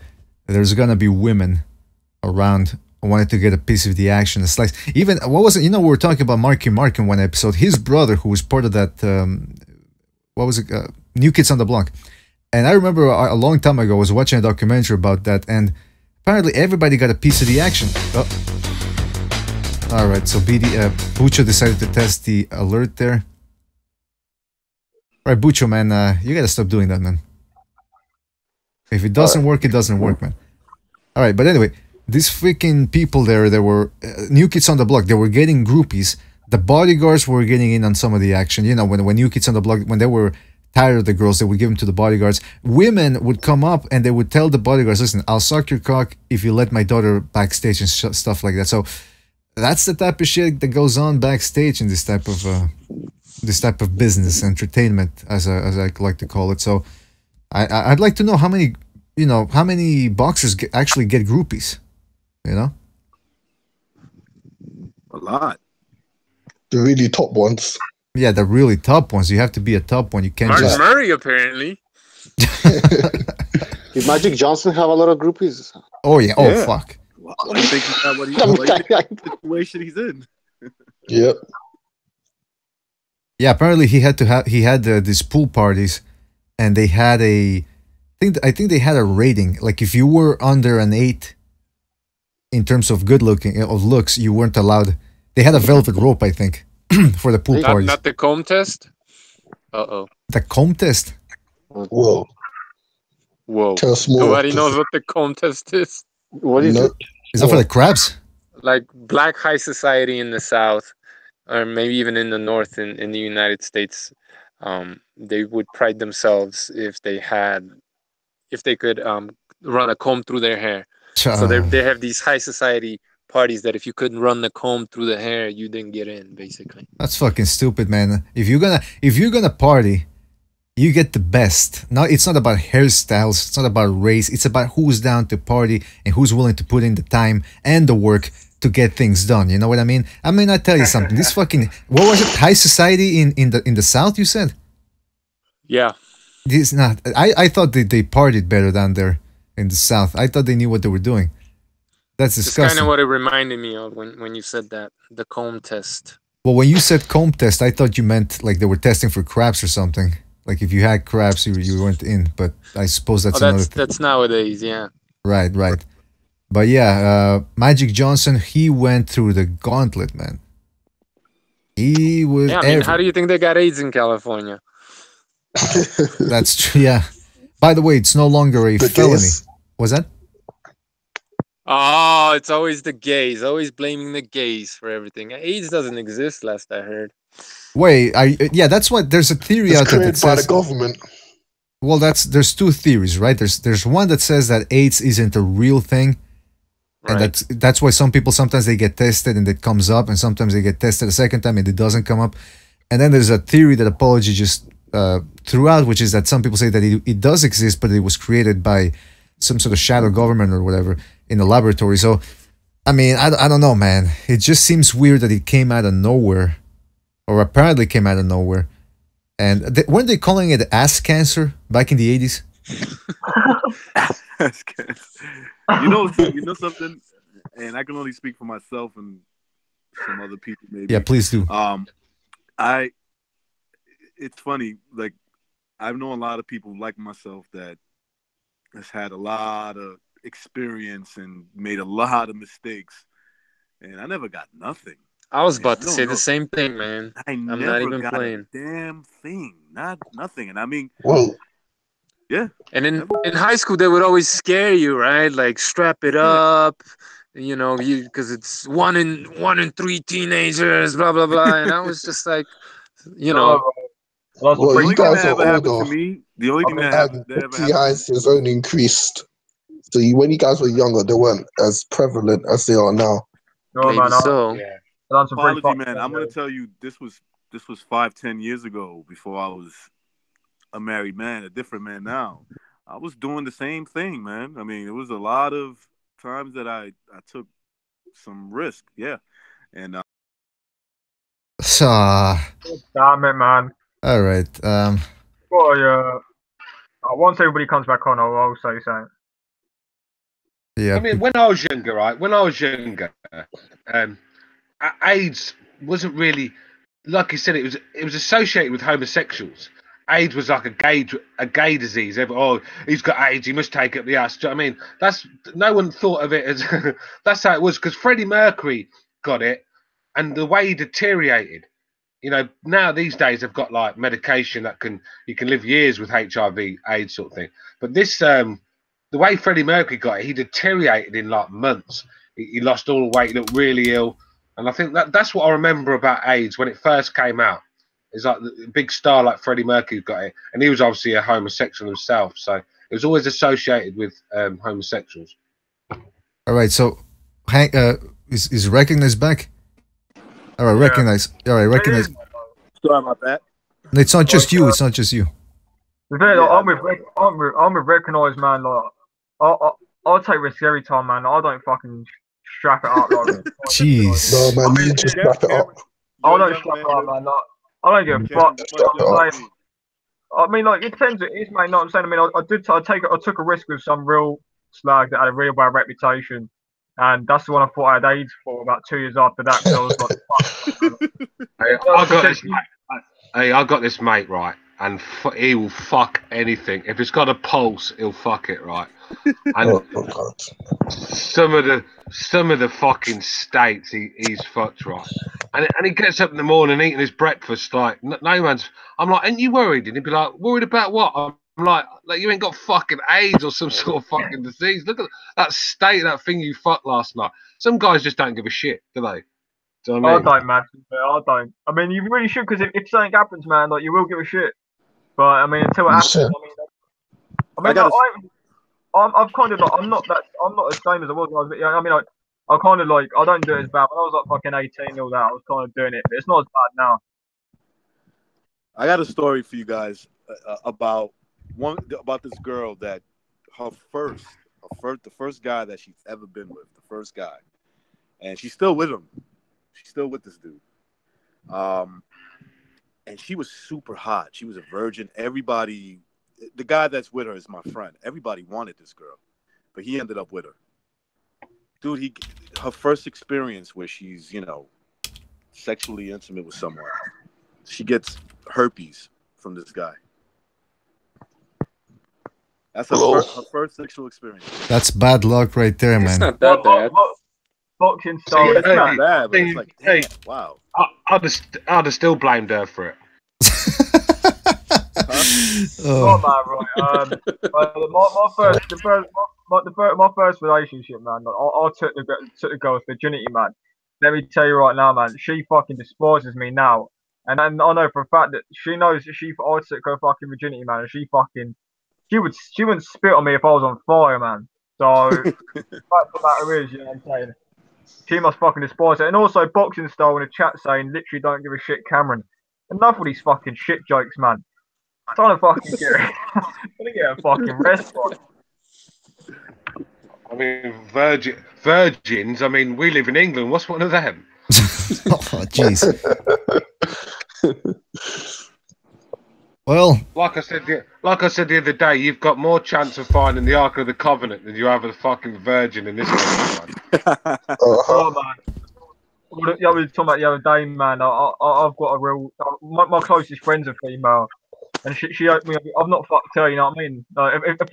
there's gonna be women around wanting to get a piece of the action, a slice. Even what was it? You know, we were talking about Marky Mark in one episode. His brother, who was part of that, what was it? New Kids on the Block. And I remember a long time ago, I was watching a documentary about that, and apparently everybody got a piece of the action. Oh. All right, so Bucho decided to test the alert there. All right, Bucho, man, you gotta stop doing that, man. If it doesn't work, it doesn't work, man. All right, but anyway, these freaking people there were New Kids on the Block. They were getting groupies. The bodyguards were getting in on some of the action. You know, when New Kids on the Block, when they were tired of the girls, they would give them to the bodyguards. Women would come up and they would tell the bodyguards, listen, I'll suck your cock if you let my daughter backstage and stuff like that. So that's the type of shit that goes on backstage in this type of business, entertainment, as I like to call it. So I'd like to know how many boxers actually get groupies, you know? A lot. The really top ones. Yeah, the really top ones. You have to be a top one. You can't Mark just... Murray, apparently. Did Magic Johnson have a lot of groupies? Oh, yeah. Oh, fuck. Well, I think what situation he's in. Yep. Yeah, apparently he had these pool parties, and they had I think they had a rating. Like if you were under an 8 in terms of looks, you weren't allowed. They had a velvet rope, I think. For the pool parties. Not the comb test? Uh-oh. The comb test? Whoa. Tell us more. Nobody knows what the comb test is. What is it? Is that for the crabs? Like black high society in the South, or maybe even in the North in the United States, they would pride themselves if they could run a comb through their hair. So they have these high society parties that if you couldn't run the comb through the hair, you didn't get in, basically. That's fucking stupid, man. If you're gonna party, you get the best. Now it's not about hairstyles, it's not about race, it's about who's down to party and who's willing to put in the time and the work to get things done. You know what I mean? I mean, I tell you something. This fucking, what was it? High society in the South, you said? Yeah. This not. I thought they partied better down there in the South. I thought they knew what they were doing. That's disgusting. It's kind of what it reminded me of when you said that, the comb test. Well, when you said comb test, I thought you meant like they were testing for crabs or something. Like if you had crabs, you weren't in. But I suppose that's another thing. That's nowadays, yeah. Right. But yeah, Magic Johnson, he went through the gauntlet, man. He was. Yeah, I mean, how do you think they got AIDS in California? That's true. Yeah. By the way, it's no longer a felony. Was that? Oh, it's always the gays. Always blaming the gays for everything. AIDS doesn't exist, last I heard. Wait, yeah, that's what. There's a theory out there that says by the government. Well, there's two theories, right? There's one that says that AIDS isn't a real thing, and that's why some people sometimes they get tested and it comes up, and sometimes they get tested a second time and it doesn't come up. And then there's a theory that Apology just threw out, which is that some people say that it does exist, but it was created by some sort of shadow government or whatever in the laboratory. So, I mean, I don't know, man. It just seems weird that it came out of nowhere, or apparently came out of nowhere. And weren't they calling it ass cancer back in the 80s? Ass cancer. You know something, and I can only speak for myself and some other people maybe. Yeah, please do. It's funny, like I've known a lot of people like myself that has had a lot of experience and made a lot of mistakes, and I never got nothing. I was about to say the same thing, man. I'm not even playing. Damn thing, nothing. And I mean, whoa, yeah. And in high school, they would always scare you, right? Like strap it up, you know, because it's one in 3 teenagers, blah blah blah. And I was just like, you know. Well, you guys are older. To me, the only thing that ever happened has only increased. So when you guys were younger, they weren't as prevalent as they are now. Maybe so. Yeah. Apology, man. I'm gonna tell you, this was 5-10 years ago before I was a married man, a different man now. I was doing the same thing, man. I mean, it was a lot of times that I took some risk, yeah. And damn it, man. All right. Well, once everybody comes back on, I'll say something. Yeah. I mean, when I was younger, right? When I was younger, AIDS wasn't really, like you said, it was associated with homosexuals. AIDS was like a gay disease. He's got AIDS, he must take up the ass. Do you know what I mean? That's, no one thought of it as that's how it was, because Freddie Mercury got it, and the way he deteriorated. You know, now these days they've got like medication that you can live years with HIV, AIDS sort of thing. But this, the way Freddie Mercury got it, he deteriorated in like months. He lost all the weight, he looked really ill. And I think that's what I remember about AIDS when it first came out. It's like a big star like Freddie Mercury got it, and he was obviously a homosexual himself, so it was always associated with homosexuals. All right, so Hank, is Recognize back? All right, Recognize. All right, Recognize. Sorry about that. It's not just you. It's not just you. I'm with Recognize, man. Like, I'll take risks every time, man. I don't fucking strap it up. Like, jeez. No, man, you just strap it up. I don't strap it up, man. Like, I don't give a fuck. Like, I mean, like, it depends. It is, mate. Know what I'm saying? I mean, I took a risk with some real slag that had a real bad reputation, and that's the one I thought I had AIDS for about 2 years after that. Because I was like, I got this mate, right, and he will fuck anything. If it's got a pulse, he'll fuck it, right. And some of the fucking states he's fucked, right. And he gets up in the morning eating his breakfast like no man's. I'm like, ain't you worried? And he'd be like, worried about what? I'm like you ain't got fucking AIDS or some sort of fucking disease. Look at that state, that thing you fucked last night. Some guys just don't give a shit, do they? Do you know what I mean? I don't, man. I don't. I mean, you really should, because if something happens, man, like, you will give a shit. But I mean, until it happens, I'm kind of like, I'm not the same as I was when I was. I mean, I kind of like, I don't do it as bad. When I was like fucking 18 and all that, I was kind of doing it, but it's not as bad now. I got a story for you guys about this girl that the first guy that she's ever been with, the first guy, and she's still with him. She's still with this dude. And she was super hot. She was a virgin. Everybody, the guy that's with her is my friend. Everybody wanted this girl, but he ended up with her. Dude, her first experience where she's, sexually intimate with someone, she gets herpes from this guy. That's her first sexual experience. That's bad luck right there, man. It's not that bad. Boxing style. It's not bad, but it's like, damn, wow. I'd have still blamed her for it. Oh man, right. My first relationship, man. I took the girl's virginity, man. Let me tell you right now, man. She fucking despises me now, and I know for a fact that she knows that I took her fucking virginity, man. And she wouldn't spit on me if I was on fire, man. So the fact of the matter is, you know what I'm saying. She must fucking despise it. And also, boxing style in the chat saying, literally don't give a shit, Cameron. Enough of these fucking shit jokes, man. I'm trying to fucking get a fucking rest on. I mean, virgins. I mean, we live in England. What's one of them? Oh, jeez. Well, like I said the other day, you've got more chance of finding the Ark of the Covenant than you have a fucking virgin in this country, man. Oh man. Yeah, we were talking about the other day, man. I've got a real. My closest friend's a female, and she opened me up. I've not fucked her, you know what I mean?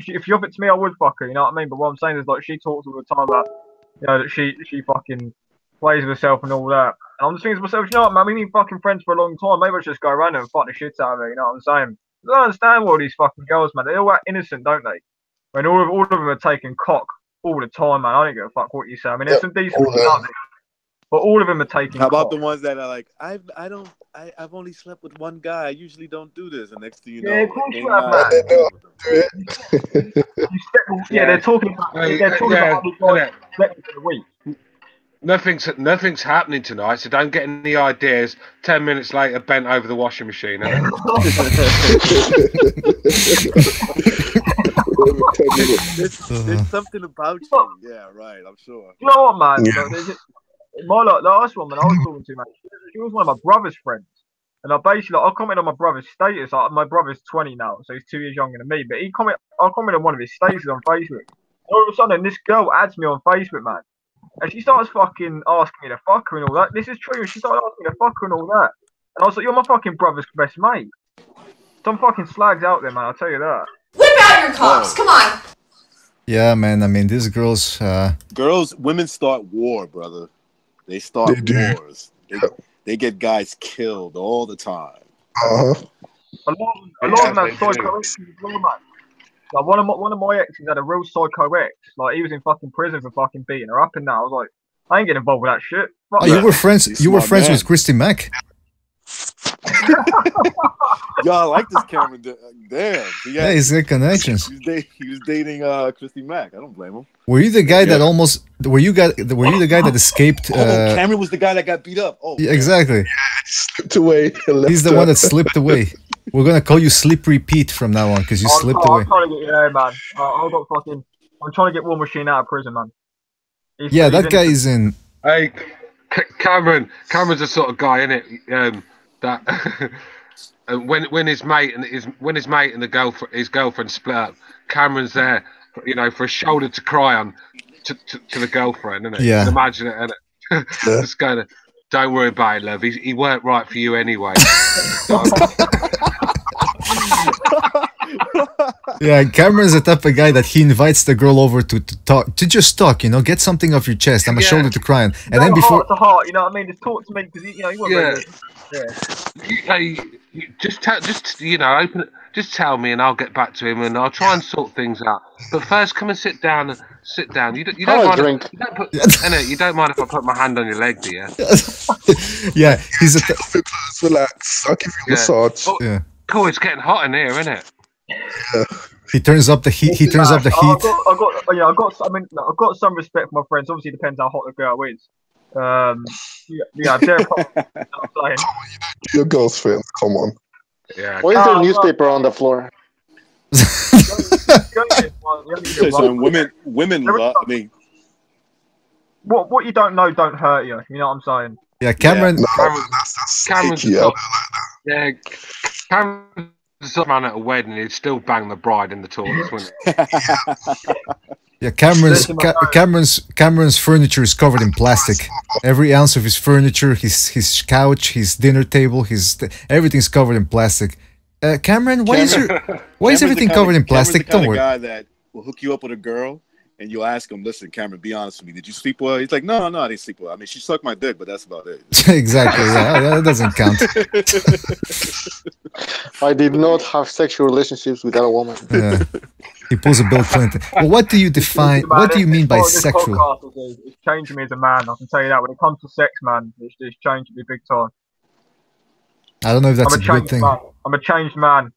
If she offered it to me, I would fuck her, you know what I mean? But what I'm saying is, like, she talks all the time about, you know, that she fucking plays with herself and all that. And I'm just thinking to myself, you know what, man? We've been fucking friends for a long time. Maybe I should just go around and fuck the shit out of her, you know what I'm saying? I don't understand all these fucking girls, man. They're all that innocent, don't they? When all of them are taking cock all the time, man. I don't give a fuck what you say. I mean, there's some decent stuff. But all of them are taking. How about cock. the ones that are like, I've only slept with one guy. I usually don't do this, and next thing you know, yeah, of course you have, man. They're talking about. They're talking about how they slept for the week. Nothing's happening tonight, so don't get any ideas. 10 minutes later, bent over the washing machine. There's something about you. Yeah, right. I'm sure. You know what, man? Yeah. My last one, man, I was talking to, man. She was one of my brother's friends, and I commented on my brother's status. My brother's 20 now, so he's 2 years younger than me. But I commented on one of his statuses on Facebook. And all of a sudden, this girl adds me on Facebook, man. And she starts fucking asking me to fuck her and all that. This is true. She started asking me to fuck her and all that. And I was like, you're my fucking brother's best mate. Some fucking slags out there, man, I'll tell you that. Whip out your cocks, come on. Yeah, man, I mean, these girls... Women start war, brother. They start wars. They get guys killed all the time. A lot of them have psycho exes as well, man. Like one of my exes had a real psycho ex. Like he was in fucking prison for fucking beating her up and that. I was like, I ain't getting involved with that shit. Oh, you were friends. You were friends with Christy Mack. Yo, I like this Cameron. Damn. Yeah, he's got connections. He was dating Christy Mack. I don't blame him. Were you the guy that almost? Were you the guy that escaped? Cameron was the guy that got beat up. Oh, yeah, exactly. Yeah, slipped away. He's the one that slipped away. We're gonna call you Slippery Pete from now on because you slipped away. I'm trying to get man. I'm trying to get War Machine out of prison, man. That guy is in. Hey, Cameron's the sort of guy, isn't it? That when his mate and his girlfriend split up, Cameron's there, you know, for a shoulder to cry on to the girlfriend, isn't it? Yeah. Imagine it, innit? Just kind of, don't worry about it, love. He weren't right for you anyway. Yeah, Cameron's the type of guy that he invites the girl over to just talk, you know, get something off your chest. I'm a shoulder to cry on, and then before heart to heart, you know what I mean? Just talk to me because you know you want just tell me and I'll get back to him and I'll try and sort things out. But first, come and sit down. You don't mind. You don't mind if I put my hand on your leg, do you? Yeah, he's a. Relax. I'll give you a massage. Yeah. Cool. It's getting hot in here, isn't it? Yeah. He turns up the heat. He turns up the heat. I've got some respect for my friends. Obviously, it depends how hot the girl is. Your girl's friends, come on. Yeah. Why is there newspaper on the floor? Women love me. What you don't know don't hurt you. You know what I'm saying? Yeah, Cameron. Cameron's the sort of man at a wedding, he'd still bang the bride in the toilets, wouldn't he? Yeah, Cameron's furniture is covered in plastic. Every ounce of his furniture, his couch, his dinner table, everything's covered in plastic. Cameron, why is everything covered in plastic? Don't worry. Guy that will hook you up with a girl, and you'll ask him, "Listen, Cameron, be honest with me. Did you sleep well?" He's like, "No, I didn't sleep well. I mean, she sucked my dick, but that's about it." Exactly. Yeah, that doesn't count. I did not have sexual relationships with that woman. Yeah. He pulls a Bill Clinton. Well, what do you define? What do you mean by sexual? It's changed me as a man. I can tell you that. When it comes to sex, man, it's changed me big time. I don't know if that's a good thing. I'm a changed man.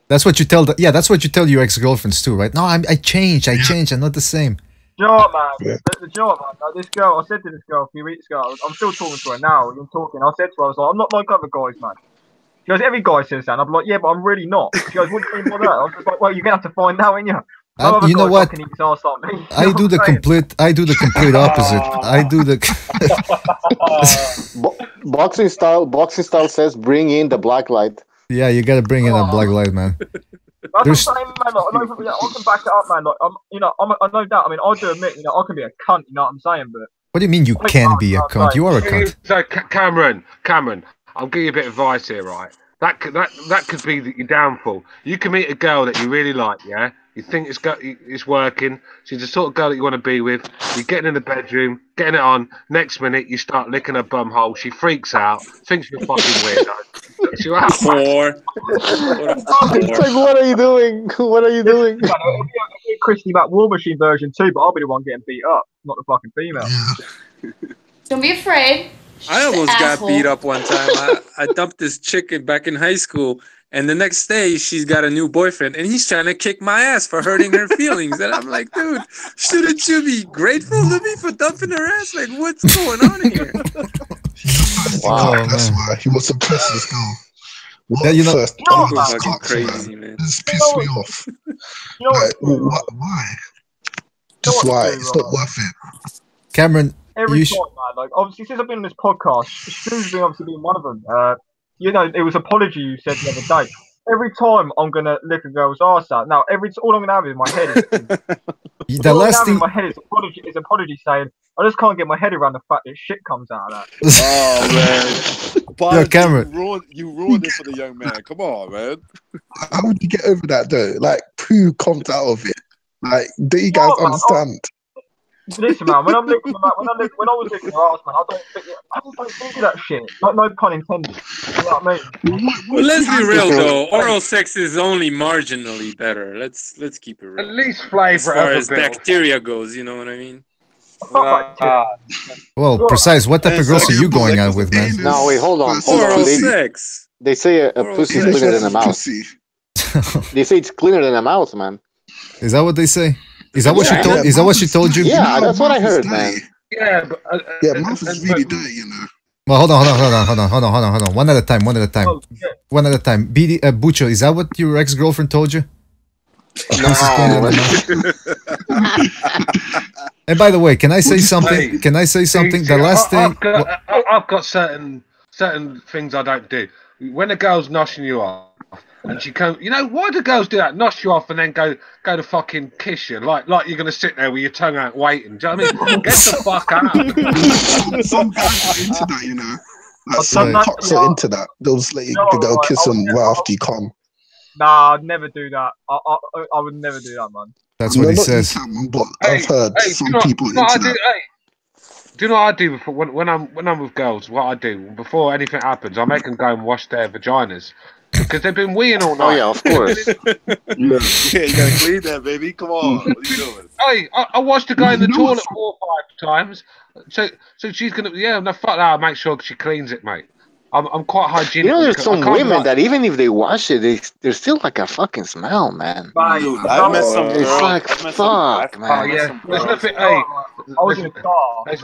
That's what you tell. That's what you tell your ex-girlfriends too, right? No, I changed. I'm not the same. Do you know what, man? Do you know what, man? Like, this girl, I said to this girl a few weeks ago, I'm still talking to her now. I said to her, I was like, I'm not like other guys, man. She goes, every guy says that. And I'm like, yeah, but I'm really not. She goes, what do you mean by that? I was just like, well, you're gonna have to find out, ain't you? You know what? I do the complete opposite. I do the boxing style. Boxing style says, bring in the black light. Yeah, you gotta bring in a black light, man. That's what I'm saying, man. Like, I can back it up, man. Like, I know that. I mean, I do admit, I can be a cunt. You know what I'm saying? But what do you mean you can be a cunt? You are a cunt. So, Cameron, I'll give you a bit of advice here, right? That could be your downfall. You can meet a girl that you really like, yeah. You think it's working. She's the sort of girl that you want to be with. You're getting in the bedroom, getting it on. Next minute, you start licking her bum hole. She freaks out, thinks you're fucking weirdo. She'll have It's like, what are you doing? What are you doing? It'll be a Christy Mac War Machine version too, but I'll be the one getting beat up, not the fucking female. Don't be afraid. I almost got beat up one time. I dumped this chick back in high school, and the next day she's got a new boyfriend, and he's trying to kick my ass for hurting her feelings. And I'm like, dude, shouldn't you be grateful to me for dumping her ass? Like, what's going on here? Wow, that's why he was suppressing this girl. First, crazy, man. This pissed me off. Why? Just why? It's not worth it. Cameron, every time, man. Like, obviously, since I've been on this podcast, Stu's been obviously being one of them. It was apology you said the other day. Every time I'm gonna lick a girl's arse out. Now, all I'm gonna have in my head is the last thing in my head is apology saying I just can't get my head around the fact that shit comes out of that. Oh man, Yo, Cameron, you ruined it for the young man. Come on, man. How would you get over that though? Like, poo comes out of it. Like, do you guys understand? Listen, man. When I was licking her ass, man, I just don't think of that shit. Like, no pun intended. You know what I mean? Well, let's be real though. Oral sex is only marginally better. Let's keep it real. At least flavor as far as bacteria goes. You know what I mean? Well, precise. What type of girls are you going out with, man? No, wait, hold on. Oral sex. They say a pussy is cleaner than a mouth. They say it's cleaner than a mouth, man. Is that what they say? Is that what she told? Is that what she told you? Yeah, that's what I heard, man. Yeah, but mouth is really dirty, you know. Well, hold on. One at a time. One at a time. BD Bucho, is that what your ex-girlfriend told you? No. And by the way, can I say something? Can I say something? The last thing I've got certain things I don't do. When a girl's noshing you off, and she comes, why do girls do that? Nosh you off and then go to fucking kiss you, like you're gonna sit there with your tongue out waiting. Do you know what I mean? Get the fuck out. Some guys are into that, Like, some cocks are into that. They'll just let the girl kiss them right after you come. Nah, I'd never do that. I would never do that, man. That's what he says. But I've heard some people into that. Do you know what I do before, when I'm with girls? What I do before anything happens, I make them go and wash their vaginas because they've been weeing all night. Oh yeah, of course. Yeah, you gotta clean that, baby. Come on, what are you doing? Hey, I watched her go in the toilet 4 or 5 times. So she's gonna no fuck that. I'll make sure she cleans it, mate. I'm quite hygienic. There's some women that even if they wash it, there's still like a fucking smell, man. Dude, I met some girl. It's like fuck, man. Oh yeah. There's nothing. I was in the car. Man.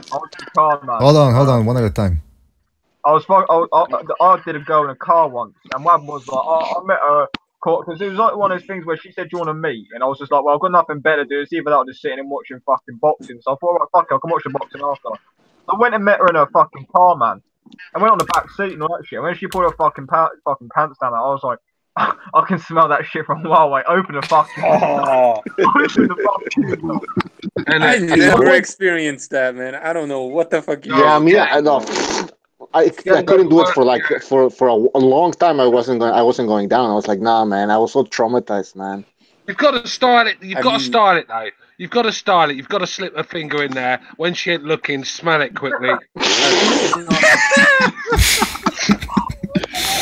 Hold on. One at a time. I did a girl in a car once, and one was like, I met her because it was like one of those things where she said, "Do you want to meet?" And I was just like, "Well, I've got nothing better to do. It's either that or just sitting and watching fucking boxing." So I thought, right, fuck it, I can watch the boxing after. So I went and met her in her fucking car, man. I went on the back seat and all that shit. When she pulled her fucking pants down, I was like, I can smell that shit from a while away. Open the fucking door. I never experienced that, man. I don't know what the fuck you I know. I couldn't do it for like for a long time. I wasn't going down. I was like, nah, man. I was so traumatized, man. You've got to style it. You've got to style it though. You've got to style it. You've got to slip a finger in there when she ain't looking. Smell it quickly.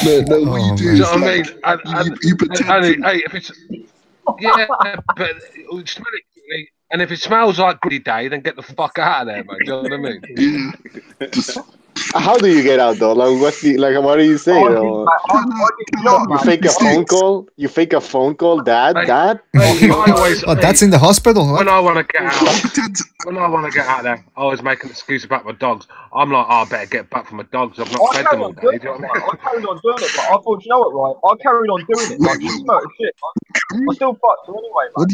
No, what you do Do you is know what I like, mean? you pretend. Hey, if it's but smell it quickly. And if it smells like Goody Day, then get the fuck out of there, man. Do you know what I mean? How do you get out though? Like, what do you say though? You fake a phone call. You fake a phone call, Dad. That's in the hospital. What? When I want to get out there, I always make an excuse about my dogs. I'm like, I better get back from my dogs. I've not fed them all day. I carried on doing it, but I thought, you know what, right? I carried on doing it. Like, she smelled of shit. I still fucked her anyway, man.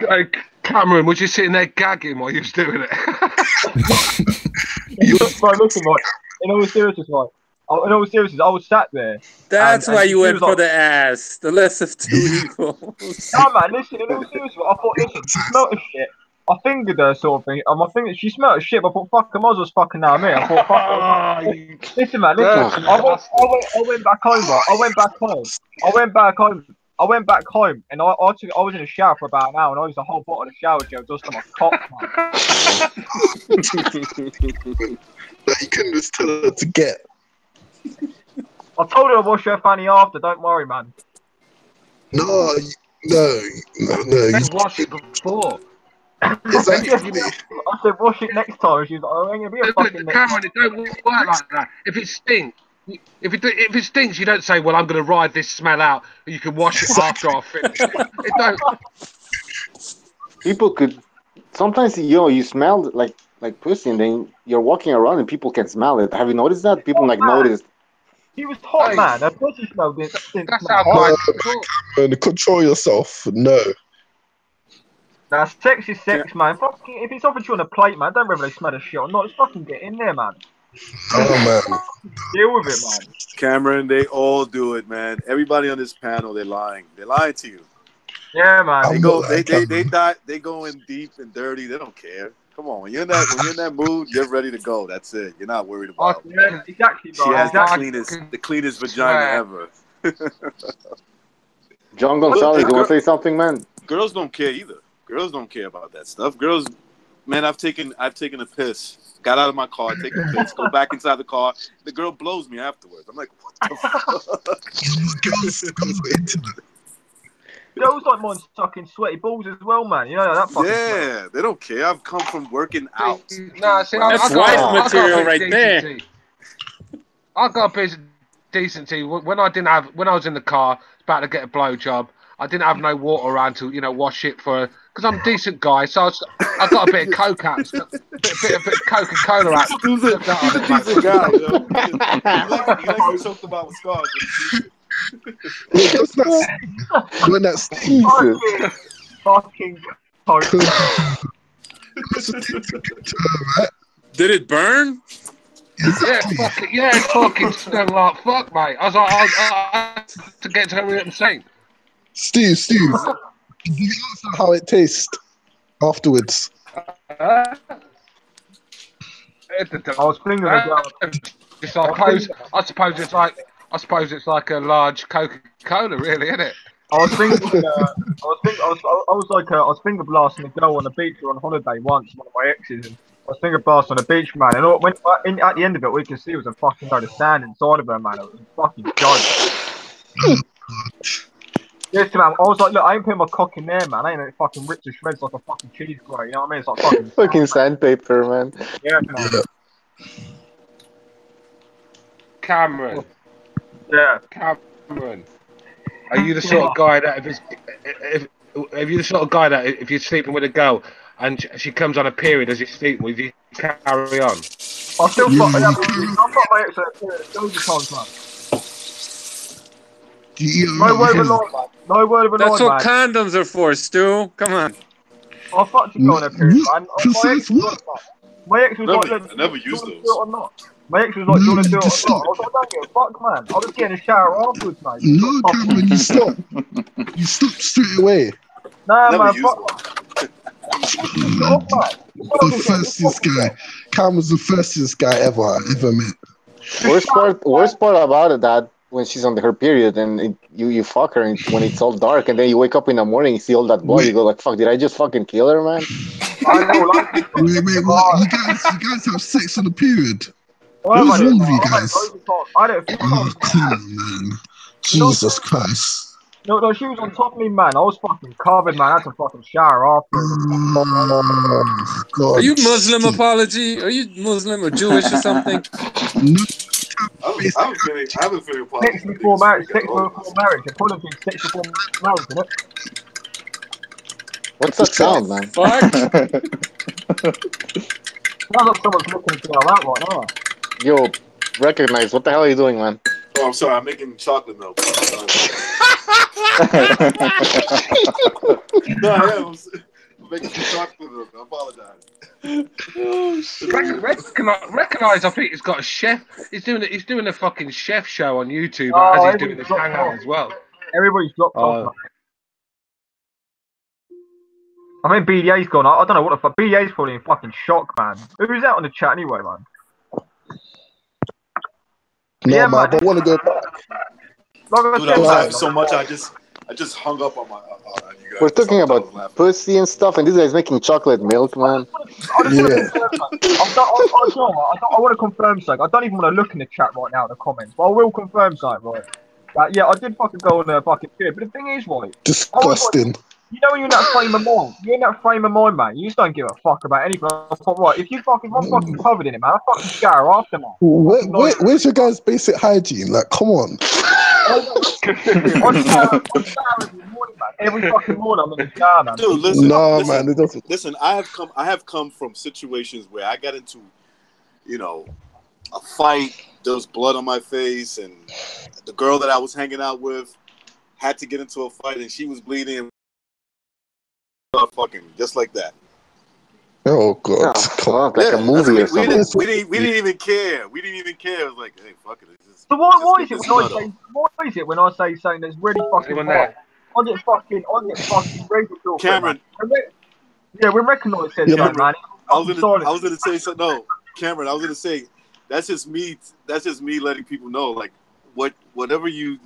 Like, Cameron, was you sitting there gagging while you was doing it? Listen, like, in all seriousness, I was sat there. That's why you went for like, the ass. The less of two evils. No, man, listen, in all seriousness, I thought, listen, she smelled of shit. I fingered her, sort of thing. My finger, she smelled of shit, but I thought, fuck, I might as well fucking now me. I thought, fuck it. Listen, man, listen. I went back home, right? I went back home, and I was in the shower for about an hour, and I used a whole bottle of shower gel just on my cock, man. You couldn't just tell her to get. I told her to wash her fanny after, don't worry, man. No. You wash it before. Exactly. I said, wash it next time. She was like, oh, ain't gonna be a fucking Cameron, it don't work like that. If it stinks, if it stinks, you don't say, well, I'm going to ride this smell out. You can wash it after I finish it. It don't. People could sometimes, you smell like pussy, and then you're walking around and people can smell it. Have you noticed that? People notice. He was hot, man. Her pussy smelled it. That's how guys Cameron, control yourself. No. Now, sex is sex, man. Fucking, if it's offered you on a plate, man, don't remember they smell of shit or not. Just fucking get in there, man. Oh, man. Deal with it, man. Cameron, they all do it, man. Everybody on this panel, they're lying. They're lying to you. Yeah, man. They go in deep and dirty. They don't care. Come on, when you're in that mood, you're ready to go. That's it. You're not worried about it. Yeah, exactly, bro. She has exactly. the cleanest vagina ever. John Gonzalez, you want to say something, man? Girls don't care either. Girls don't care about that stuff. Girls, man, I've taken a piss, got out of my car, taken a piss, go back inside the car. The girl blows me afterwards. I'm like, what the fuck? Girls are into that. Girls like mine sucking sweaty balls as well, man. You know that fucking Yeah, they don't care. I've come from working out. Nah, see, that's wife material right there. I got a bit of decency when I was in the car, about to get a blowjob. I didn't have no water around to wash it for, because I'm a decent guy. So I got a bit of Coke out, a bit of Coca-Cola out. He's a decent guy, you know. He likes to talk about scars. When that's fucking Did it burn? Yeah, it fucking smelled like fuck, mate. I was like, I to get to what I'm saying. Steve, did you answer how it tastes afterwards? I was thinking about. I suppose it's like a large Coca-Cola, really, isn't it? I was finger blasting a girl on the beach on holiday once, one of my exes, and I was finger blasting on the beach, man. And at the end of it, we could see it was a fucking load of sand inside of her, man. It was a fucking joke. Yes, man. I was like, look, I ain't putting my cock in there, man. I ain't fucking ripped to shreds like a fucking cheese grate. You know what I mean? It's like fucking sandpaper, man. Yeah, man. Cameron. Yeah. Cameron. Are you the sort of guy that if you're sleeping with a girl and she comes on a period as you're sleeping with you, carry on? I still fuck my ex at a period loads of times, man. No word of a lie, man. No word of a lie, man. That's what condoms are for, Stu. Come on. I fucked a girl on a period, man. My ex was like, I never used those. Or not? My ex was like, do you want to do it or not? I was like, don't give a fuck, man. I was getting a shower afterwards, mate. No, Cameron, you stop. You stopped straight away. Nah, man, fuck. The fastest guy. Cam was the fastest guy I ever met. Worst part about it that when she's on her period and you fuck her and when it's all dark and then you wake up in the morning you see all that blood, you go like, fuck, did I just fucking kill her, man? Wait, what? You guys have sex on the period? What is wrong with you guys? Oh, come on, man. Jesus Christ. No, she was on top of me, man. I was fucking covered, man. I had to fucking shower after. Oh, God. Are you Muslim, Apology? Are you Muslim or Jewish or something? I haven't figured Apology. Sex before marriage. Apology. Sex before marriage, isn't it? What's that sound, man? Sounds like someone's looking to that right now. Yo, recognize. What the hell are you doing, man? Oh, I'm sorry. I'm making chocolate milk. No, I am. I'm making some chocolate milk. I apologize. Recognize. I think he's got a chef. He's doing a fucking chef show on YouTube as he's doing this hangout as well. Everybody's dropped off. I mean, BDA's gone. I don't know what the fuck. BDA's probably in fucking shock, man. Who's that on the chat anyway, man? No, yeah, man, I don't want to go back. Dude, I was laughing so much, I just hung up on my. You guys. We're talking about pussy and stuff, and this guy's making chocolate milk, man. I want to confirm something. I don't even want to look in the chat right now, the comments, but I will confirm something, right? Yeah, I did fucking go on a fucking period, but the thing is, right? Disgusting. You know when you're in that frame of mind, man. You just don't give a fuck about anything. Right? If I'm fucking covered in it, man, I fucking shower after, man. Where's your guys' basic hygiene? Like, come on. Every fucking morning I'm in the shower, man. Dude, listen, man, it doesn't. Listen, I have come from situations where I got into, a fight. There was blood on my face, and the girl that I was hanging out with had to get into a fight, and she was bleeding. Fucking just like that. Oh God! Like a movie or something. We didn't even care. We didn't even care. It was like, hey, fuck it. So why is it when I say something that's really fucking bad? I get fucking ready to feel Cameron. Yeah, we recognise that, man. I was gonna say something. No, Cameron. I was gonna say that's just me. That's just me letting people know, like, whatever you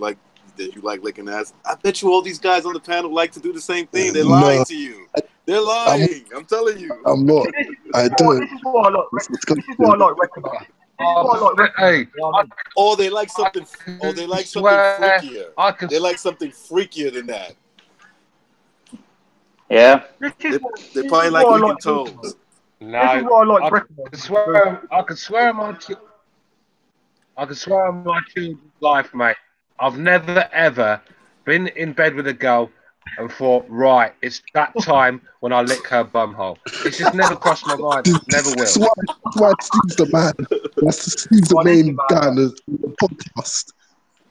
like. That you like licking ass. I bet you all these guys on the panel like to do the same thing. They're lying to you. They're lying. I'm telling you. I'm not. I do. This is what I like. This is what I like recognise. Hey, or they like something. Or they like something freakier. They like something freakier than that. Yeah. They probably like licking toes. No, this is what I like. I can swear on my children's life, mate. I've never ever been in bed with a girl and thought, right, it's that time when I lick her bumhole. It's just never crossed my mind. Never will. That's why Steve's the man. That's Steve's the main guy on the podcast.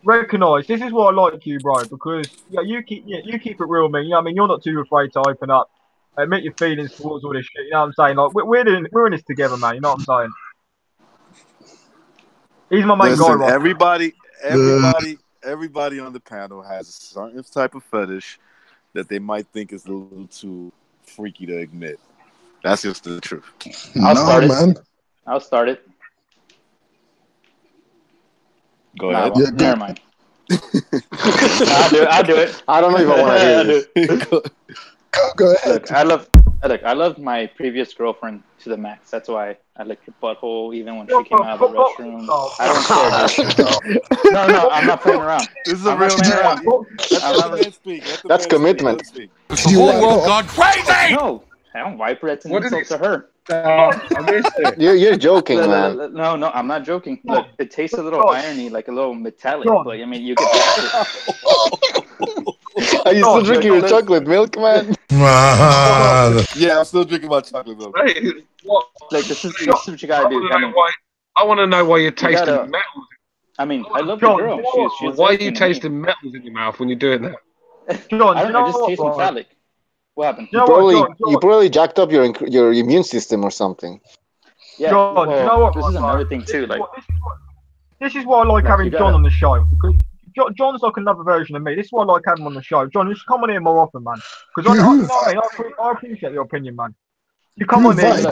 Recognise, this is why I like you, bro, because you keep it real, man. I mean, you're not too afraid to open up, admit your feelings towards all this shit. You know what I'm saying? Like we're in this together, man. You know what I'm saying? He's my main guy, right? Everybody on the panel has a certain type of fetish that they might think is a little too freaky to admit. That's just the truth. I'll start it. Go ahead. Never mind. I'll do it. I don't know if I want to hear this. Go ahead. Look, I loved my previous girlfriend to the max. That's why I licked her butthole even when she came out of the restroom. I don't care. No, I'm not playing around. This is a real man. That's commitment. The whole world gone crazy! No, I don't wipe her. That's an insult to her. I missed it. You're joking, man. No, I'm not joking. Look, it tastes a little irony, like a little metallic, but I mean, you get it. Are you still drinking your chocolate milk, man? Yeah, I'm still drinking my chocolate milk. Hey, what? Like, this is what you gotta do. I want to know why you're tasting metals. I mean, I love the girl. She's why are you tasting metals in your mouth when you're doing that? I just taste metallic. What happened? You probably jacked up your immune system or something. Yeah, John, you know what? This is another thing too. Like, this is why I like having John on the show, because John's like another version of me. This is why I like having him on the show. John, you should come on here more often, man. Because I appreciate your opinion, man. You come on here.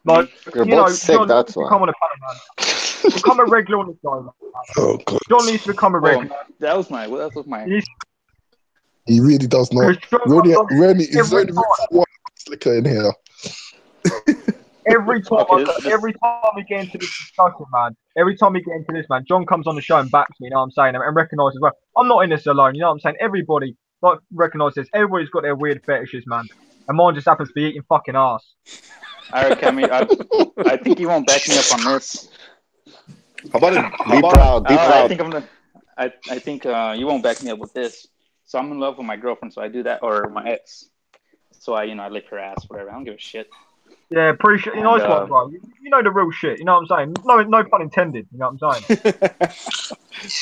Like, you're both sick, John, that's why. Become a regular on this guy, man. Oh, God. John needs to become a regular. That was my. He really does not. Rennie is only one slicker in here. Every time we get into this discussion, man. Every time we get into this, man, John comes on the show and backs me. You know what I'm saying? And recognises, well, I'm not in this alone. You know what I'm saying? Everybody recognises. Everybody's got their weird fetishes, man. And mine just happens to be eating fucking ass. All right, Cammy. I think you won't back me up on this. How about it? Be proud. I think you won't back me up with this. So I'm in love with my girlfriend, so I do that, or my ex. So I lick her ass, whatever. I don't give a shit. Yeah, pretty shit. You know what, bro? You know the real shit. You know what I'm saying? No pun intended. You know what I'm saying?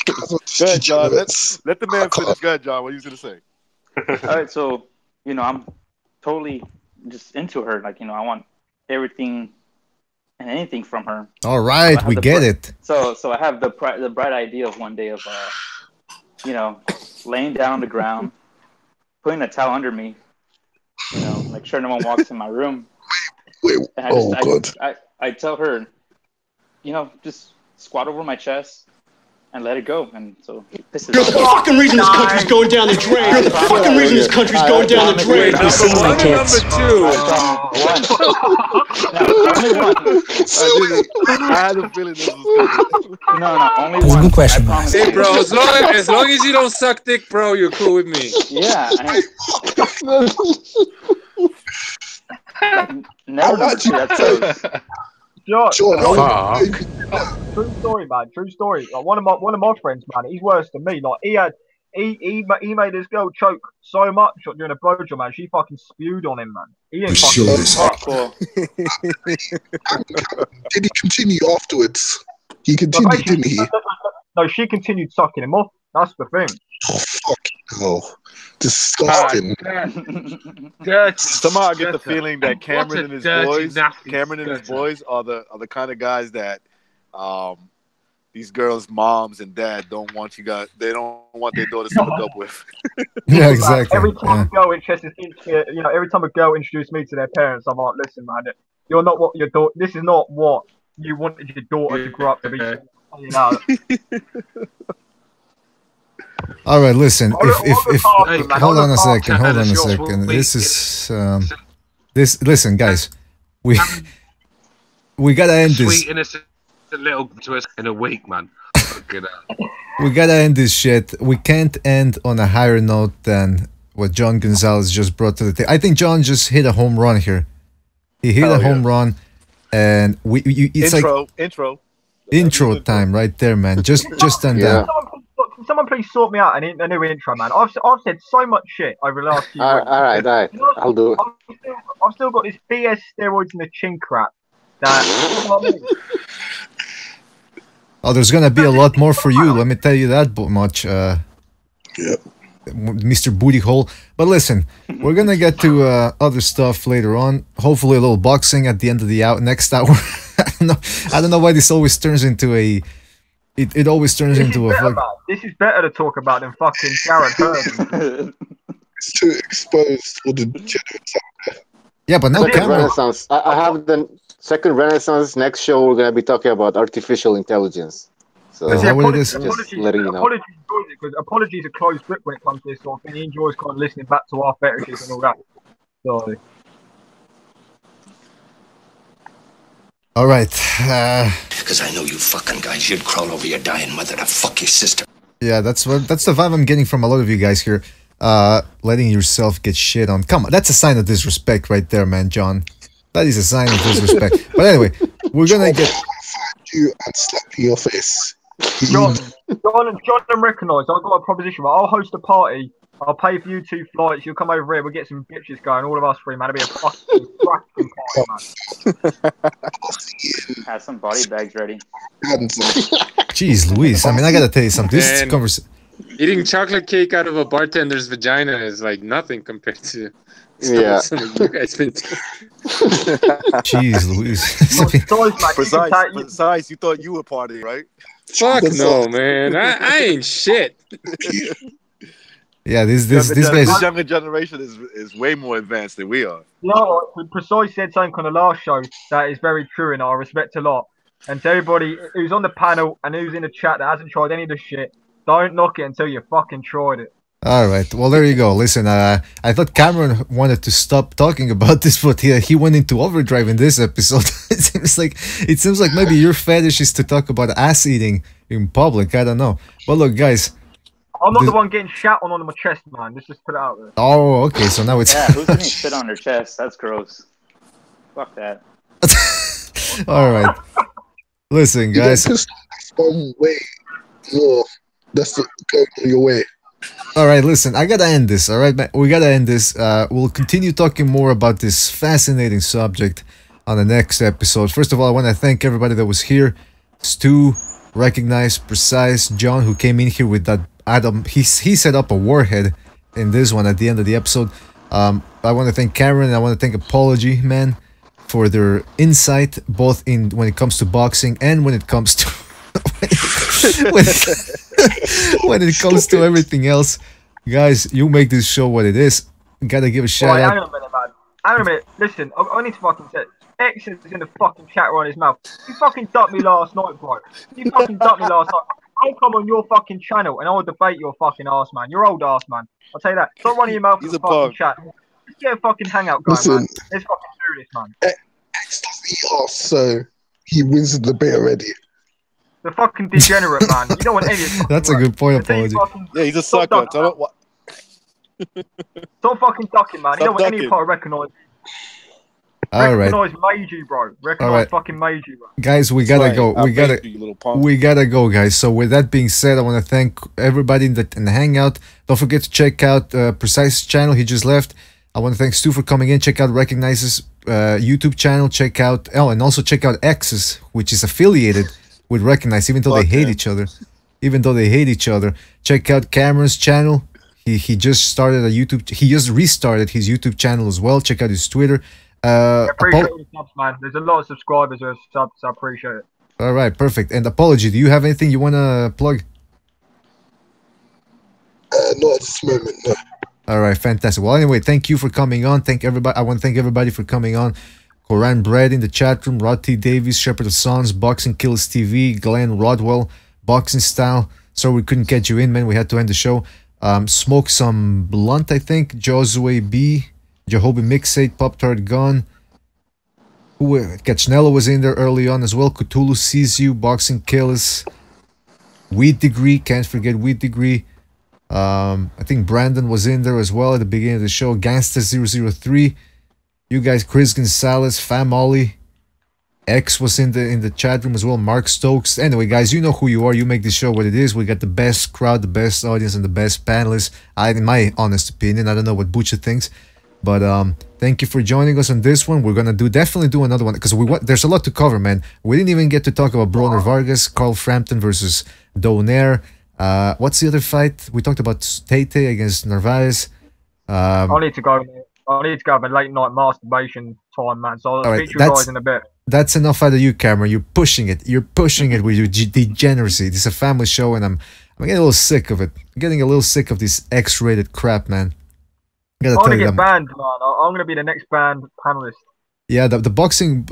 Go ahead, John. Let the man finish. Go ahead, John. What are you going to say? All right, so I'm totally just into her. Like, I want everything and anything from her. All right, we get it. So I have the bright idea of one day of laying down on the ground, putting a towel under me, make sure no one walks in my room. God. I tell her, just squat over my chest and let it go. And so this is the fucking reason this country's going down the drain. You're the fucking reason this country's going down the drain. Number two. Only one. I had a feeling this was No, only one. Good question. Hey, bro, as long as you don't suck dick, bro, you're cool with me. Yeah. Never True story, man. True story. Like one of my friends, man. He's worse than me. Like he made this girl choke so much during a blowjob, man. She fucking spewed on him, man. He didn't fucking. Did he continue afterwards? He continued, didn't he? No, she continued sucking him off. That's the thing. Oh, fucking hell. Disgusting. Somehow I get the feeling that Cameron and his boys are the kind of guys that these girls' moms and dad don't want they don't want their daughters to hook up with. Yeah, exactly. Every time a girl every time a girl introduced me to their parents, I'm like, listen, man, you're not what your daughter. This is not what you wanted your daughter to grow up to be. All right, listen. If hold on a second. This is Listen, guys. We gotta end this. Sweet innocent little to us in a week, man. We gotta end this shit. We can't end on a higher note than what John Gonzalez just brought to the table. I think John just hit a home run here. He hit a home run, and it's intro time right there, man. Just done that. Can someone please sort me out a new intro, man? I've said so much shit over the last few weeks. All right. I'll do it. I've still got this BS steroids in the chin crap. Oh, there's gonna be a lot more for you. Let me tell you that much, Mr. Booty Hole. But listen, we're gonna get to other stuff later on. Hopefully, a little boxing at the end of the next hour. I don't know why this always turns into a. It always turns into a. This is better to talk about than fucking Garrett Hurd. It's too exposed for the general. Yeah, but no camera. Renaissance. I have the second Renaissance. Next show, we're gonna be talking about artificial intelligence. So is that what it is? Just letting you know. Apologies are closed grip when it comes to this sort of thing. He enjoys kind of listening back to our fetishes and all that. So. All right. Because I know you fucking guys. You'd crawl over your dying mother to fuck your sister. Yeah, that's the vibe I'm getting from a lot of you guys here. Letting yourself get shit on. Come on, that's a sign of disrespect right there, man, John. That is a sign of disrespect. But anyway, we're gonna get you and slap your face. John and recognise I've got a proposition. I'll host a party. I'll pay for you 2 flights. You'll come over here. We'll get some bitches going. All of us three, man. It'll be a fucking cracking party, man. Have some body bags ready. Jeez, Louise. I mean, I gotta tell you something. This is conversation. Eating chocolate cake out of a bartender's vagina is like nothing compared to some of you guys been Jeez, Louise. Precise, you thought you were partying, right? Fuck no, man. I ain't shit. Yeah, this guy. This younger generation is way more advanced than we are. You know what? Precise said something on the last show that is very true, and I respect a lot. And to everybody who's on the panel and who's in the chat that hasn't tried any of this shit, don't knock it until you fucking tried it. All right. Well, there you go. Listen, I thought Cameron wanted to stop talking about this, but he went into overdrive in this episode. It seems like maybe your fetish is to talk about ass eating in public. I don't know. But look, guys. I'm not the one getting shat on my chest, man. Let's just put it out there. Oh, okay. So now it's. Yeah, who's getting shit on their chest? That's gross. Fuck that. All right. Listen, guys. Wait. That's your way. All right, listen, I gotta end this, all right? We gotta end this. We'll continue talking more about this fascinating subject on the next episode. First of all, I want to thank everybody that was here. Stu, Recognize, Precise, John, who came in here with that Adam. He set up a warhead in this one at the end of the episode. I want to thank Cameron, and I want to thank Apology, man, for their insight, both in when it comes to boxing and when it comes to... when it comes to everything else. Guys, you make this show what it is. Gotta give a shout out. Hang on a minute, man. Hang on a minute. Listen, I need to fucking say X is in the fucking chat right in his mouth. You fucking ducked me last night, bro. You fucking ducked me last night. I'll come on your fucking channel and I'll debate your fucking ass, man. You're old ass, man. I'll tell you that. Stop running your mouth in the fucking chat. Let's get a fucking hangout going, man. Let's fucking do this, man. X doesn't eat ass, so he wins the debate already. The fucking degenerate, man. You don't want any of this. That's a good point, Apology. Yeah, he's a sucker. Stop fucking ducking, man. You don't want any part of recognise. All right. Recognize Meiji, bro. Recognize fucking Meiji, bro. Guys, we gotta go. We gotta go, guys. So with that being said, I want to thank everybody in the hangout. Don't forget to check out Precise's channel. He just left. I want to thank Stu for coming in. Check out Recognize's YouTube channel. Check out and also check out X's, which is affiliated with Recognize, even though they hate each other. Even though they hate each other. Check out Cameron's channel. He just started a YouTube. He just restarted his YouTube channel as well. Check out his Twitter. I appreciate the subs, man. There's a lot of subscribers who are subs. So I appreciate it. All right, perfect. And Apology, do you have anything you want to plug? Not at this moment, no. All right, fantastic. Well, anyway, thank you for coming on. Thank everybody. I want to thank everybody for coming on. Koran Bread in the chat room, Rod T. Davies, Shepherd of Sons, Boxing Kills TV, Glenn Rodwell, Boxing Style. Sorry we couldn't get you in, man. We had to end the show. Smoke Some Blunt, I think. Josue B, Jehovah Mixate, Pop Tart Gun. Cachnello was in there early on as well. Cthulhu Sees You, Boxing Kills. Weed Degree, can't forget Weed Degree. I think Brandon was in there as well at the beginning of the show. Gangsta 003. You guys, Chris Gonzalez, Fam Ollie, X was in the chat room as well. Mark Stokes. Anyway, guys, you know who you are. You make this show what it is. We got the best crowd, the best audience, and the best panelists. In my honest opinion, I don't know what Butcher thinks, but thank you for joining us on this one. We're gonna definitely do another one because there's a lot to cover, man. We didn't even get to talk about Broner Vargas, Carl Frampton versus Donaire. What's the other fight? We talked about Tate against Narvaez. I need to go. I need to go have a late night masturbation time, man. So I'll speak to you guys in a bit. That's enough out of you, Cameron. You're pushing it. You're pushing it with your degeneracy. This is a family show, and I'm getting a little sick of it. I'm getting a little sick of this X-rated crap, man. I'm gonna get banned, man. I'm gonna be the next banned panelist. Yeah, the boxing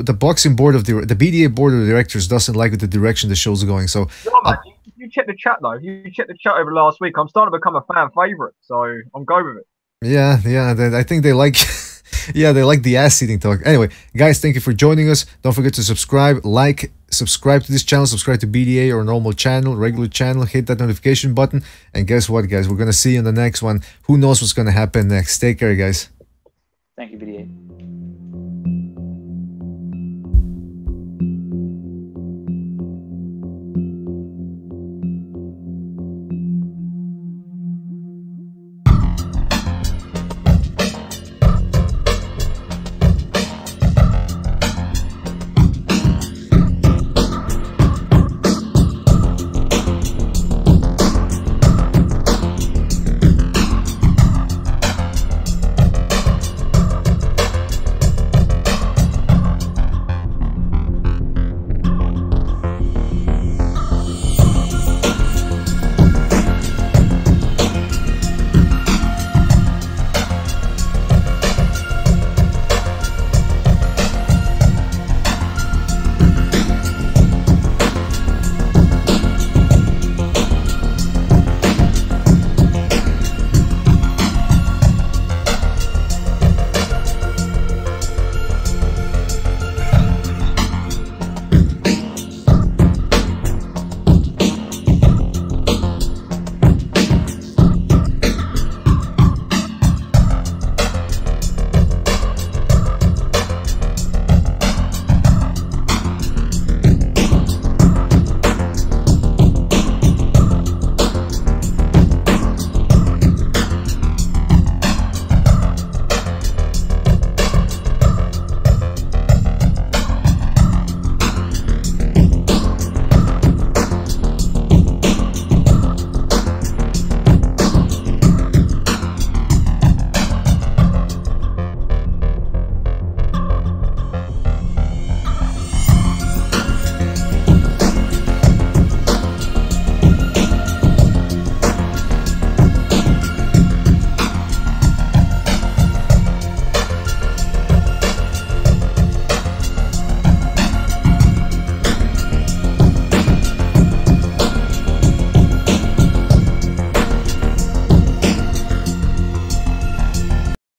board of the BDA board of directors doesn't like the direction the show's going. So man, you check the chat though. You checked the chat over last week. I'm starting to become a fan favorite, so I'm going with it. Yeah, I think they like, yeah, they like the ass eating talk. Anyway, guys, thank you for joining us. Don't forget to subscribe to this channel, subscribe to BDA or normal channel, regular channel, hit that notification button. And guess what, guys? We're going to see you in the next one. Who knows what's going to happen next? Take care, guys. Thank you, BDA.